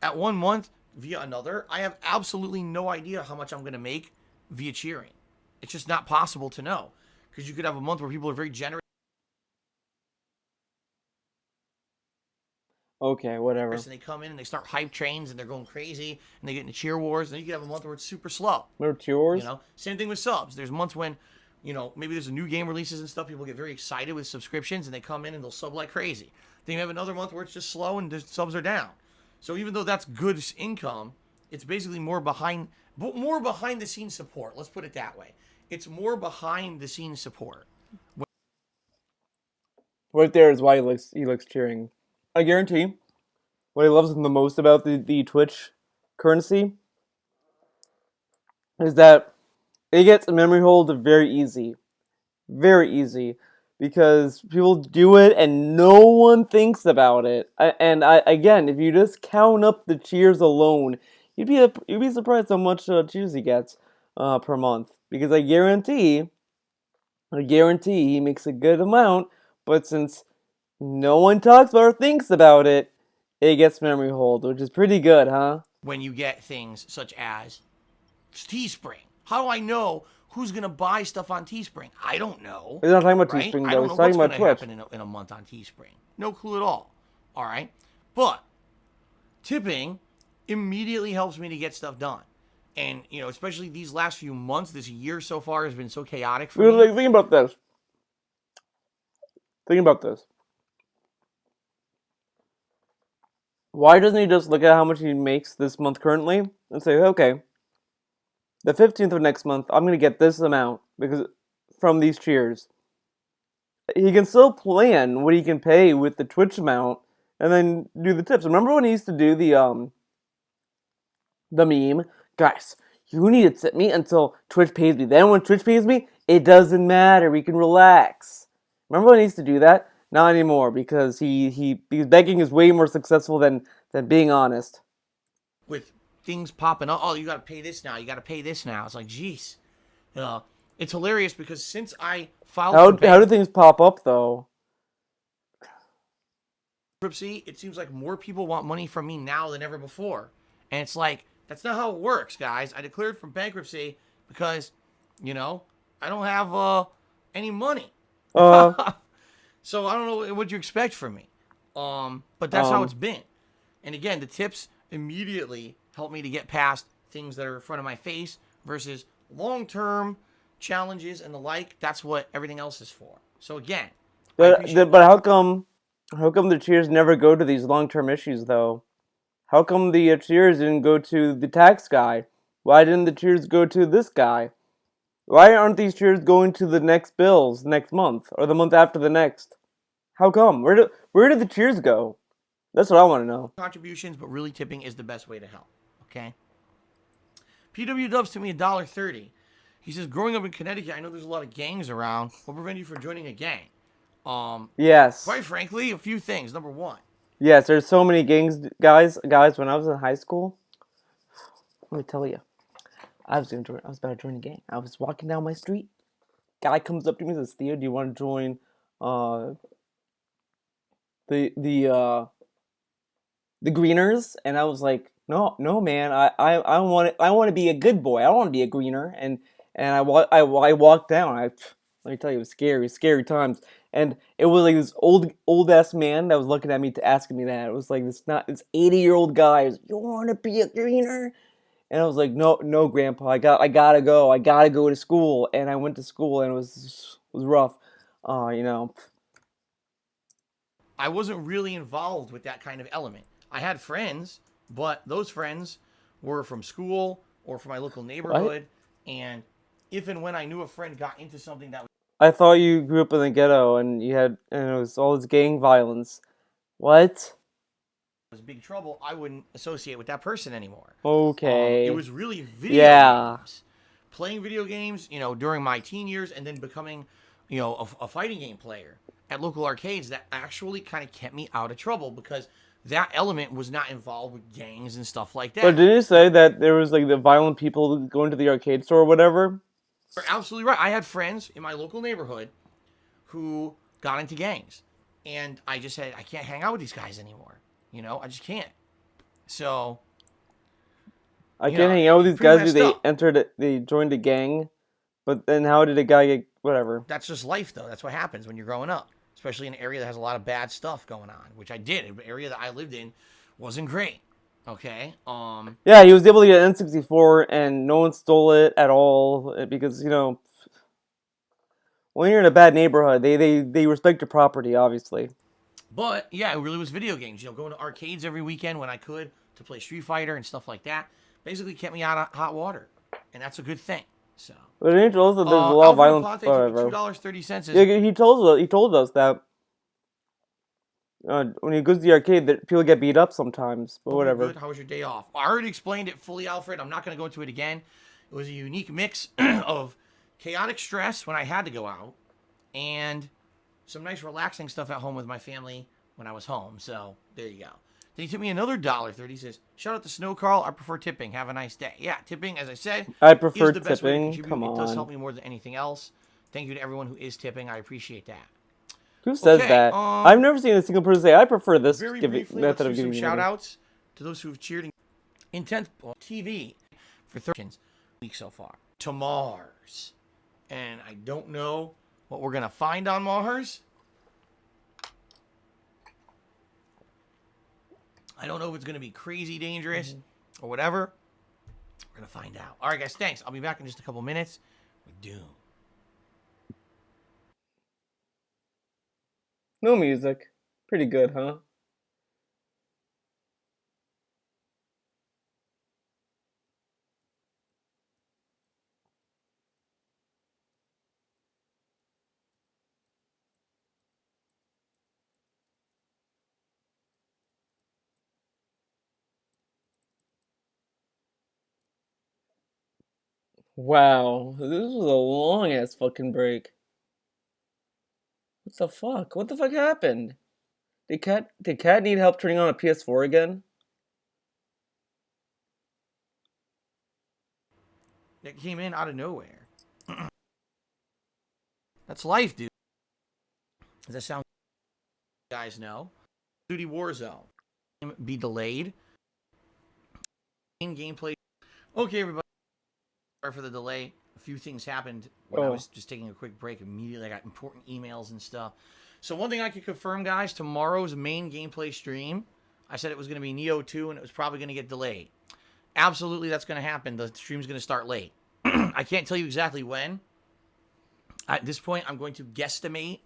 at 1 month via another, I have absolutely no idea how much I'm going to make via cheering. It's just not possible to know. Because you could have a month where people are very generous Okay, whatever. and they come in and they start hype trains and they're going crazy and they get into cheer wars. And then you could have a month where it's super slow. Remember Cheers? Same thing with subs. There's months when maybe there's a new game releases and stuff. People get very excited with subscriptions and they come in and they'll sub like crazy. Then you have another month where it's just slow and the subs are down. So even though that's good income, it's basically more behind the scenes support. Let's put it that way. It's more behind the scenes support. Right there is why he likes cheering. I guarantee what he loves the most about the Twitch currency is that it gets a memory hold very easy. Very easy. Because people do it and no one thinks about it. Again, if you just count up the cheers alone, you'd be surprised how much cheers he gets per month. Because I guarantee he makes a good amount, but since no one talks about or thinks about it, it gets memory hold, which is pretty good, huh? When you get things such as Teespring. How do I know who's going to buy stuff on Teespring? I don't know. He's not talking about right? Teespring, I though. don't know He's talking what's about going to Twitch. happen in a month on Teespring. No clue at all. All right? But tipping immediately helps me to get stuff done. And, especially these last few months, this year so far has been so chaotic for me. Think about this. Think about this. Why doesn't he just look at how much he makes this month currently and say, okay, the 15th of next month, I'm going to get this amount because from these cheers. He can still plan what he can pay with the Twitch amount and then do the tips. Remember when he used to do the meme? Guys, you need to tip me until Twitch pays me. Then when Twitch pays me, it doesn't matter. We can relax. Remember when he used to do that? Not anymore because he's begging is way more successful than being honest. With things popping up, oh, you got to pay this now. You got to pay this now. It's like, geez, it's hilarious because since I filed how do things pop up though? Bankruptcy, it seems like more people want money from me now than ever before, and it's like that's not how it works, guys. I declared for bankruptcy because, I don't have any money. So I don't know what you expect from me. But that's how it's been. And again, the tips immediately help me to get past things that are in front of my face versus long-term challenges and the like. That's what everything else is for. So again, but how come the cheers never go to these long-term issues though? How come the cheers didn't go to the tax guy? Why didn't the cheers go to this guy? Why aren't these cheers going to the next bills next month or the month after the next? How come? Where did the cheers go? That's what I want to know. Contributions, but really tipping is the best way to help. Okay. PW Dubs to me $1.30. He says, growing up in Connecticut, I know there's a lot of gangs around. What prevented you from joining a gang? Yes. Quite frankly, a few things. Number one. Yes, there's so many gangs, guys. When I was in high school, let me tell you, I was about to join a gang. I was walking down my street. Guy comes up to me and says, "Theo, do you want to join the greeners?" And I was like, "No, no, man. I want to be a good boy. I don't want to be a greener." And I walked down. Let me tell you, it was scary times. And it was like this old ass man that was looking at me asking me that. It was like this 80-year-old guy. He was, "You want to be a greener?" And I was like, no, Grandpa, I gotta go. I gotta go to school. And I went to school, and it was rough. I wasn't really involved with that kind of element. I had friends, but those friends were from school or from my local neighborhood. What? And if and when I knew a friend got into something that I thought you grew up in the ghetto, and it was all this gang violence. What? was big trouble, I wouldn't associate with that person anymore. Okay. It was really video games. Playing video games, during my teen years and then becoming, a fighting game player at local arcades that actually kind of kept me out of trouble because that element was not involved with gangs and stuff like that. But didn't you say that there was like the violent people going to the arcade store or whatever? You're absolutely right. I had friends in my local neighborhood who got into gangs. And I just said, I can't hang out with these guys anymore. I just can't. So I can't hang out with these guys because they joined a gang. But then how did a guy get whatever? That's just life, though. That's what happens when you're growing up, especially in an area that has a lot of bad stuff going on, which I did. An area that I lived in wasn't great. Okay. Yeah, he was able to get N64, and no one stole it at all because when you're in a bad neighborhood, they respect your property, obviously. But yeah, it really was video games. Going to arcades every weekend when I could to play Street Fighter and stuff like that. Basically kept me out of hot water, and that's a good thing. So. But also, there's a lot of Alfredo violence. Ponte, $2.30. Yeah, he told us that when he goes to the arcade, that people get beat up sometimes. But whatever. Good. How was your day off? I already explained it fully, Alfred. I'm not going to go into it again. It was a unique mix of chaotic stress when I had to go out, and some nice relaxing stuff at home with my family when I was home. So there you go. Then he took me another $1.30. He says, "Shout out to Snow Carl. I prefer tipping. Have a nice day." Yeah, tipping, as I said, I prefer is the best way to tipping. contribute. Come It does on. help me more than anything else. Thank you to everyone who is tipping. I appreciate that. Who says Okay, that? I've never seen a single person say, "I prefer this Very method briefly, let's do of some giving shout money." outs to those who have cheered in 10th TV for 13 weeks so far to Mars. And I don't know what we're going to find on Mars. I don't know if it's going to be crazy dangerous or whatever. We're going to find out. All right, guys, thanks. I'll be back in just a couple minutes with Doom. No music. Pretty good, huh? Wow, this was a long ass fucking break. What the fuck? What the fuck happened? Did Cat need help turning on a PS4 again? That came in out of nowhere. That's life, dude. Does that sound you guys know? Duty Warzone. Be delayed. In gameplay. Okay, everybody. Sorry for the delay. A few things happened when I was just taking a quick break. Immediately, I got important emails and stuff. So one thing I can confirm, guys, tomorrow's main gameplay stream, I said it was going to be Neo 2, and it was probably going to get delayed. Absolutely, that's going to happen. The stream's going to start late. I can't tell you exactly when. At this point, I'm going to guesstimate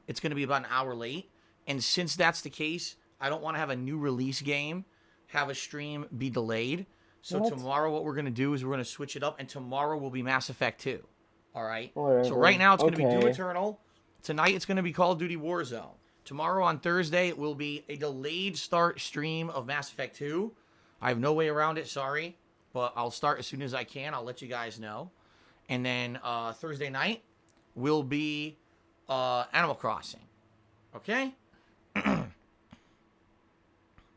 it's going to be about an hour late. And since that's the case, I don't want to have a new release game have a stream be delayed. So tomorrow what we're going to do is we're going to switch it up, and tomorrow will be Mass Effect 2. All right? Whatever. So right now it's going to be Doom Eternal. Tonight it's going to be Call of Duty Warzone. Tomorrow on Thursday it will be a delayed start stream of Mass Effect 2. I have no way around it, sorry. But I'll start as soon as I can. I'll let you guys know. And then Thursday night will be Animal Crossing. Okay? Does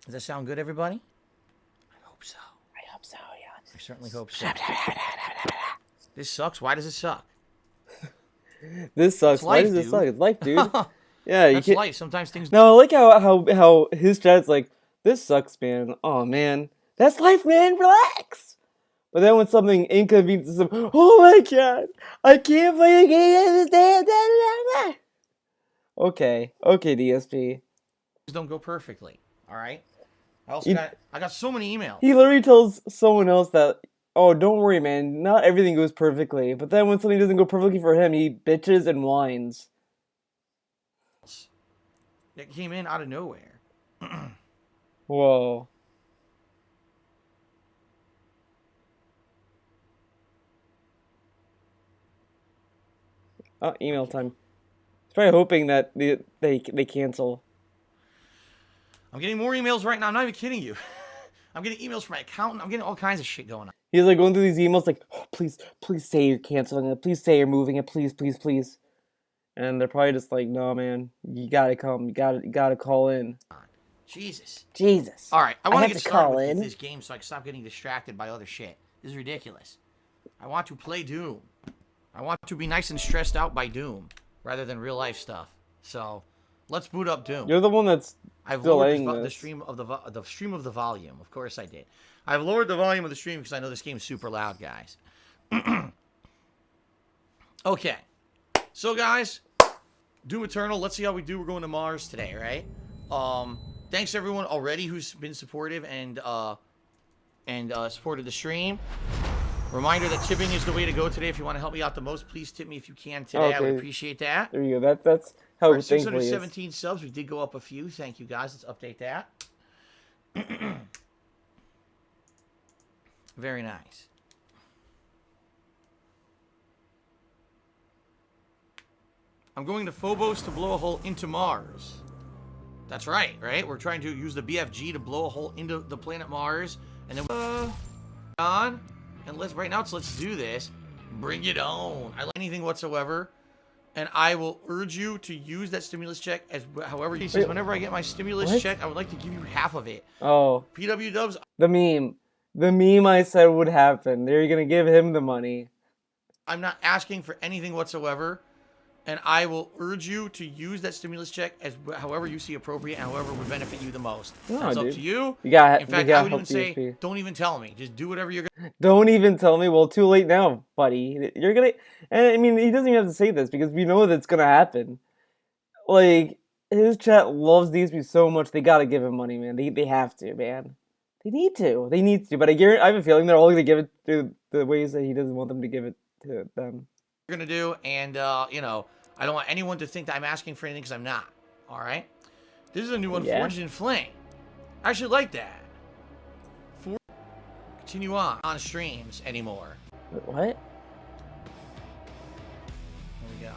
that sound good, everybody? I hope so. I hope so, yeah. I certainly hope so. This sucks. Why does it suck? This sucks. Why does this suck? It's life, dude. Yeah, That's life. Sometimes things. No, I like how his chat's like, "This sucks, man. Oh man, that's life, man. Relax." But then when something inconveniences him, "Oh my god, I can't play a game." Okay, DSP. Don't go perfectly. All right. I got so many emails. He literally tells someone else that, "Oh, don't worry, man. Not everything goes perfectly." But then when something doesn't go perfectly for him, he bitches and whines. That came in out of nowhere. Whoa. Email time. He's probably hoping that they cancel. I'm getting more emails right now. I'm not even kidding you. I'm getting emails from my accountant. I'm getting all kinds of shit going on. He's like going through these emails like, "Oh, please say you're canceling it. Please say you're moving it. Please. And they're probably just like, "No, man, you gotta come. You gotta call in." Jesus. Jesus. All right, I want to get started with in. this game so I can stop getting distracted by other shit. This is ridiculous. I want to play Doom. I want to be nice and stressed out by Doom rather than real life stuff. So, let's boot up Doom. You're the one that's I've delaying lowered the this. stream of the volume. Of course I did. I've lowered the volume of the stream because I know this game is super loud, guys. Okay. So, guys, Doom Eternal. Let's see how we do. We're going to Mars today, right? Thanks everyone already who's been supportive and supported the stream. Reminder that tipping is the way to go today. If you want to help me out the most, please tip me if you can today. I would appreciate that. There you go. That's how All right, thankfully 617 subs. We did go up a few. Thank you, guys. Let's update that. Very nice. I'm going to Phobos to blow a hole into Mars. That's right? We're trying to use the BFG to blow a hole into the planet Mars. And then on. And let's do this. Bring it on. I like anything whatsoever. And I will urge you to use that stimulus check as however he says. Whenever I get my stimulus check, I would like to give you half of it. Oh. PW Dubs. The meme I said would happen. They're gonna give him the money. I'm not asking for anything whatsoever. And I will urge you to use that stimulus check as however you see appropriate and however would benefit you the most. That's up to you. In fact, I would even say, don't even tell me. Just do whatever you're going to. Don't even tell me. Well, too late now, buddy. You're going to... And I mean, he doesn't even have to say this because we know that's going to happen. Like, his chat loves DSP so much, they got to give him money, man. They have to, man. They need to. They need to. But I have a feeling they're all going to give it through the ways that he doesn't want them to give it to them. Going to do, and, you know... I don't want anyone to think that I'm asking for anything because I'm not. All right? This is a new one, Forged in Flame. I actually like that. Continue on streams anymore. What? There we go.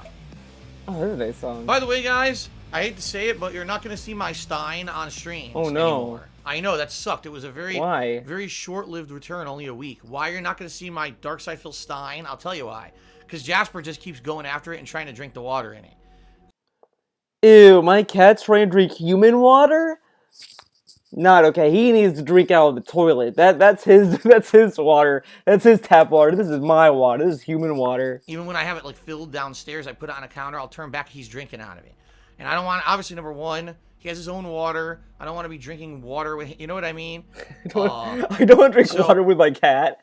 Oh, that's a nice song. By the way, guys, I hate to say it, but you're not going to see my Stein on streams anymore. I know, that sucked. It was a very short-lived return, only a week. Why you're not going to see my Dark Side Phil Stein? I'll tell you why. Because Jasper just keeps going after it and trying to drink the water in it. Ew, my cat's trying to drink human water? Not okay. He needs to drink out of the toilet. That's his water. That's his tap water. This is my water. This is human water. Even when I have it like filled downstairs, I put it on a counter, I'll turn back, he's drinking out of it. And I don't want, obviously, number one, he has his own water. I don't want to be drinking water with, you know what I mean? I don't want to drink water with my cat.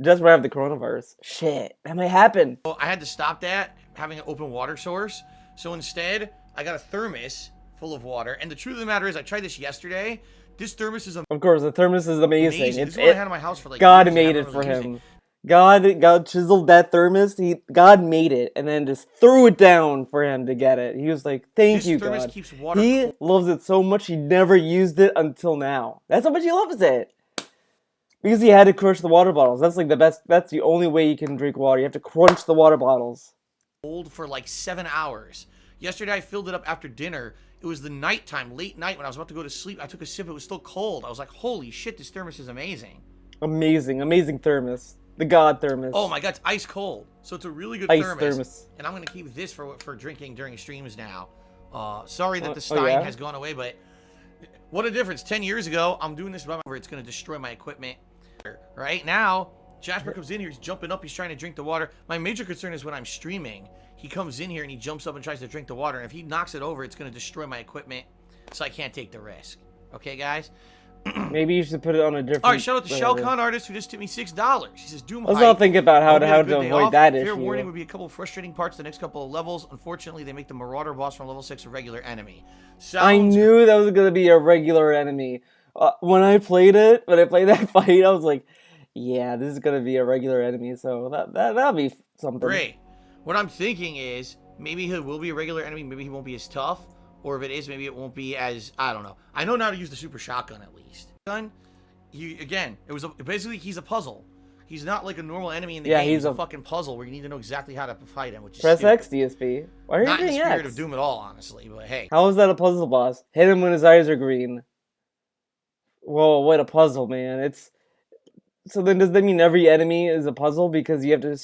Just when I have the coronavirus. Shit, that might happen. So I had to stop that, having an open water source. So instead, I got a thermos full of water. And the truth of the matter is, I tried this yesterday. This thermos is amazing. Of course, the thermos is amazing. This is what I had in my house for like God made it for him. God chiseled that thermos. God made it and then just threw it down for him to get it. He was like, thank you, God. Keeps water he loves it so much he never used it until now. That's how much he loves it. Because he had to crush the water bottles. That's like the best. That's the only way you can drink water. You have to crunch the water bottles. Cold for like 7 hours. Yesterday I filled it up after dinner. It was the nighttime, late night when I was about to go to sleep. I took a sip. It was still cold. I was like, holy shit, this thermos is amazing. Amazing thermos. The God thermos. Oh my God, it's ice cold. So it's a really good thermos. And I'm going to keep this for drinking during streams now. Sorry that the Stein has gone away, but what a difference. 10 years ago, I'm doing this by my... It's going to destroy my equipment. Right now, Jasper comes in here, he's jumping up, he's trying to drink the water. My major concern is when I'm streaming, he comes in here and he jumps up and tries to drink the water. And if he knocks it over, it's going to destroy my equipment, so I can't take the risk. Okay, guys? Maybe you should put it on a different... All right, shout out to Shellcon Artist who just tipped me $6. He says, Doom Let's all think about how to avoid that issue. Fair warning would be a couple of frustrating parts the next couple of levels. Unfortunately, they make the Marauder boss from level 6 a regular enemy. I knew that was going to be a regular enemy. When I played that fight, I was like, yeah, this is going to be a regular enemy, so that'll be something. Great. What I'm thinking is, maybe he will be a regular enemy, maybe he won't be as tough, or if it is, maybe it won't be as, I don't know. I know now to use the super shotgun at least. Basically, he's a puzzle. He's not like a normal enemy in the game. He's a fucking puzzle where you need to know exactly how to fight him, which is Press stupid. X, DSP. Why are you not in the doing spirit X? of Doom at all, honestly, but hey. How is that a puzzle boss? Hit him when his eyes are green. Whoa, what a puzzle, man. So then does that mean every enemy is a puzzle because you have to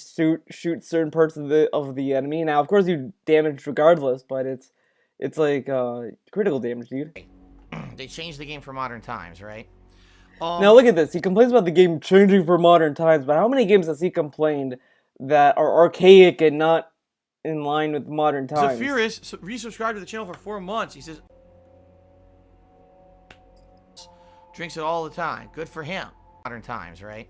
shoot certain parts of the enemy? Now, of course, you damage regardless, but it's like critical damage, dude. They changed the game for modern times, right? Now look at this. He complains about the game changing for modern times, but how many games has he complained that are archaic and not in line with modern times? Zephyrus resubscribed to the channel for 4 months. He says, drinks it all the time. Good for him. Modern times, right?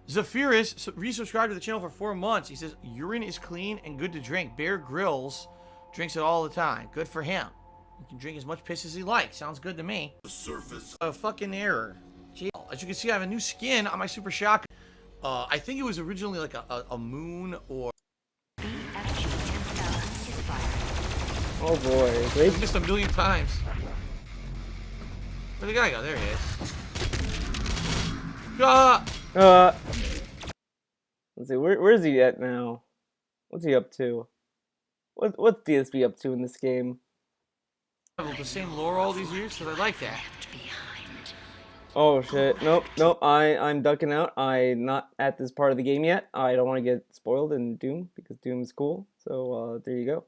Zephyrus resubscribed to the channel for 4 months. He says, urine is clean and good to drink. Bear Grylls drinks it all the time. Good for him. He can drink as much piss as he likes. Sounds good to me. The surface. A fucking error. Gee, as you can see, I have a new skin on my Super Shotgun. I think it was originally like a moon or. Oh boy, I great. missed a million times. Where'd the guy go? There he is. Ah! Let's see, where's he at now? What's he up to? What's DSP up to in this game? The same lore all these years, because I like that. Oh shit! Nope. I'm ducking out. I'm not at this part of the game yet. I don't want to get spoiled in Doom because Doom is cool. So there you go.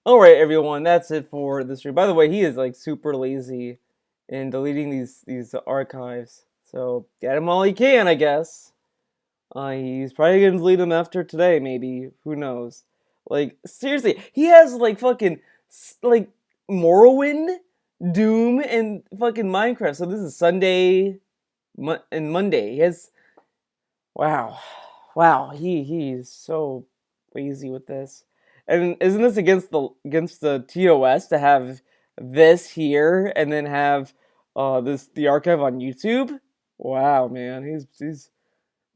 All right, everyone. That's it for this stream. By the way, he is like super lazy in deleting these archives. So get him while he can, I guess. He's probably gonna delete them after today, maybe. Who knows? Like seriously, he has like fucking like Morrowind, Doom, and fucking Minecraft. So this is Sunday and Monday. He has wow. He's so lazy with this. And isn't this against the TOS to have this here and then have the archive on YouTube? Wow, man, he's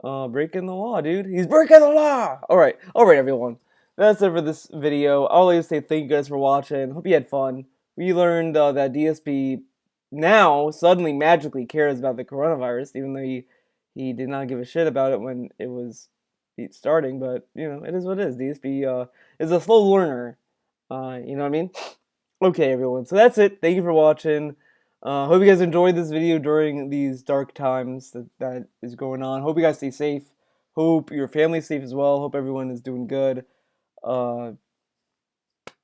breaking the law, dude. He's breaking the law. All right, everyone. That's it for this video. I'll always say thank you guys for watching. Hope you had fun. We learned that DSP now suddenly magically cares about the coronavirus, even though he did not give a shit about it when it was starting. But you know, it is what it is. DSP is a slow learner. You know what I mean? Okay, everyone. So that's it. Thank you for watching. Hope you guys enjoyed this video during these dark times that is going on. Hope you guys stay safe. Hope your family's safe as well. Hope everyone is doing good. You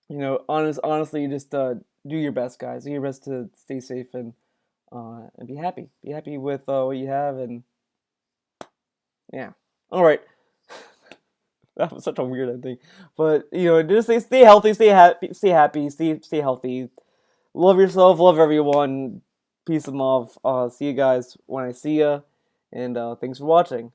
know, honestly, just do your best, guys. Do your best to stay safe and be happy. Be happy with what you have, and yeah. All right. That was such a weird ending, but you know, just stay healthy, stay happy, stay healthy. Love yourself, love everyone. Peace and love. See you guys when I see ya, and thanks for watching.